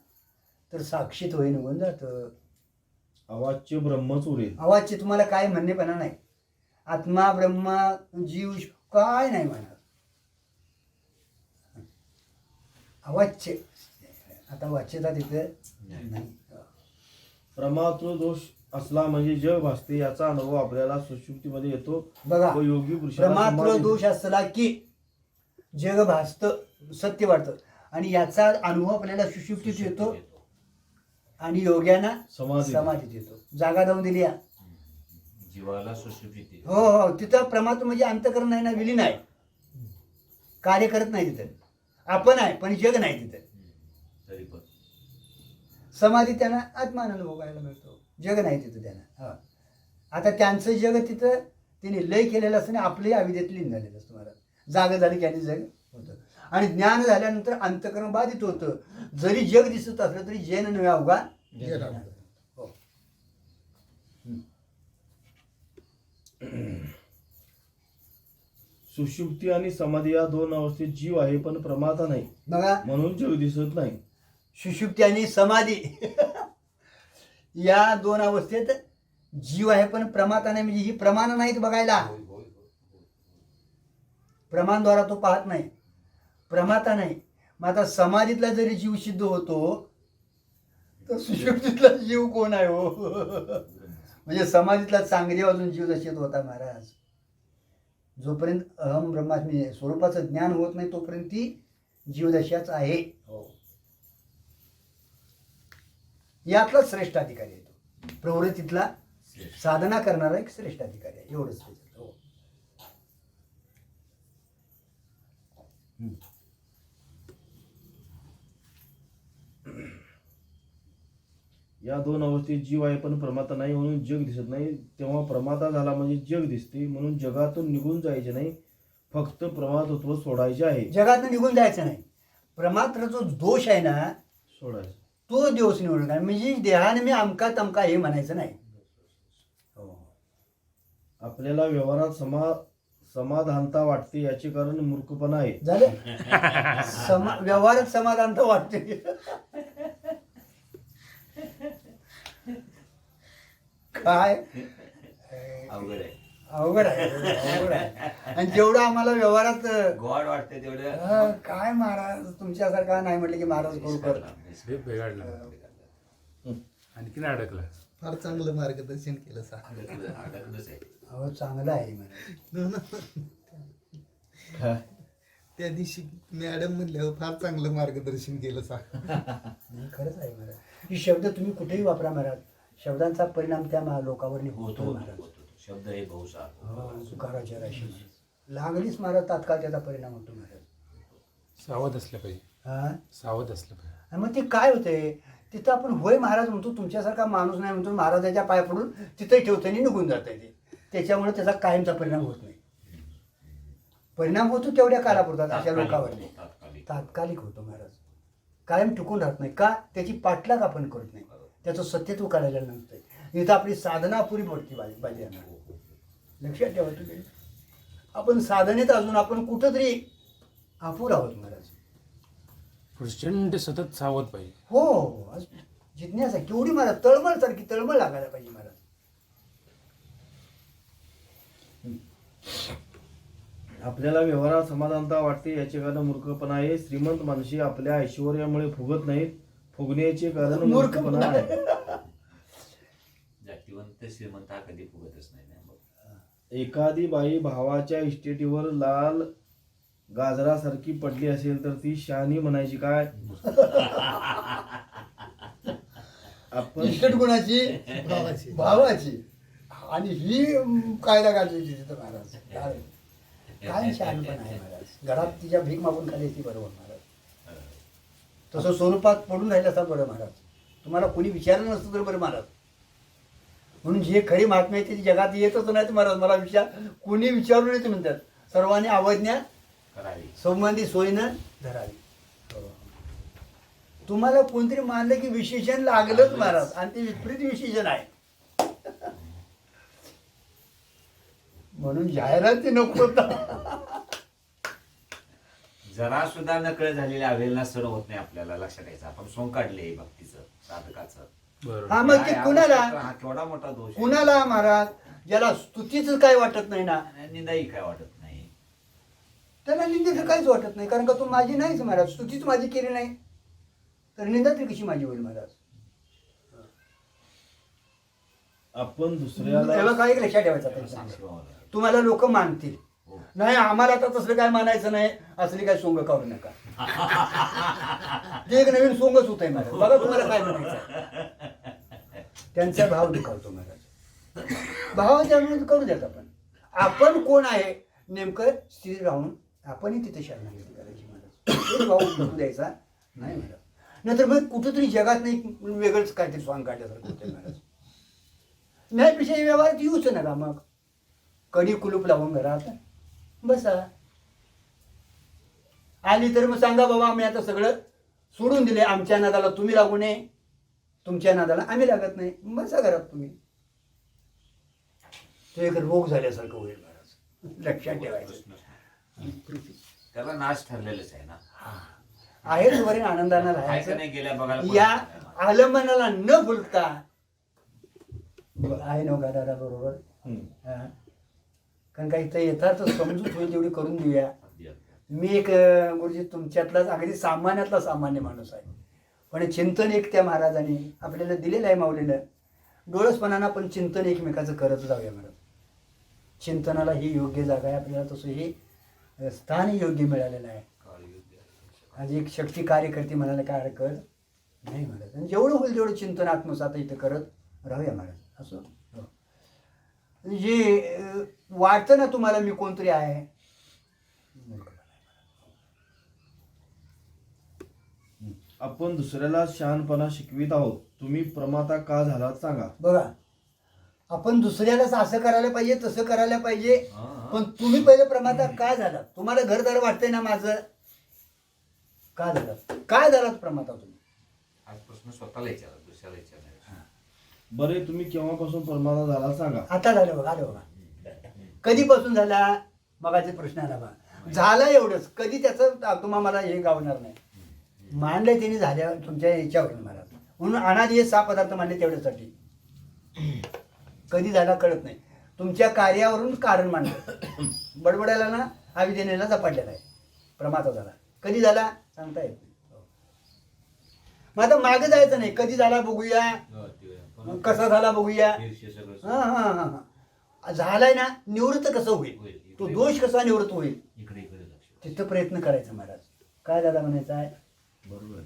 तर साक्षीत्वही निघून जातं. अवाच्य ब्रह्मच उरेल. अवाच्य तुम्हाला काय म्हणणेपणा नाही. आत्मा ब्रह्म जीव काय नाही म्हणणार. अवाच्य आता वाच्यता तिथं नाही. प्रमात्र दोष असला म्हणजे जग भासते याचा अनुभव आपल्याला सुषुप्तीमध्ये येतो. बघा व योगी पुरुषाला प्रमात्र समाधी दोष असला की जग भासतं सत्य वाटतं आणि याचा अनुभव आपल्याला सुषुप्तीत येतो आणि योग्यांना समाधीत येतो. जागा जाऊन दिली या जीवाला सुशुभीत. हो तिथं प्रमात्र म्हणजे अंतकरण नाही ना विलीन आहे. कार्य करत नाही तिथं. आपण आहे पण जग नाही तिथं. तरी पण समाधी त्यांना आत्मानंद भोगायला मिळतो. जग नाही तिथं त्यांना. आता त्यांचं जग तिथं तिने लय केलेलं असतं आणि आपलंही अविद्येत लीन झालेलं असतं. मला जागा झाली की आणि जग होतं आणि ज्ञान झाल्यानंतर अंतकरण बाधित होतं. जरी जग दिसत असलं तरी जैन नव्हे अवघा हो. सुषुप्ती आणि समाधी या दोन अवस्थेत जीव आहे पण प्रमाता नाही बघा म्हणून जीव दिसत नाही. सुषुप्ती आणि समाधी या दोन अवस्थेत जीव आहे पण प्रमाता नाही. म्हणजे ही प्रमाण नाहीत बघायला. प्रमाणद्वारा तो पाहत नाही. प्रमाता नाही. मग आता समाधीतला जरी जीव सिद्ध होतो तर सुषुप्तीतला जीव कोण आहे हो. म्हणजे समाधीतला चांगली अजून जीव दशेत होता महाराज. जोपर्यंत अहम ब्रह्मास्मी स्वरूपाचं ज्ञान होत नाही तोपर्यंत ती जीवदशाच आहे. यातला श्रेष्ठ अधिकारी आहे तो. प्रवृत्तीतला साधना करणारा एक श्रेष्ठ अधिकारी आहे. एवढंच हो. या दोन अवस्थेत जीव आहे पण प्रमाता नाही म्हणून जग दिसत नाही. तेव्हा प्रमाता झाला म्हणजे जग दिसते. म्हणून जगातून निघून जायचे नाही. फक्त प्रमातत्व सोडायचे आहे. जगातून निघून जायचं नाही. प्रमात्र जो दोष आहे ना सोडायचं तो दिवस निवडून काय म्हणजे देहाने मी अमका तमका हे म्हणायचं नाही. आपल्याला व्यवहारात समाधानता वाटते याचे कारण मूर्खपणा आहे. झालं व्यवहारात समाधानता वाटते. काय अवघड आहे. अवघड आहे. आणि जेवढं आम्हाला व्यवहारात गॉड वाटते तेवढं काय महाराज तुमच्यासारखा नाही म्हटलं की महाराज करू कर. आणखीन अडकला. फार चांगलं मार्गदर्शन केलं सा. अडकलंच आहे. अहो चांगलं आहे म्हणे. त्या दिवशी मॅडम म्हणल्यावर फार चांगलं मार्गदर्शन केलं सा. नाही, खरंच आहे महाराज. ही शब्द तुम्ही कुठेही वापरा महाराज. शब्दांचा परिणाम त्या लोकांवर होतो महाराज. शब्द हे बहुसार सुकाराच्या राशी लागलीच महाराज तात्काळ त्याचा परिणाम होतो महाराज. सावध असलं पाहिजे. हा सावध असलं पाहिजे. आणि मग ते काय होतंय तिथं आपण होय महाराज म्हणतो तुमच्यासारखा माणूस नाही म्हणतो महाराजाच्या पाय पडून तिथंही ठेवतो आणि निघून जात आहे. त्याच्यामुळे त्याचा कायमचा परिणाम होत नाही. परिणाम होतो तेवढ्या काळापुरता अशा लोकांवर तात्कालिक. तात्कालिक होतो महाराज, कायम टिकून राहत नाही. का? त्याची पाठलाग आपण करत नाही, त्याचं सत्यत्व काढायला नसतं. इथं आपली साधना अपुरी पडते बाजी येणार. लक्षात ठेवा तुम्ही, आपण साधनेत अजून आपण कुठंतरी अपूर आहोत महाराज. प्रचंड सतत सावध पाहिजे. हो, आज जिज्ञासा केवढी महाराज, तळमळ सारखी तळमळ लागायला पाहिजे महाराज. आपल्याला व्यवहारात समाधानता वाटते याचे कारण मूर्खपणा आहे. श्रीमंत माणसे आपल्या ऐश्वर्यामुळे फुगत नाहीत, फुगण्याचे कारण मूर्खपणा आहे. जातीवंत श्रीमंत हा कधी फुगतच नाही ना. एखादी बाई भावाच्या इस्टेटीवर लाल गाजरासारखी पडली असेल तर ती शहाणी म्हणायची काय? आपण इष्ट गुणाची भावाची. भावाची आणि ही कायदा काढली तिथं महाराज. काय शहाणपण आहे महाराज. घरात तिच्या भीक मागून खाली ती बरोबर महाराज. तसं स्वरूपात पडून राहिलं असतात बरं महाराज. तुम्हाला कोणी विचारलं नसतं तर बरं महाराज. म्हणून जे खरी महात्मा आहे ते जगात येतच नाहीत महाराज. मला कोणी विचारून येते म्हणतात. सर्वांनी अवज्ञा करावी. संबंधी सोयीनं धरावी. तुम्हाला कोणतरी मानलं की विशेषण लागलंच महाराज, आणि ते विपरीत विशेषण आहे. म्हणून जाहिरात ते नको. जरा सुद्धा नकळ झालेल्या अवेलना सण होत नाही आपल्याला. लक्षात घ्यायचं, आपण सोंग काढले भक्तीचं साधकाचं. बरोबर. हा मग ते कुणाला हा केवढा मोठा दोष आहे. कुणाला महाराज ज्याला स्तुतीचं काय वाटत नाही ना, आणि निंदाही काय वाटत नाही. त्याला निंदेचं काहीच वाटत नाही. कारण का तू माझी नाहीच महाराज, स्तुतीच माझी केली नाही तर निंदा तरी कशी माझी होईल महाराज. आपण दुसऱ्याला तेव्हा काही लक्षात ठेवायचं तेव्हा आता. सांगितलं. तुम्हाला लोक मानतील, हो. नाही आम्हाला आता तसलं काय मानायचं नाही, असली काय सोंग काढू नका. ते एक नवीन सोंगच होत आहे महाराज. बघा तुम्हाला काय म्हणायचं. त्यांचा भाव दुखावतो महाराज. भावाच्या विरुद्ध करू द्यात आपण. आपण कोण आहे नेमकं स्थिर राहून आपणही तिथे शरणागती करायची महाराज. ते भाव करू द्यायचा नाही महाराज. नंतर मग कुठंतरी जगात नाही वेगळंच काहीतरी स्वांग काढल्यासारखं होतं महाराज. न्यायपेक्षा व्यवहारात येऊच नका. मग कडी कुलूप लावून घरात बसा. आली तर मग सांगा बाबा आम्ही आता सगळं सोडून दिले, आमच्या नादाला तुम्ही लागू नये, तुमच्या नादाला आम्ही लागत नाही, बसा घरात तुम्ही. तो एक रोग झाल्यासारखं होईल महाराज. लक्षात ठेवायचं. त्याला नाश ठरलेलंच आहे ना. आहेच वरील आनंदानं काय का राहायचं. नाही गेल्या बघायला या कोणी नाही. आलंबनाला न भुलता आहे नव्हता दादा बरोबर. हा. कारण का इथं यथार्थ समजूत होईल तेवढी करून देऊया. अगदी, अगदी. मी एक गुरुजी तुमच्यातलाच अगदी सामान्यातला सामान्य माणूस आहे, पण चिंतन एक त्या महाराजांनी आपल्याला दिलेलं आहे माऊलीनं. डोळसपणानं पण चिंतन एकमेकाचं करत जाऊया महाराज. चिंतनाला ही योग्य जागा आहे आपल्याला, तसं हे स्थान योग्य मिळालेलं आहे. आज एक शक्ती कार्यकर्ती म्हणायला काय हरकत नाही महाराज. आणि जेवढं होईल तेवढं चिंतन आत्मसात इथं करत राहूया महाराज. असं जे वाटतं ना तुम्हाला मी कोणतरी आहे, आपण दुसऱ्याला शहाणपणा शिकवित आहोत. तुम्ही प्रमाता का झालात सांगा. बघा आपण दुसऱ्यालाच असं करायला पाहिजे तसं करायला पाहिजे, हा. पण तुम्ही पहिले प्रमाता काय झालात. तुम्हाला घरदार वाटतंय ना माझं, का झालात, काय झालात प्रमाता तुम्ही. आज प्रश्न स्वतःला विचारा, दुसऱ्याला विचारणार. बरे तुम्ही केव्हापासून प्रमाता झाला सांगा. आता झालं बघा, आलं बघा. कधीपासून झाला मगाचे प्रश्न आला बघा. झालं एवढंच, कधी त्याचं तुम्हाला मला हे गावणार नाही. मानलंय त्यांनी झाल्या तुमच्या याच्यावरून मला, म्हणून अनादी हे 6 पदार्थ मानले तेवढ्यासाठी. कधी झाला कळत नाही. तुमच्या कार्यावरून कारण मांडलं. बडबडायला ना अविदेनेला झपाटलेला आहे. प्रमाता झाला. कधी झाला सांगता येत नाही. मग आता मागे जायचं नाही. कधी झाला बघूया, कसा झाला बघूया. हा हा हा हा झालाय ना, निवृत्त कसं होईल, तो दोष कसा निवृत्त होईल इकडे इकडे लक्ष. तिथं प्रयत्न करायचा महाराज. काय झाला म्हणायचं आहे, बरोबर.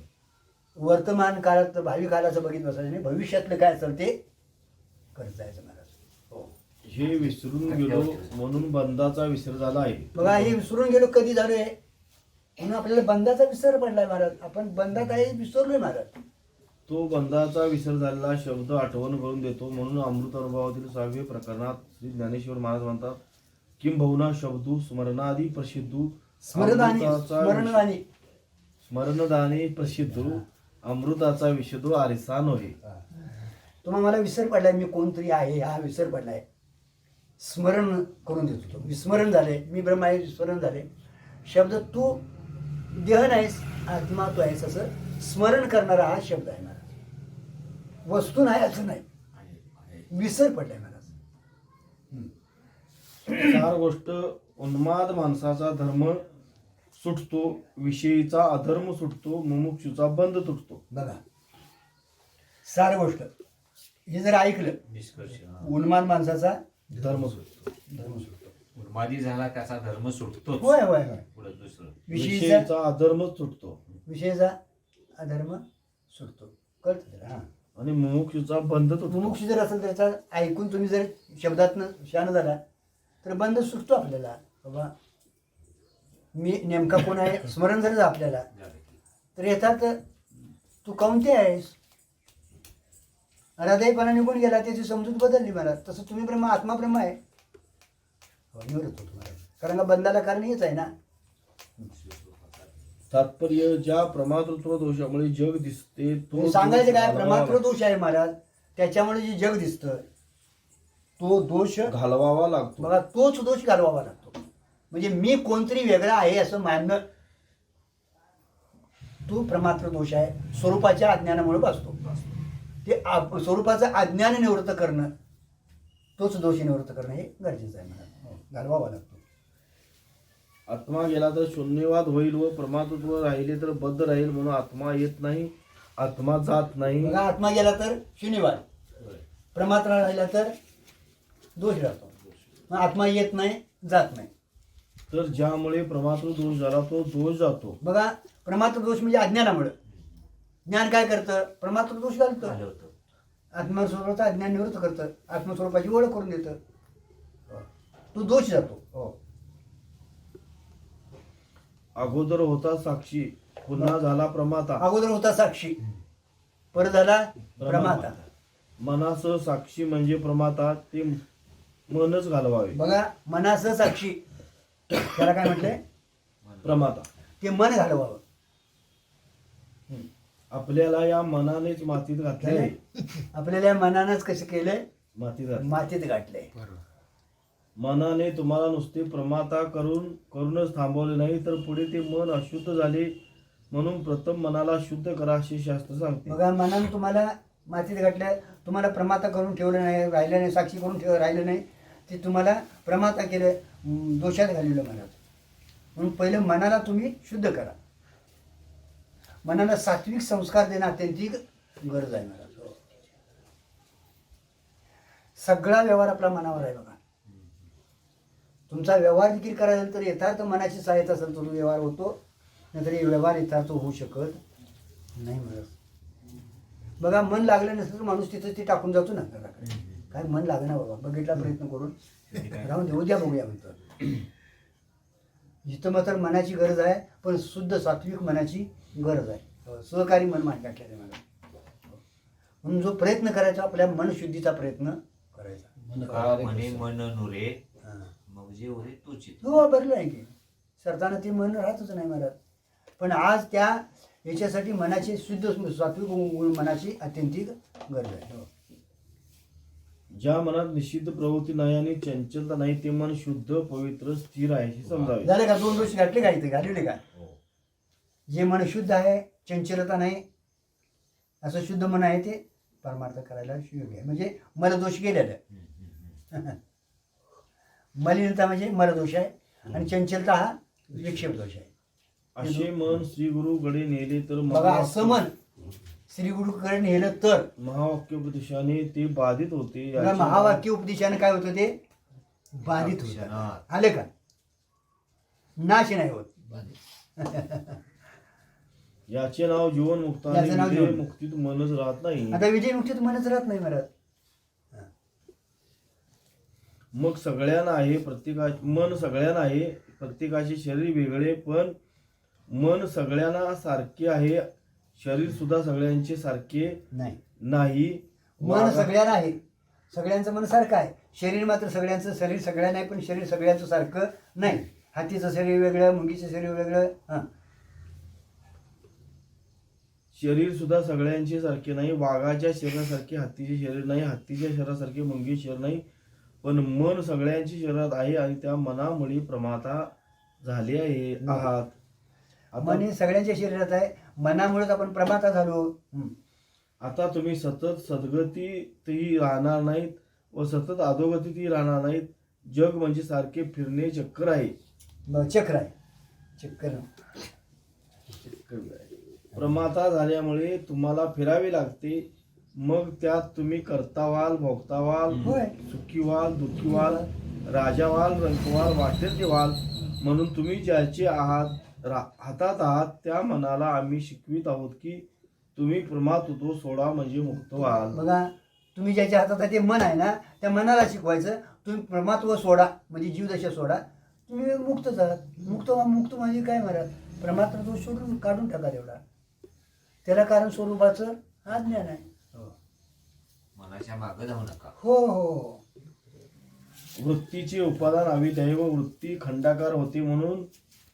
वर्तमान काळात भावी काळाचं बघित बसायचं नाही, भविष्यातलं काय असेल ते करत जायचं महाराज. हो हे विसरून गेलो म्हणून बंदाचा विसर झाला आहे. बघा हे विसरून गेलो कधी झालोय, म्हणून आपल्याला बंदाचा विसर पडलाय महाराज. आपण बंदात आहे विसरलोय महाराज. तो बंधाचा विसर झालेला शब्द आठवण करून देतो. म्हणून अमृत अनुभवातील 6व्या प्रकरणात श्री ज्ञानेश्वर महाराज म्हणतात, किंबहुना शब्दू स्मरणादी प्रसिद्धू स्मरणदानी अमृताचा स्मरणदानी स्मरणदानी प्रसिद्धू अमृताचा विशुद्धू आरिसा नव्हे. तुम्हाला मला विसर पडलाय, मी कोणतरी आहे हा विसर पडलाय, स्मरण करून देत होतो. विस्मरण झाले, मी ब्रह्म आहे विस्मरण झाले. शब्द तू देह नाहीस, आत्मा तू आहेस असं स्मरण करणारा हा शब्द आहे महाराज. वस्तू नाही असं नाही, विसर पडलाय महाराज. चार गोष्ट उन्माद माणसाचा धर्म सुटतो, विषयीचा अधर्म सुटतो, मुमुक्षूचा बंध तुटतो. बघा सार गोष्ट हे जर ऐकलं, निष्कर्ष उन्माद माणसाचा धर्म सुटतो, धर्म सुटतो. उन्मादी झाला त्याचा धर्म सुटतो. होय होय होय. पुढे दुसरं विषयीचा विषयीचा अधर्म सुटतो विषयीचा अधर्म सुटतो. कळतं त्याला? हा. आणि मुमुक्षूचा बंध तुटतो. मुमुक्षी जर असेल त्याचा ऐकून तुम्ही जर शब्दातनं शान झाला तर बंध सुटतो आपल्याला. बाबा मी नेमका कोण आहे स्मरण जर आपल्याला तर येतात तू कोणते आहेस, हृदयपणा निघून गेला, त्याची समजूत बदलली मला. तसं तुम्ही ब्रह्म आत्मा ब्रह्म आहे. हो, निवृत्त होतो मला, कारण का बंधाला कारण हेच आहे ना. तात्पर्य, ज्या प्रमातृत्व दोषामुळे जग दिसते तुम्ही सांगायचं काय, प्रमात्र दोष आहे महाराज, त्याच्यामुळे जे जग दिसतं तो दोष घालवावा लागतो. बघा तोच दोष घालवावा लागतो. म्हणजे मी कोणतरी वेगळा आहे असं मानणं तो प्रमात्र दोष आहे. स्वरूपाच्या अज्ञानामुळे बसतो. ते स्वरूपाचं अज्ञान निवृत्त करणं, तोच दोष निवृत्त करणं हे गरजेचं आहे मला. घालवावा लागतो. आत्मा गेला तर शून्यवाद होईल व प्रमातृत्व राहिले तर बद्ध राहील. म्हणून आत्मा येत नाही, आत्मा जात नाही. बघा आत्मा गेला तर शून्यवाद, प्रमात्र राहिला तर दोष राहतो. मग आत्मा येत नाही, जात नाही. तर ज्यामुळे प्रमातृ दोष झाला तो दोष जातो. बघा प्रमात्र दोष म्हणजे अज्ञानामुळे. ज्ञान काय करतं, प्रमात्र दोष घालतं. आत्मस्वरूपाचं अज्ञान निवृत्त करतं, आत्मस्वरूपाची ओळख करून देतं, तो दोष जातो. हो. अगोदर होता साक्षी, पुन्हा झाला प्रमाता. अगोदर होता साक्षी, परत झाला प्रमाता. मनासह साक्षी म्हणजे प्रमाता, ते मनच घालवावे. बघा मनासह साक्षी, त्याला काय म्हटलंय, प्रमाता. ते मन घालवावं. आपल्याला या मनानेच मातीत घातले. आपल्याला या मनानंच कसं केलंय, मातीत घातले. मातीत गाठलंय. मनाने तुम्हाला नुसते प्रमाता करूनच थांबवले नाही, तर पुढे ते मन अशुद्ध झाले. म्हणून प्रथम मनाला शुद्ध करा असे शास्त्र सांगते. बघा मनानं तुम्हाला मातीत गाठलंय, तुम्हाला प्रमाता करून ठेवलं नाही, राहिलं नाही, साक्षी करून राहिलं नाही, ते तुम्हाला प्रमाता केलं, दोषात घालवलं मनात. म्हणून पहिलं मनाला तुम्ही शुद्ध करा. मनाला सात्विक संस्कार देणं अत्यंतिक गरज आहे मला. सगळा व्यवहार आपला मनावर आहे. बघा तुमचा व्यवहार देखील करायला तर यथार्थ मनाची सहायता असेल तर व्यवहार होतो, नाहीतर व्यवहार यथार्थ होऊ शकत नाही म्हणत. बघा मन लागलं नसेल तर माणूस तिथं ते टाकून जातो ना घराकडे. काय मन लागणार बाबा, बघितला प्रयत्न करून राहून देऊ द्या, बघूया म्हणतो. जिथं मात्र मनाची गरज आहे, पण शुद्ध सात्विक मनाची गरज आहे. सहकारी मन मांडण्यात आहे मला. म्हणून जो प्रयत्न करायचा आपल्या मनशुद्धीचा प्रयत्न करायचा. म्हणे मन नुरे मग जे उरे तुची. हो भरलं आहे की सरताना ते मन राहतच नाही मला. पण आज त्या याच्यासाठी मनाची शुद्ध सात्विक मनाची अत्यंतिक गरज आहे. ज्या मनात निषिद्ध प्रवृत्ती नाही आणि चंचलता नाही, ते मन शुद्ध पवित्र स्थिर आहे हे समजावे. झाले का, दोन दोष घातले का, इथे घालवले का. जे मन शुद्ध आहे, चंचलता नाही, असं शुद्ध मन आहे, ते परमार्थ करायला योग्य आहे. म्हणजे मलदोष गेलेलं. मलिनता म्हणजे मलदोष आहे आणि चंचलता हा विक्षेप दोष आहे. असे मन श्री गुरुकडे नेले तर बघा असं मन श्री गुरुकडे नेलं तर महावाक्योपदेशाने ते बाधित होते. बघा, महावाक्य उपदेशाने काय होतं, ते बाधित होतं. आले का, नाश नाही होत. याचे नाव जीवन मुक्त आणि याचे नाव विजय जीवन. मुक्तीत मनच राहत नाही. आता विजय मुक्तीत मनच राहत नाही महाराज. मग सगळ्यांना आहे मन सगळ्यांना आहे, प्रत्येकाचे शरीर वेगळे, पण मन सगळ्यांना सारखे आहे. शरीर सुद्धा सगळ्यांचे सारखे नाही. नाही. मन सगळ्यांना आहे, सगळ्यांचं मन सारखं आहे. शरीर मात्र सगळ्यांचं, शरीर सगळ्या नाही, पण शरीर सगळ्यांचं सारखं नाही. हातीचं शरीर वेगळं, मुंगीचं शरीर वेगळं. हां, शरीर सुद्धा सगळ्यांचे सारखे नाही. वाघाच्या शरीरासारखे हत्तीचे शरीर नाही, हत्तीच्या शरीरासारखे मुंगी शरीर नाही, पण मन सगळ्यांच्या शरीरात आहे आणि त्या मनामुळे प्रमाता झाले आहे आहात. मन हे सगळ्यांच्या शरीरात आहे, मनामुळेच आपण प्रमाता झालो. आता तुम्ही सतत सद्गतीतही राहणार नाहीत व सतत अधोगतीतही राहणार नाहीत. जग म्हणजे सारखे फिरणे चक्कर आहे. चक्र आहे, चक्कर. प्रमाता झाल्यामुळे तुम्हाला फिरावे लागते. मग त्यात तुम्ही करता व्हाल, भोगता व्हाल, होय. सुखी व्हाल, दुःखी व्हाल, राजा व्हाल, रंक व्हाल, वाटेल ते व्हाल. म्हणून तुम्ही ज्याचे हातात आहात त्या मनाला आम्ही शिकवित आहोत की तुम्ही प्रमातृत्व सोडा म्हणजे मुक्त व्हाल. बघा, तुम्ही ज्याच्या हातात आहे ते मन आहे ना, त्या मनाला शिकवायचं तुम्ही परमात्व सोडा म्हणजे जीवदशा सोडा, तुम्ही मुक्तच आहात. मुक्त म्हणजे काय महाराज, परमात्मा सोडून काढून टाका तेवढा. त्याला कारण स्वरूपाचं हा ज्ञान आहे. मनाच्या मागं जाऊ नका. हो हो. वृत्तीचे उपादान अविद्या व वृत्ती खंडाकार होते म्हणून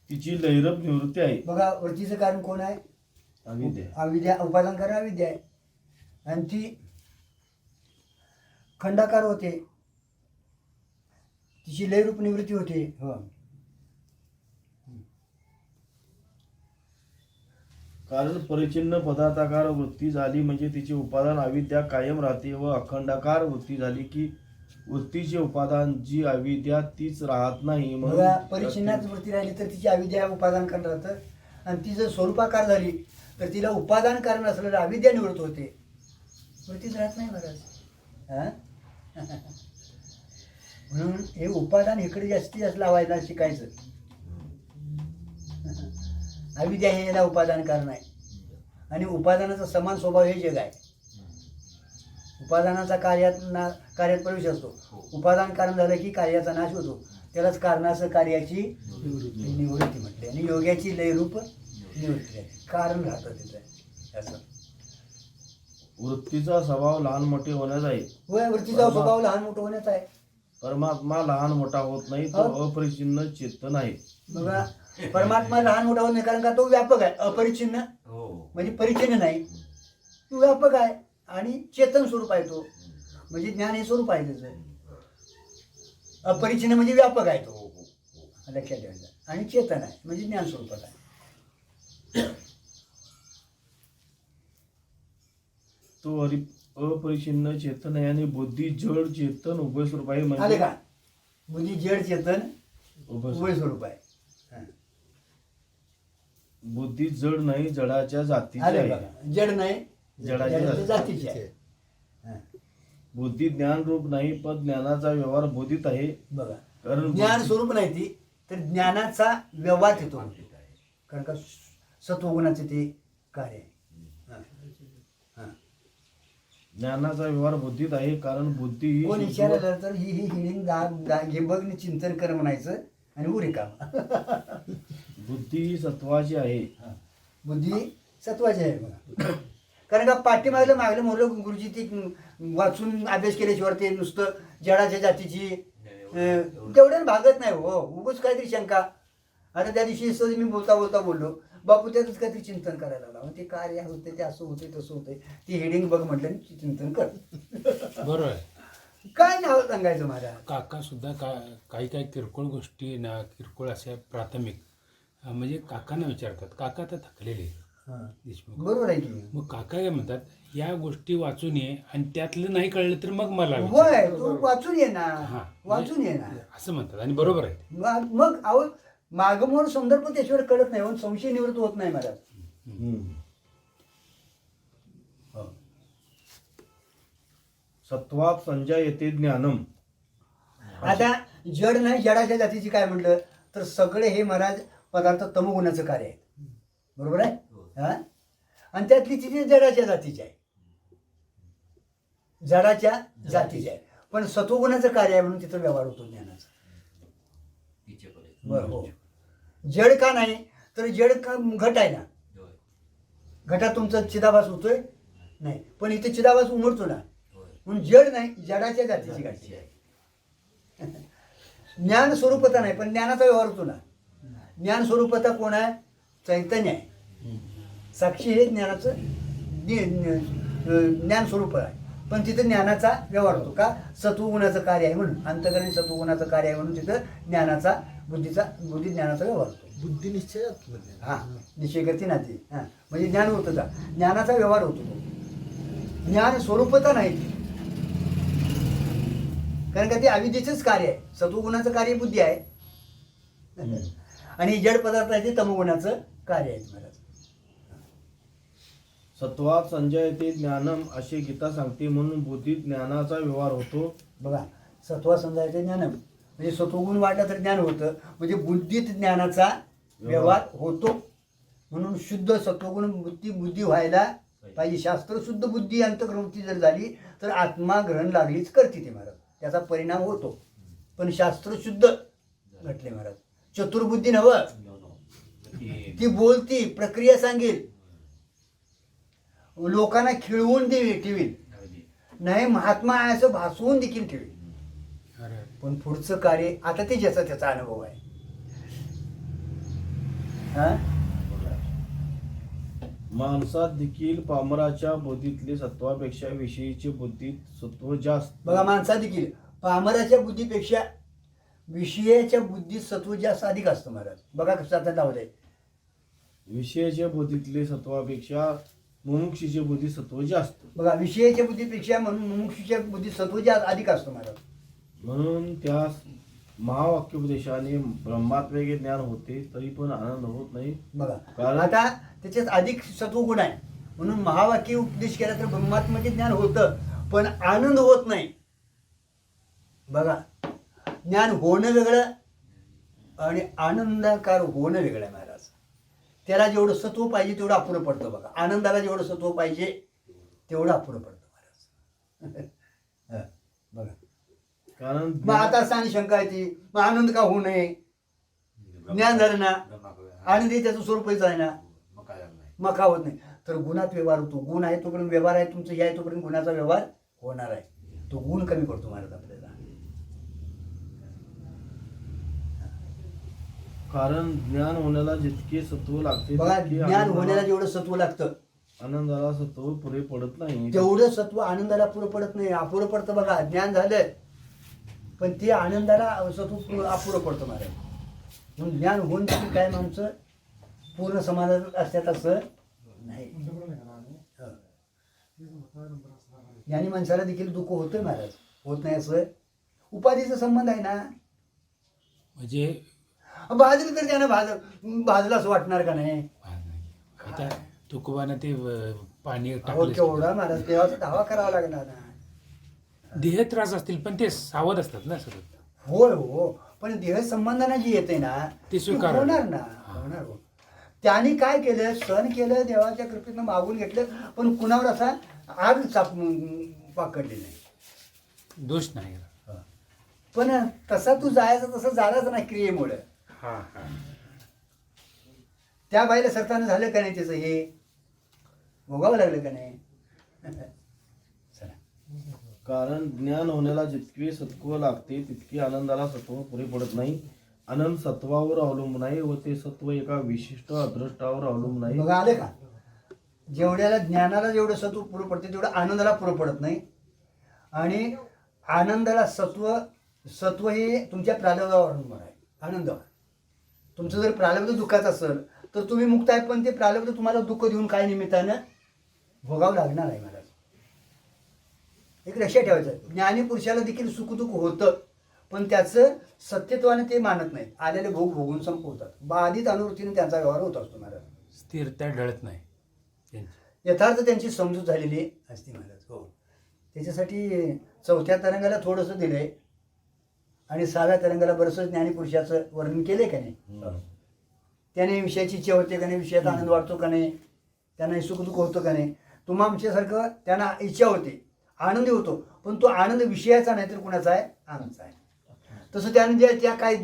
तिची लैरप निवृत्ती आहे. बघा, वृत्तीचं कारण कोण आहे? अविद्या. अविद्या. उपादान कारण अविद्या आहे आणि ती खंडाकार होते, तिची लयरूप निवृत्ती होते. हो. कारण परिचिन्न पदार्थाकार वृत्ती झाली म्हणजे तिचे उपादान अविद्या कायम राहते व अखंडाकार वृत्ती झाली की वृत्तीचे उपादान जी अविद्या तीच राहत नाही. बघा, परिचिन्नात वृत्ती राहिली तर तिची अविद्या उपादान कारण राहतं आणि ती जर स्वरूपाकार झाली तर तिला उपादान कारण असलेलं अविद्या निवृत्त होते, वृत्तीच राहत नाही महाराज. हां, म्हणून हे उपादान इकडे जास्तीत जास्त लावायला शिकायचं. अविद्या हे याला उपादान कारण आहे आणि उपादानाचा समान स्वभाव हे जग आहे. उपादानाचा कार्यात प्रवेश असतो. उपादान कारण झालं की कार्याचा नाश होतो, त्यालाच कारणाचं कार्याची निवृत्ती म्हटली आणि योग्याची लयरूप निवृत्ती आहे. कारण राहतं तिथं असं. वृत्तीचा स्वभाव लहान मोठे होण्याचा आहे. होय, वृत्तीचा स्वभाव लहान मोठं होण्याचा आहे. परमात्मा लहान मोठा होत नाही, तो अपरिचिन्न चेतन आहे. बघा, परमात्मा लहान मोठा होत नाही कारण का तो व्यापक आहे. अपरिचिन्न हो. म्हणजे परिचिन्न नाही, तो व्यापक आहे आणि चेतन स्वरूप आहे. तो म्हणजे ज्ञान हे स्वरूप आहे त्याचं. अपरिचिन्न म्हणजे व्यापक आहे तो, लक्षात ठेवायचं. आणि चेतन आहे म्हणजे ज्ञान स्वरूपात आहे. तो अपरिचिन्न चेतन आहे आणि बुद्धी जड चेतन उभय स्वरूप आहे. आले म्हणजे का? बुद्धी जड चेतन उभय उभय स्वरूप आहे. बुद्धी जड नाही, जडाच्या जातीची आले आहे. बघा, जड नाही, जडाच्या जडाच्या जातीची आहे. बुद्धी ज्ञान रूप नाही, पण ज्ञानाचा व्यवहार बोधित आहे. बघा, कारण ज्ञान स्वरूप नाही ती, तर ज्ञानाचा व्यवहार येतो. कारण का सत्वगुणाचे ते कार्य आहे. ज्ञानाचा व्यवहार बुद्धीत आहे. कारण बुद्धी ही कोण शुद्ध विचारायला तर ही हिडिंग घे बघ आणि चिंतन कर म्हणायचं आणि उरे काम. बुद्धी ही सत्वाची आहे. बुद्धी सत्वाची आहे बघा. कारण का मागलं मोरलं गुरुजी ती वाचून अभ्यास केल्याशिवाय ते नुसतं जडाच्या जातीची तेवढ्यानं भागत नाही. हो, उगाच काहीतरी शंका. आता त्या दिवशी सहज मी बोलता बोललो, बापू त्यातच काहीतरी चिंतन करायला लागला. ते कार्य होते, ते असं होते, तसं होते, ती हेडिंग बघ म्हटलं आणि चिंतन कर. बरोबर आहे. काय नाव सांगायचं महाराज. काका सुद्धा काही काही किरकोळ गोष्टी ना, किरकोळ अशा प्राथमिक म्हणजे काकांना विचारतात. काका तर थकलेले देशमुख. बरोबर आहे की. मग काका काय म्हणतात, या गोष्टी वाचून ये आणि त्यातलं नाही कळलं तर मग मला विचार. होय, तू वाचून ये ना, हां, वाचून ये ना. असं म्हणतात आणि बरोबर आहे. मग अहो मागमोर संदर्भ त्याच्यावर कळत नाही, म्हणून संशय निवृत्त होत नाही महाराज. सत्वात संजय येते ज्ञानम. आता जड नाही, जडाच्या जातीची काय म्हटलं तर सगळे हे महाराज पदार्थ तमोगुणाचं कार्य आहे. बरोबर आहे. हा, आणि त्यातली तिथे जडाच्या जातीची आहे, जडाच्या जातीची आहे. पण सत्वगुणाचं कार्य आहे म्हणून तिथं व्यवहार होतो ज्ञानाचा. बरं, हो. जड का नाही तर जड का घट आहे ना, घटात तुमचा चिदाभास होतोय नाही, पण इथे चिदाभास उमटतो ना, म्हणून जड नाही, जडाच्या जातीची गाठी आहे. ज्ञान स्वरूपता नाही, पण ज्ञानाचा व्यवहार होतो ना. ज्ञान स्वरूपता कोण आहे? चैतन्य आहे. साक्षी हे ज्ञानाचं ज्ञान स्वरूप आहे, पण तिथं ज्ञानाचा व्यवहार होतो का? सत्वगुणाचं कार्य आहे म्हणून, अंतकरण सत्वगुणाचं कार्य आहे म्हणून तिथं ज्ञानाचा बुद्धी ज्ञानाचा व्यवहार होतो. बुद्धी निश्चयात हा, निश्चय करते ना ती. हा, म्हणजे ज्ञान होतं का? ज्ञानाचा व्यवहार होतो तो. ज्ञान स्वरूपता नाही ती, कारण का ते अविद्येचंच कार्य आहे. सत्वगुणाचं कार्य बुद्धी आहे आणि जड पदार्थ आहे ते तमोगुणाचं कार्य आहे. महाराज सत्वात संजयते ज्ञानम असे गीता सांगते, म्हणून बुद्धीत ज्ञानाचा व्यवहार होतो. बघा, सत्वा समजायचं ज्ञान म्हणजे सत्वगुण वाढला तर ज्ञान होतं, म्हणजे बुद्धीत ज्ञानाचा व्यवहार होतो. म्हणून शुद्ध सत्वगुण बुद्धी व्हायला पाहिजे. शास्त्र शुद्ध बुद्धी अंतर्वृत्ती जर झाली तर आत्मा ग्रहण लागलीच करते ते महाराज, त्याचा परिणाम होतो. पण शास्त्र शुद्ध घटले महाराज, चतुर्बुद्धी नव्हं, ती बोलती, प्रक्रिया सांगेल, लोकांना खिळवून ठेवील, नाही महात्मा आहे असं भासवून देखील ठेवील. अरे पण पुढचं कार्य आता ते ज्याचा त्याचा अनुभव आहे. हा, माणसात देखील पामराच्या बुद्धीतले सत्वापेक्षा विषयीचे बुद्धीत सत्व जास्त. बघा, माणसा देखील पामराच्या बुद्धीपेक्षा विषयाच्या बुद्धीत सत्व जास्त अधिक असतं महाराज. बघा कसं आता लावलंय. विषयाच्या बुद्धीतले सत्वापेक्षा मुमुक्षीचे बुद्धी सत्व जास्त. बघा, विषयाच्या बुद्धीपेक्षा म्हणून मुमुक्षूच्या बुद्धीत सत्व जास्त अधिक असतं महाराज. म्हणून त्या महावाक्योपदेशाने ब्रह्मात्मेके ज्ञान होते, तरी पण आनंद होत नाही. बघा, कारण- आता त्याच्यात अधिक सत्वगुण आहे, म्हणून महावाक्य उपदेश केला तर ब्रह्मात्मके ज्ञान होतं, पण आनंद होत नाही. बघा, ज्ञान होणं वेगळं आणि आनंदकार होणं वेगळं आहे महाराज. त्याला जेवढं सत्व पाहिजे तेवढं अपुरं पडतं. बघा, आनंदाला जेवढं सत्व पाहिजे तेवढं अपुरं पडतं महाराज. हा, बघा, कारण मग आता असा शंका आहे ती, मग आनंद का होऊ नये? ज्ञान झालं ना, आनंदी त्याचं स्वरूपच आहे ना, मग का होत नाही? तर गुणात व्यवहार होतो. गुण आहे तोपर्यंत व्यवहार आहे तुमचं, हे आहे तोपर्यंत गुणाचा व्यवहार होणार आहे. तो गुण कमी करतो महाराज आपल्याला. कारण ज्ञान होण्याला जितके सत्व लागते बघा, तितके ज्ञान आनंदाला- होण्याला जेवढं सत्व लागतं आनंदाला सत्व पुरे पडत नाही. तेवढं सत्व आनंदाला पुरं पडत नाही, अपुरं पडतं. बघा, ज्ञान झालं पण ते आनंदाला सत्व अपुरं पडतं महाराज. म्हणून ज्ञान होऊन देखील काय माणसं पूर्ण समाधान असतात असं नाही. ज्ञानी माणसाला देखील दुःख होतं महाराज, होत नाही असं. उपाधीचा संबंध आहे ना. म्हणजे भाजलं तर त्यानं भाजलं असं वाटणार का नाही? आता तुकोबानं ते पाणी अहो, टाकलं. केवढा महाराज, देवाचा दावा करावा लागणार ना. देह त्रास असतील पण ते सावध असतात ना सर. होय हो, पण देह संबंधाने जी येते ना ते ती स्वीकार होणार ना, होणार हो. त्यांनी काय केलं? सण केलं, देवाच्या कृपेनं मागून घेतलं, पण कुणावर असा आग पाकडली नाही. दोष नाही. पण तसा तू जायचा तसा झालाच नाही क्रियेमुळे. हा हा. त्या बाईला सरताना झालं का नाही त्याचं, हे भोगावं लागलं का नाही? चला. कारण ज्ञान होण्याला जितके सत्व लागते तितके आनंदाला सत्व पुरे पडत नाही. आनंद सत्वावर अवलंबून आहे व ते सत्व एका विशिष्ट अदृष्टावर अवलंबून आहे. बघा, आलं का? जेवढ्याला ज्ञानाला जेवढं सत्व पुरं पडते तेवढं आनंदाला पुरं पडत नाही. आणि आनंदाला सत्व हे तुमच्या प्रारब्धावर अवलंबून आहे. आनंदावर तुमचं जर प्रारब्ध दुःखाचं असेल तर तुम्ही मुक्त आहे, पण ते प्रारब्ध तुम्हाला दुःख देऊन काय निमित्तानं भोगावं लागणार आहे महाराज. एक लक्षात ठेवायचं, ज्ञानी पुरुषाला देखील सुखदुःख होतं, पण त्याचं सत्यत्वाने ते मानत नाहीत. आलेले भोग भोगून संपवतात. बाधित अनुवृत्तीने त्यांचा व्यवहार होत असतो महाराज. स्थिरता ढळत नाही त्यांची. यथार्थ त्यांची समजूत झालेली असते महाराज. हो, त्याच्यासाठी चौथ्या तरंगाला थोडंसं दिलंय आणि 6व्या तरंगाला बरंचसं ज्ञानीपुरुषाचं वर्णन केलंय का नाही? त्याने विषयाची इच्छा होते का नाही, विषयाचा आनंद वाटतो का नाही, त्यांना सुखदुःख होतं का नाही. तुम्हा आमच्यासारखं त्यांना इच्छा होते, आनंदी होतो, पण तो आनंद विषयाचा नाही तर कुणाचा आहे? आनंदचा आहे. तसं त्याने त्या काय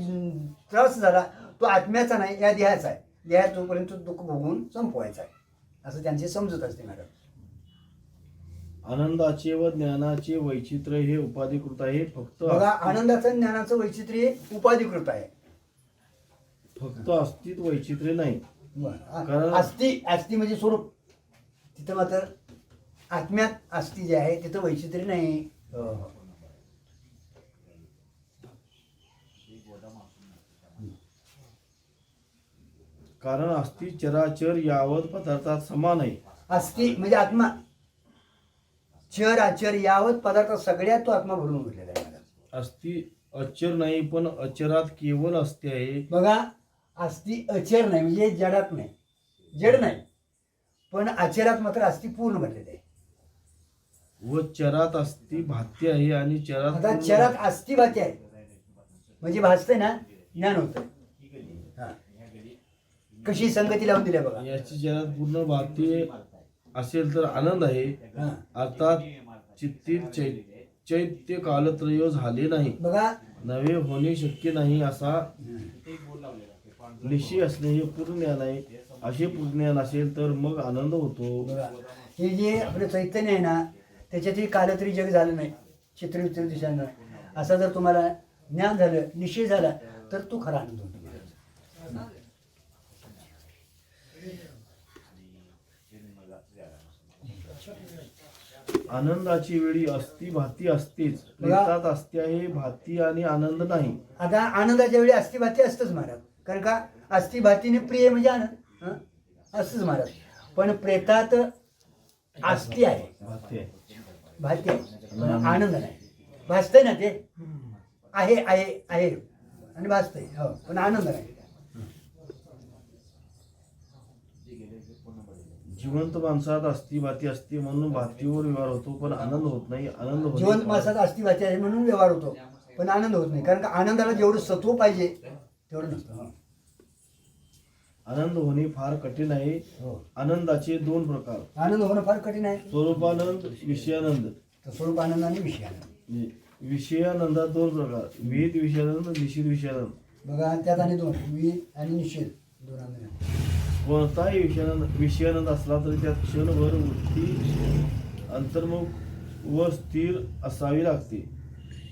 त्रास झाला तो आत्म्याचा नाही, या देहाचा आहे. देहा तोपर्यंत दुःख भोगून संपवायचा आहे. असं त्यांची समजूत असते महाराज. आनंदाचे व ज्ञानाचे वैचित्र्य हे उपाधिकृत आहे. बघा, आनंदाचं ज्ञानाचं वैचित्र्य उपाधिकृत आहे. फक्त अस्तित्व वैचित्र्य नाही. कारण- अस्ति म्हणजे स्वरूप. तिथं मात्र आत्म्यात अस्ति जे आहे तिथं वैचित्र्य नाही. कारण अस्ति चराचर यावत पदार्थात समान आहे. अस्ति म्हणजे आत्मा. चर आचर यावत पदार्थ सगळ्यात तो आत्मा भरून उरलेला आहे महाराज. अस्ति अचर नाही, पण अचरात केवळ अस्ति आहे. बघा, अस्ति अचर नाही म्हणजे जडात नाही, जड नाही, पण आचरात मात्र अस्ति पूर्ण भरलेले आहे. व चरात अस्ति भात्य आहे आणि चरात आता पूर्ण- चरात अस्ति भाती आहे म्हणजे भासते ना, ज्ञान होतं. हा. कशी संगती लावून दिल्या बघा. याची चरात पूर्ण भात्य असेल तर आनंद आहे. हा. अर्थात चित्तीत चैत्य कालत्रय झाले नाही, बघा, नवे होणे शक्य नाही असा निश्चय असणे हे पूर्ण ज्ञान आहे. असे पूर्ण ज्ञान असेल तर मग आनंद होतो. बघा, हे जे आपलं चैतन्य आहे ना, त्याच्यातही कालत्री जग झालं नाही, चित्रविचित्र दिशा नाही, असं जर तुम्हाला ज्ञान झालं, निश्चय झाला, तर तो खरा आनंद होतो. आनंदाची वेळी अस्ति भाती असतेच, बघा. प्रेतात अस्ति आहे भाती आणि आनंद नाही. आता आनंदाच्या वेळी अस्थिभाती असतंच महाराज, कारण का अस्थिभातीने प्रिय म्हणजे आनंद असतंच महाराज. पण प्रेतात अस्ति आहे, भाती आहे. भाती आहे, पण आनंद नाही. भासतंय ना, ते आहे आहे आहे आणि भासतंय, हो, पण आनंद नाही. जिवंत माणसात अस्ति भाती असते म्हणून भातीवर व्यवहार होतो, पण आनंद होत नाही. आनंद होणे जिवंत माणसात अस्थिभाती आहे म्हणून व्यवहार होतो, पण आनंद होत नाही, कारण का आनंदाला जेवढं सत्व पाहिजे तेवढं नसतं. हो. आनंद होणे फार कठीण आहे. हो. आनंदाचे दोन प्रकार, आनंद होणं फार कठीण आहे. स्वरूपानंद, विषयानंद. तर स्वरूप आनंद आणि विषय आनंद. विषयानंदात दोन प्रकार, विहित विषयानंद, निश्चित विषयानंद. बघा, त्यात आणि दोन, विहित आणि निषेध, दोन आनंद आहे. कोणताही विषयानंद असला तरी त्यात क्षणभर वृत्ती अंतर्मुख व स्थिर असावी लागते.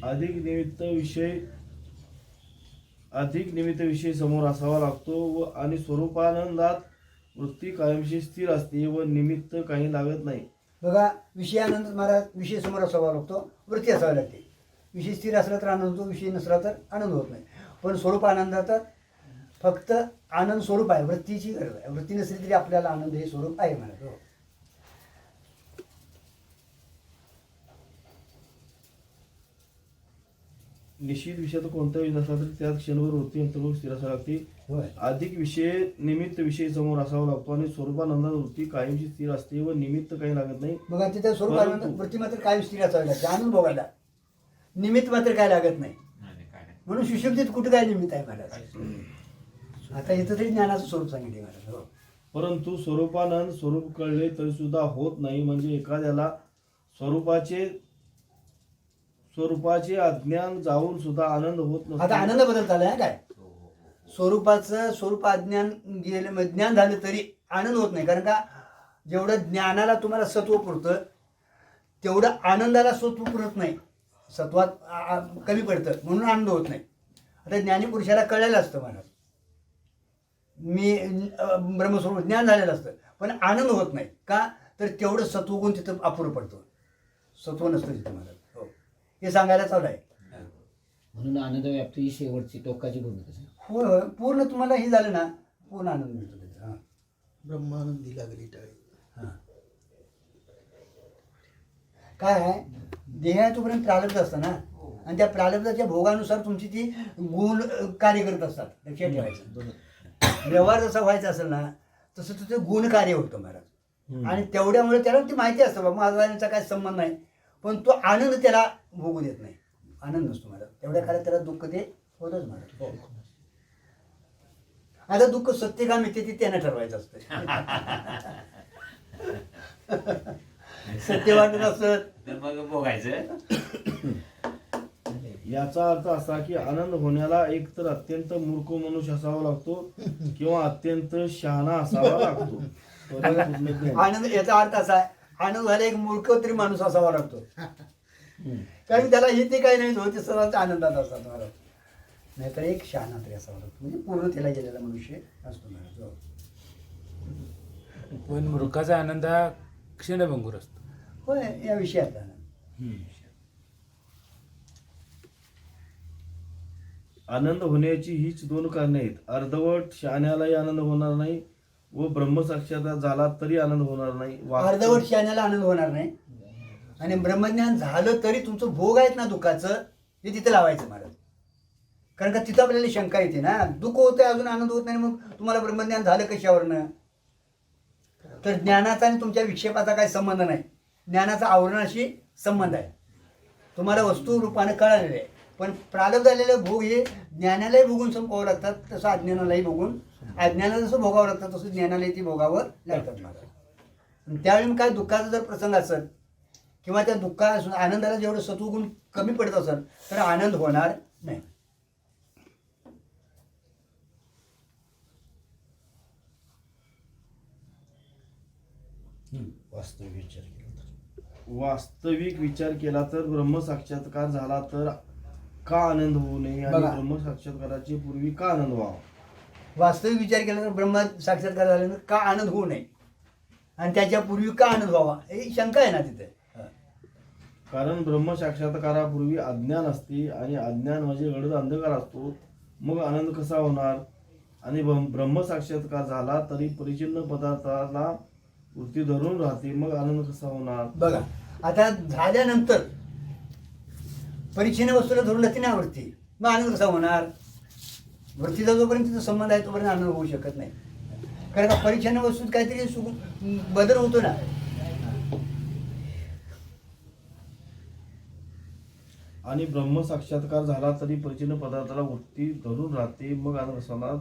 अधिक निमित्त विषय समोर असावा लागतो व आणि स्वरूपानंदात वृत्ती कायमशी स्थिर असते व निमित्त काही लागत नाही. बघा, विषयानंद महाराज विषय समोर असावा लागतो, वृत्ती असावी लागते. विषय स्थिर असला तर आनंद होतो, विषय नसला तर आनंद होत नाही. पण स्वरूप आनंदात फक्त आनंद स्वरूप आहे, वृत्तीची गरज आहे. वृत्ती नसली तरी आपल्याला आनंद हे स्वरूप आहे महाराज. हो. निश्चित विषयात कोणताही नसला तरी त्यात क्षणभर वृत्ती अंतर्मुख स्थिर असावी लागते. होय. अधिक विषय निमित्त विषय समोर असावा लागतो आणि स्वरूपानंदात वृत्ती कायमची स्थिर असते व निमित्त काही लागत नाही. बघा, तिथे स्वरूप आनंद वृत्ती मात्र काय स्थिर असावी लागते, आनंद भोगायला. निमित्त मात्र काय लागत नाही. म्हणून सुशुद्धीत कुठं काय निमित्त आहे महाराज. आता इथं तरी ज्ञानाचं स्वरूप सांगितले महाराज. हो. परंतु स्वरूपानंद स्वरूप कळले तरी सुद्धा होत नाही. म्हणजे एखाद्याला स्वरूपाचे अज्ञान जाऊन सुद्धा आनंद होत आता नसतो. आनंद बदल झालाय काय, स्वरूपाचं स्वरूप अज्ञान गेलं, ज्ञान झालं तरी आनंद होत नाही. कारण का जेवढं ज्ञानाला तुम्हाला सत्व पुरतं तेवढं आनंदाला सत्व पुरत नाही, सत्वात कमी पडतं, म्हणून आनंद होत नाही. आता ज्ञानी पुरुषाला कळलेलं असतं महाराज, मी ब्रह्मस्वरूप ज्ञान झालेलं असतं, पण आनंद होत नाही. का तर तेवढं सत्वगुण तिथं अपुरं पडतं, सत्व नसतं तिथं महाराज. हो, हे सांगायला चालू आहे. म्हणून आनंद व्याप्ती ही शेवटची टोकाची भूमिका आहे. होय होय, पूर्ण तुम्हाला हे झालं ना, पूर्ण आनंद मिळतो त्याचा. हां ब्रह्मानंदी लागली टाळी. हां. काय आहे, देहा तोपर्यंत प्रारब्ध असतं ना, आणि त्या प्रारब्धाच्या भोगानुसार तुमची ती गुण कार्य करत असतात. लक्षात ठेवायचं. व्यवहार जसा व्हायचा असेल ना तसं तिथे गुण कार्य होतं महाराज. आणि तेवढ्यामुळे त्याला ती माहिती असतं, बाबा माझा यांचा काय संबंध नाही, पण तो आनंद त्याला भोगू देत नाही. आनंद नसतो महाराज. तेवढ्या काळात त्याला दुःख ते होतच महाराज. हो. आता दुःख सत्य का मिळते ते त्यांना ठरवायचं असतं. सत्य वाटत असत तर मग बघायचं. याचा अर्थ असा की आनंद होण्याला एकतर अत्यंत मूर्ख मनुष्य असावा लागतो किंवा अत्यंत शहाणा असावा लागतो. परिपूर्ण ज्ञान. आनंद याचा अर्थ असा आहे, आनंद व्हायला एक मूर्ख तरी माणूस असावा लागतो. कारण त्याला हे ते काही नाही होते सर्वांचा आनंदात असतात महाराज. नाहीतर एक शहाणा तरी असावा लागतो, म्हणजे पूर्ण त्याला गेलेला मनुष्य असतो महाराज. हो. पण मूर्खाचा आनंद हा क्षणभंगूर असतो. होय, या विषयात आनंद. आनंद होण्याची हीच दोन कारणे आहेत. अर्धवट शहाण्यालाही आनंद होणार नाही व ब्रह्मसाक्षात्कार झाला तरी आनंद होणार नाही. अर्धवट शहाण्याला आनंद होणार नाही आणि ब्रह्मज्ञान झालं तरी तुमचं भोग आहेत ना दुःखाचं, हे तिथे लावायचं महाराज. कारण का तिथं आपल्याला शंका येते ना, दुःख होतंय अजून आनंद होत नाही, मग तुम्हाला ब्रह्मज्ञान झालं कशावरनं? तर ज्ञानाचा आणि तुमच्या विक्षेपाचा काही संबंध नाही. ज्ञानाचा आवरणाशी संबंध आहे. तुम्हाला वस्तू रूपाने कळालेलं आहे, पण प्रारब्ध झालेले भोग हे ज्ञानालाही भोगून संपवावं लागतात, तसं अज्ञानालाही भोगून, अज्ञानाला जसं भोगावं लागतं तसं ज्ञानालाही ती भोगावं लागतात महाराज. आणि त्यावेळी काय दुःखाचा जर प्रसंग असेल किंवा त्या आनंदाला जेवढं सत्वगुण कमी पडत असेल तर आनंद होणार नाही. वास्तविक विचार केला तर ब्रह्मसाक्षात्कार झाला तर का आनंद होऊ नये आणि बघा. ब्रह्मसाक्षात्काराची पूर्वी का आनंद व्हावा? वास्तविक विचार केला तर ब्रह्म साक्षात्कार झाल्यानंतर का आनंद होऊ नये आणि त्याच्यापूर्वी का आनंद व्हावा, ही शंका आहे ना तिथे. कारण ब्रह्मसाक्षात्कारापूर्वी अज्ञान असते आणि अज्ञान म्हणजे गडद अंधकार असतो. मग आनंद कसा होणार? आणि ब्रह्मसाक्षात्कार झाला तरी परिचिन्न पदार्थाला वृत्ती धरून राहते, मग आनंद कसा होणार? बघा, आता झाल्यानंतर परीक्षेने वस्तूला धरून राहते ना वृत्ती, मग आनंद कसा होणार? वृत्तीचा जोपर्यंत तिचा संबंध आहे तोपर्यंत आनंद होऊ शकत नाही. कारण का परीक्षेने वस्तूत काहीतरी बदल होतो ना. आणि ब्रह्मसाक्षात्कार झाला तरी परिचिन्न पदार्थाला वृत्ती धरून राहते, मग आनंद कसा होणार?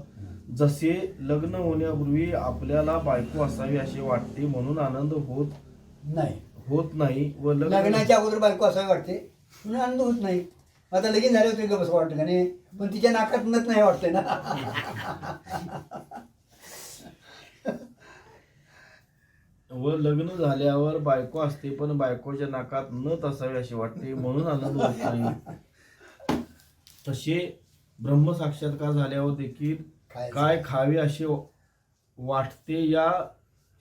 जसे लग्न होण्यापूर्वी आपल्याला बायको असावी असे वाटते म्हणून आनंद होत नाही व लग्नाच्या अगोदर बायको असावी वाटते म्हणून आनंद होत नाही. आता लगीन झाले होते कसं वाटतं का नाही, पण तिच्या नाकात नत नाही वाटतंय ना. व लग्न झाल्यावर बायको असते पण बायकोच्या नाकात नथ असावी असे वाटते म्हणून आनंद होत नाही. तसे ब्रह्मसाक्षात्कार झाल्यावर देखील काय खावे असे वाटते, या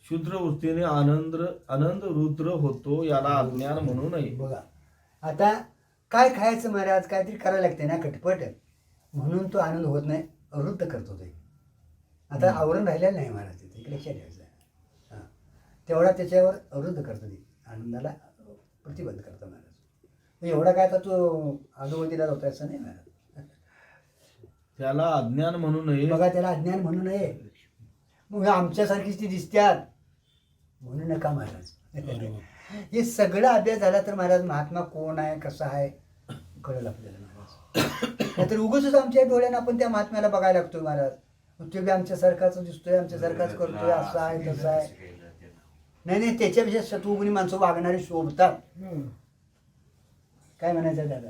शूद्र वृत्तीने आनंद रुद्र होतो, याला अज्ञान म्हणू नये. बघा, आता काय खायचं महाराज, काहीतरी करायला लागते ना खटपट, म्हणून तो आनंद होत नाही, अवृद्ध करतो ते. आता आवरण राहिलेलं नाही महाराज तिथे, एक लक्षात ठेवायचं. हां, तेवढा त्याच्यावर अवरुद्ध करतो ते, आनंदाला प्रतिबंध करतो महाराज. एवढा काय आता तो अधोगतीला जातो असं नाही महाराज. त्याला अज्ञान म्हणू नये. बघा, त्याला अज्ञान म्हणू नये. मग आमच्यासारखीच ती दिसत्यात म्हणू नका महाराज. हे सगळं अभ्यास झाला तर महाराज महात्मा कोण आहे, कसा आहे कळेल आपल्याला महाराज. नाहीतर उगाचच आमच्या डोळ्यानं आपण त्या महात्म्याला बघायला लागतोय महाराज. तो बी आमच्यासारखाच दिसतोय, आमच्यासारखाच करतोय, असं आहे तसं आहे. नाही, त्याच्यापेक्षा सत्वगुणी माणसं वागणारी शोभतात. काय म्हणायचं दादा?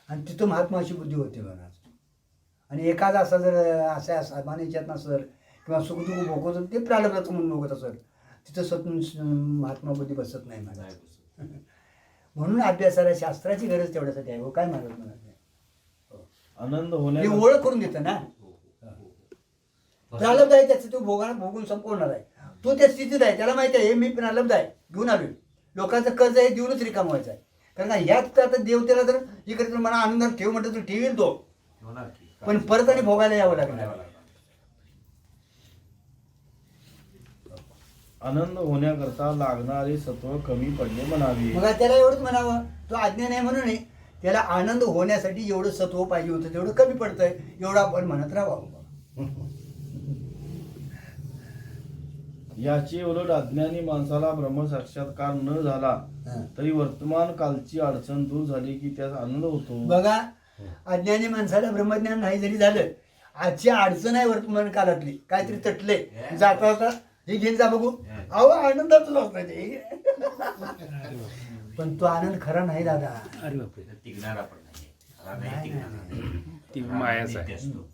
आणि तिथं महात्माची बुद्धी होते महाराज. आणि एखादा असा जर असा सामान्य याच्यात नसेल किंवा सुखदुःख भोगवत ते प्रारब्धाचं म्हणून भोगत असेल, तिथं महात्मा बुद्धी बसत नाही महाराज. म्हणून अभ्यासाला शास्त्राची गरज तेवढ्यासाठी आहे. काय महाराज म्हणाले, आनंद हे होण्या ओळख करून देतं ना. प्रारब्ध आहे त्याचं, तो भोगून संपवणार आहे. तो त्या स्थितीत आहे, त्याला माहिती आहे हे मी प्रारब्ध आहे घेऊन आलोय. लोकांचं कर्ज हे देऊनच रिकाम व्हायचं आहे. कारण का यात आता देवतेला जर इकडे तर मला आनंदात ठेव म्हटलं तर ठेवील तो, पण परत आणि भोगायला यावं लागणार. आनंद होण्याकरता लागणारे सत्व कमी पडले म्हणावे. मग त्याला एवढंच म्हणावं, तो आज्ञा नाही म्हणून नाही, त्याला आनंद होण्यासाठी एवढं सत्व पाहिजे होतं, तेवढं कमी पडतंय, एवढं आपण म्हणत राहावं. याचे उलट अज्ञानी माणसाला ब्रह्मसाक्षात्कार न झाला तरी वर्तमान कालची अडचण दूर झाली की त्याचा आनंद होतो. बघा, अज्ञानी माणसाला ब्रह्मज्ञान नाही जरी झालं, आजची अडचण आहे वर्तमान काळातली, काहीतरी तटले जाता जाता हे घेऊन जा बघू, अहो आनंदाच असतं ते. पण तो आनंद खरा नाही दादा. अरे बापरे, टिकणारा पण नाही, खरा नाही टिकणारा. ती मायाच आहे. नित्य असतो.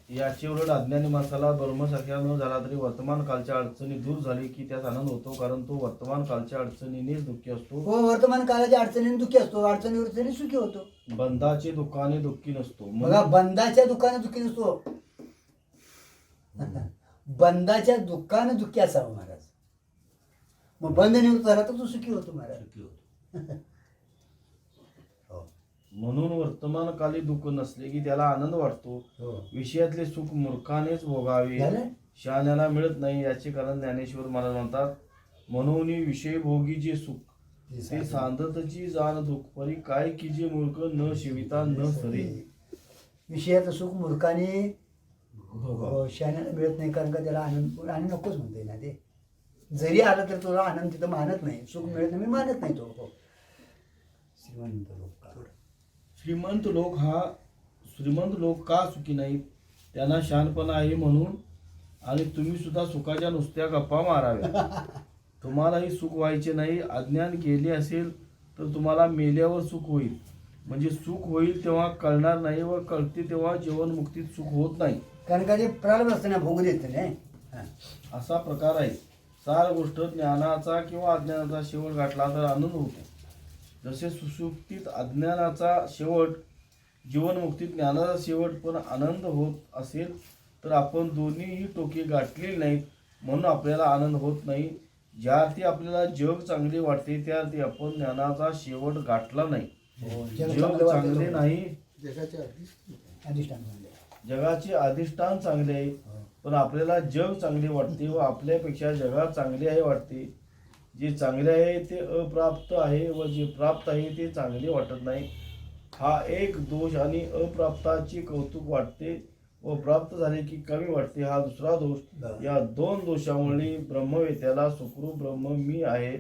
याची उलट अज्ञानी माणसाला ब्रह्मसारख्या न झाला तरी वर्तमान कालच्या अडचणी दूर झाली की त्यात आनंद होतो, कारण तो वर्तमान कालच्या अडचणीनेच दुःखी असतो. हो, वर्तमान काळाच्या अडचणीने दुःखी असतो, अडचणीवर सुखी होतो. बंधाचे दुःखाने दुःखी नसतो. बघा, बंधाच्या दुःखाने दुःखी नसतो. बंधाच्या दुःखाने दुःखी असावं महाराज. मग बंध निवृत्त झाला तर तो सुखी होतो महाराज. सुखी होतो. म्हणून वर्तमानकाली दुःख नसले की त्याला आनंद वाटतो. हो. विषयातले सुख मूर्खानेच भोगावे, झालं? शहाण्याला मिळत नाही. याचे कारण ज्ञानेश्वर महाराज म्हणतात, म्हणून विषय भोगी जे सुख ते सांदतची जाण दुःख, परी काय की जे मूर्ख न शिविता न सरे. विषयाचं सुख मूर्खाने भोगावे. शाण्याला मिळत नाही, कारण का त्याला आनंद आणि नकोच म्हणते ना ते. जरी आलं तर तुला आनंद तिथं मानत नाही, सुख मिळत नाही, मी मानत नाही तो. हो. श्रीमंत लोक श्रीमंत लोक का सुखी नाहीत? त्यांना शहाणपणा आहे म्हणून. आणि तुम्ही सुद्धा सुखाच्या नुसत्या गप्पा माराव्या. तुम्हालाही सुख व्हायचे नाही. अज्ञान गेले असेल तर तुम्हाला मेल्यावर सुख होईल. म्हणजे सुख होईल तेव्हा कळणार नाही, व कळते तेव्हा जीवनमुक्तीत सुख होत नाही. कारण का ते प्रारंभ असताना भोग देत नाही. असा प्रकार आहे. सार गोष्ट ज्ञानाचा किंवा अज्ञानाचा शेवट गाठला तर आनंद होतो. जसे सुषुप्तीत अज्ञानाचा शेवट, जीवनमुक्तीत ज्ञानाचा शेवट, पण आनंद होत असेल तर आपण दोन्हीही टोके गाठलेली नाहीत म्हणून आपल्याला आनंद होत नाही. ज्या अर्थी आपल्याला जग चांगले वाटते त्या अर्थी आपण ज्ञानाचा शेवट गाठला नाही. जग चांगले नाही, जगाच्या आधी अधिष्ठान म्हणले. जगाचे अधिष्ठान चांगले आहे, पण आपल्याला जग चांगले वाटते व आपल्यापेक्षा जगात चांगले आहे वाटते. जे चांगले आहे ते अप्राप्त आहे व जे प्राप्त आहे ते चांगले वाटत नाही. हा एक दोष. आणि अप्राप्ताची कौतुक वाटते व प्राप्त झाले की कमी वाटते, हा दुसरा दोष. या दोन दोषामुळे ब्रह्मवेत्याला सुखरूप ब्रह्म मी आहे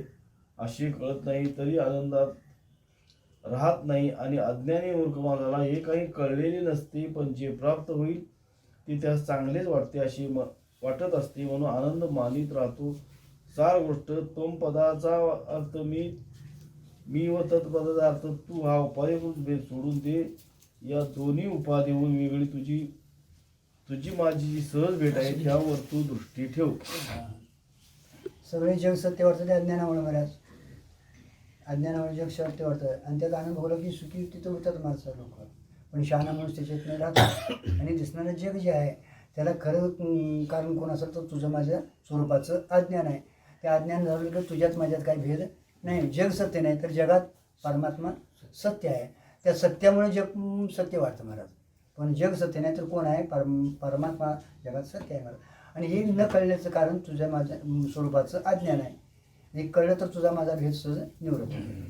असे कळत नाही, तरी आनंदात राहत नाही. आणि अज्ञानी मूर्ख माणसाला हे काही कळलेले नसते, पण जे प्राप्त होईल ते त्यास चांगलेच वाटते असे वाटत असते, म्हणून आनंद मानित राहतो. सार गोष्ट त्वम पदाचा अर्थ मी व तत्पदाचा अर्थ तू हा उपाधिभूत भेद सोडून दे. या दोन्ही उपाधीहून वेगळी तुझी माझी जी सहज भेट आहे त्यावर तू दृष्टी ठेव. सगळे जग सत्य वाटतं ते अज्ञानामुळे महाराज. अज्ञानामुळे जग सत्य वाटतं आणि त्याचा आनंद भोगला की सुखी तिथं होतात माणसं लोक. पण शहाणा माणूस त्याच्यात नाही राहतो. आणि दिसणारं जग जे आहे त्याला खरं कारण कोण असेल तर तुझं माझ्या स्वरूपाचं अज्ञान आहे. त्या अज्ञान झालं की तुझ्यात माझ्यात काही भेद नाही. जग सत्य नाही तर जगात परमात्मा सत्य आहे. त्या सत्यामुळे जग सत्य वाटतं महाराज. पण जग सत्य नाही तर कोण आहे? परमात्मा जगात सत्य आहे महाराज. आणि हे न कळण्याचं कारण तुझ्या माझ्या स्वरूपाचं अज्ञान आहे. हे कळलं तर तुझा माझा भेद सहज निवृत्त होईल.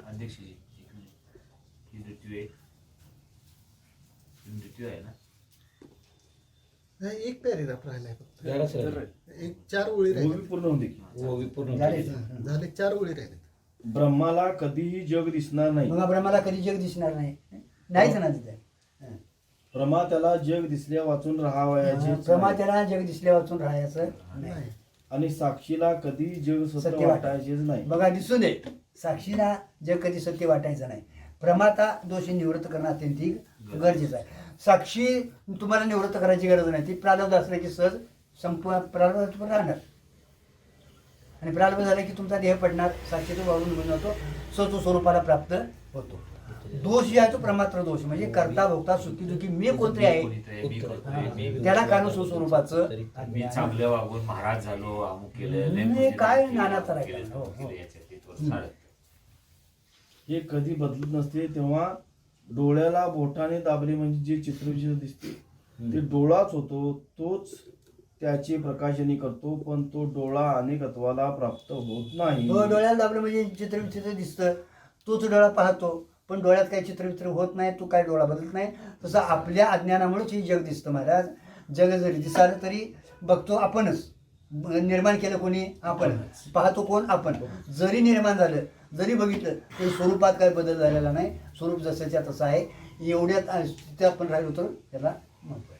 अध्यक्षजी एक मिनिट. ही मृत्यू आहे ना. नाही, एक पॅरेग्राफ राहिलाय फक्त. जराच राहिलं. एक 4 ओळी ओवी राहिले. पूर्ण होती. ओवी पूर्ण झाले. झाली. झाले 4 ओळी राहिले. ब्रह्माला कधीही जग दिसणार नाही. मग ब्रह्माला कधी जग दिसणार नाही. नाहीच ना तिथे. प्रमा त्याला जग दिसल्या वाचून राहावयाचे प्रमा त्याला जग दिसल्या वाचून राहायचं नाही. नाही. आणि साक्षीला कधी जग सत्य सत्य वाटायचेच नाही. बघा, दिसून दे साक्षीला जग कधी सत्य वाटायचं नाही. प्रमाता दोषी निवृत्त करणं अत्यंत गरजेचं आहे. साक्षी तुम्हाला निवृत्त करायची गरज नाही. ती प्रारब्ध असलं की सहज प्रारब्ध राहणार. आणि प्रारब्ध झालं की तुमचा देह पडणार, साक्षी तो वाळून निघून जातो, स्वतः स्वरूपाला प्राप्त होतो. दोष जे आहे तो प्रमात्र दोष म्हणजे करता भोगता सुखी दुखी मी कोणते आहे मी करतोय, मी त्याला कारण स्वस्वरूपाचं मी अज्ञान. चांगलं वागून महाराज झालो, अमुक केलं, लय नाही, पुण्य काय केलं, नानाचं अमुक राहिलं. केलं, हो, तमुक हो. केलं, याच्यात तिथवर सारं. हे कधी बदलत नसते. तेव्हा डोळ्याला बोटाने दाबले म्हणजे जे चित्रविचित्र दिसते ते डोळाच होतो. तोच त्याची प्रकाशनी करतो, पण तो डोळा अनेकत्वाला प्राप्त होत नाही. हो, डोळ्याला दाबलं म्हणजे चित्रविचित्र दिसतं, तोच डोळा पाहतो, पण डोळ्यात काही चित्रविचित्र होत नाही, तो काय डोळा बदलत नाही. तसं आपल्या अज्ञानामुळेच हे जग दिसतं महाराज. जग जरी दिसालं तरी बघतो आपणच. निर्माण केलं कोणी? आपण. पाहतो कोण? आपण. जरी निर्माण झालं, जरी बघितलं तरी स्वरूपात काही बदल झालेला नाही. स्वरूप जसंच्या तसं आहे. एवढ्यात तिथे आपण राहिलो तर त्याला म्हणतो.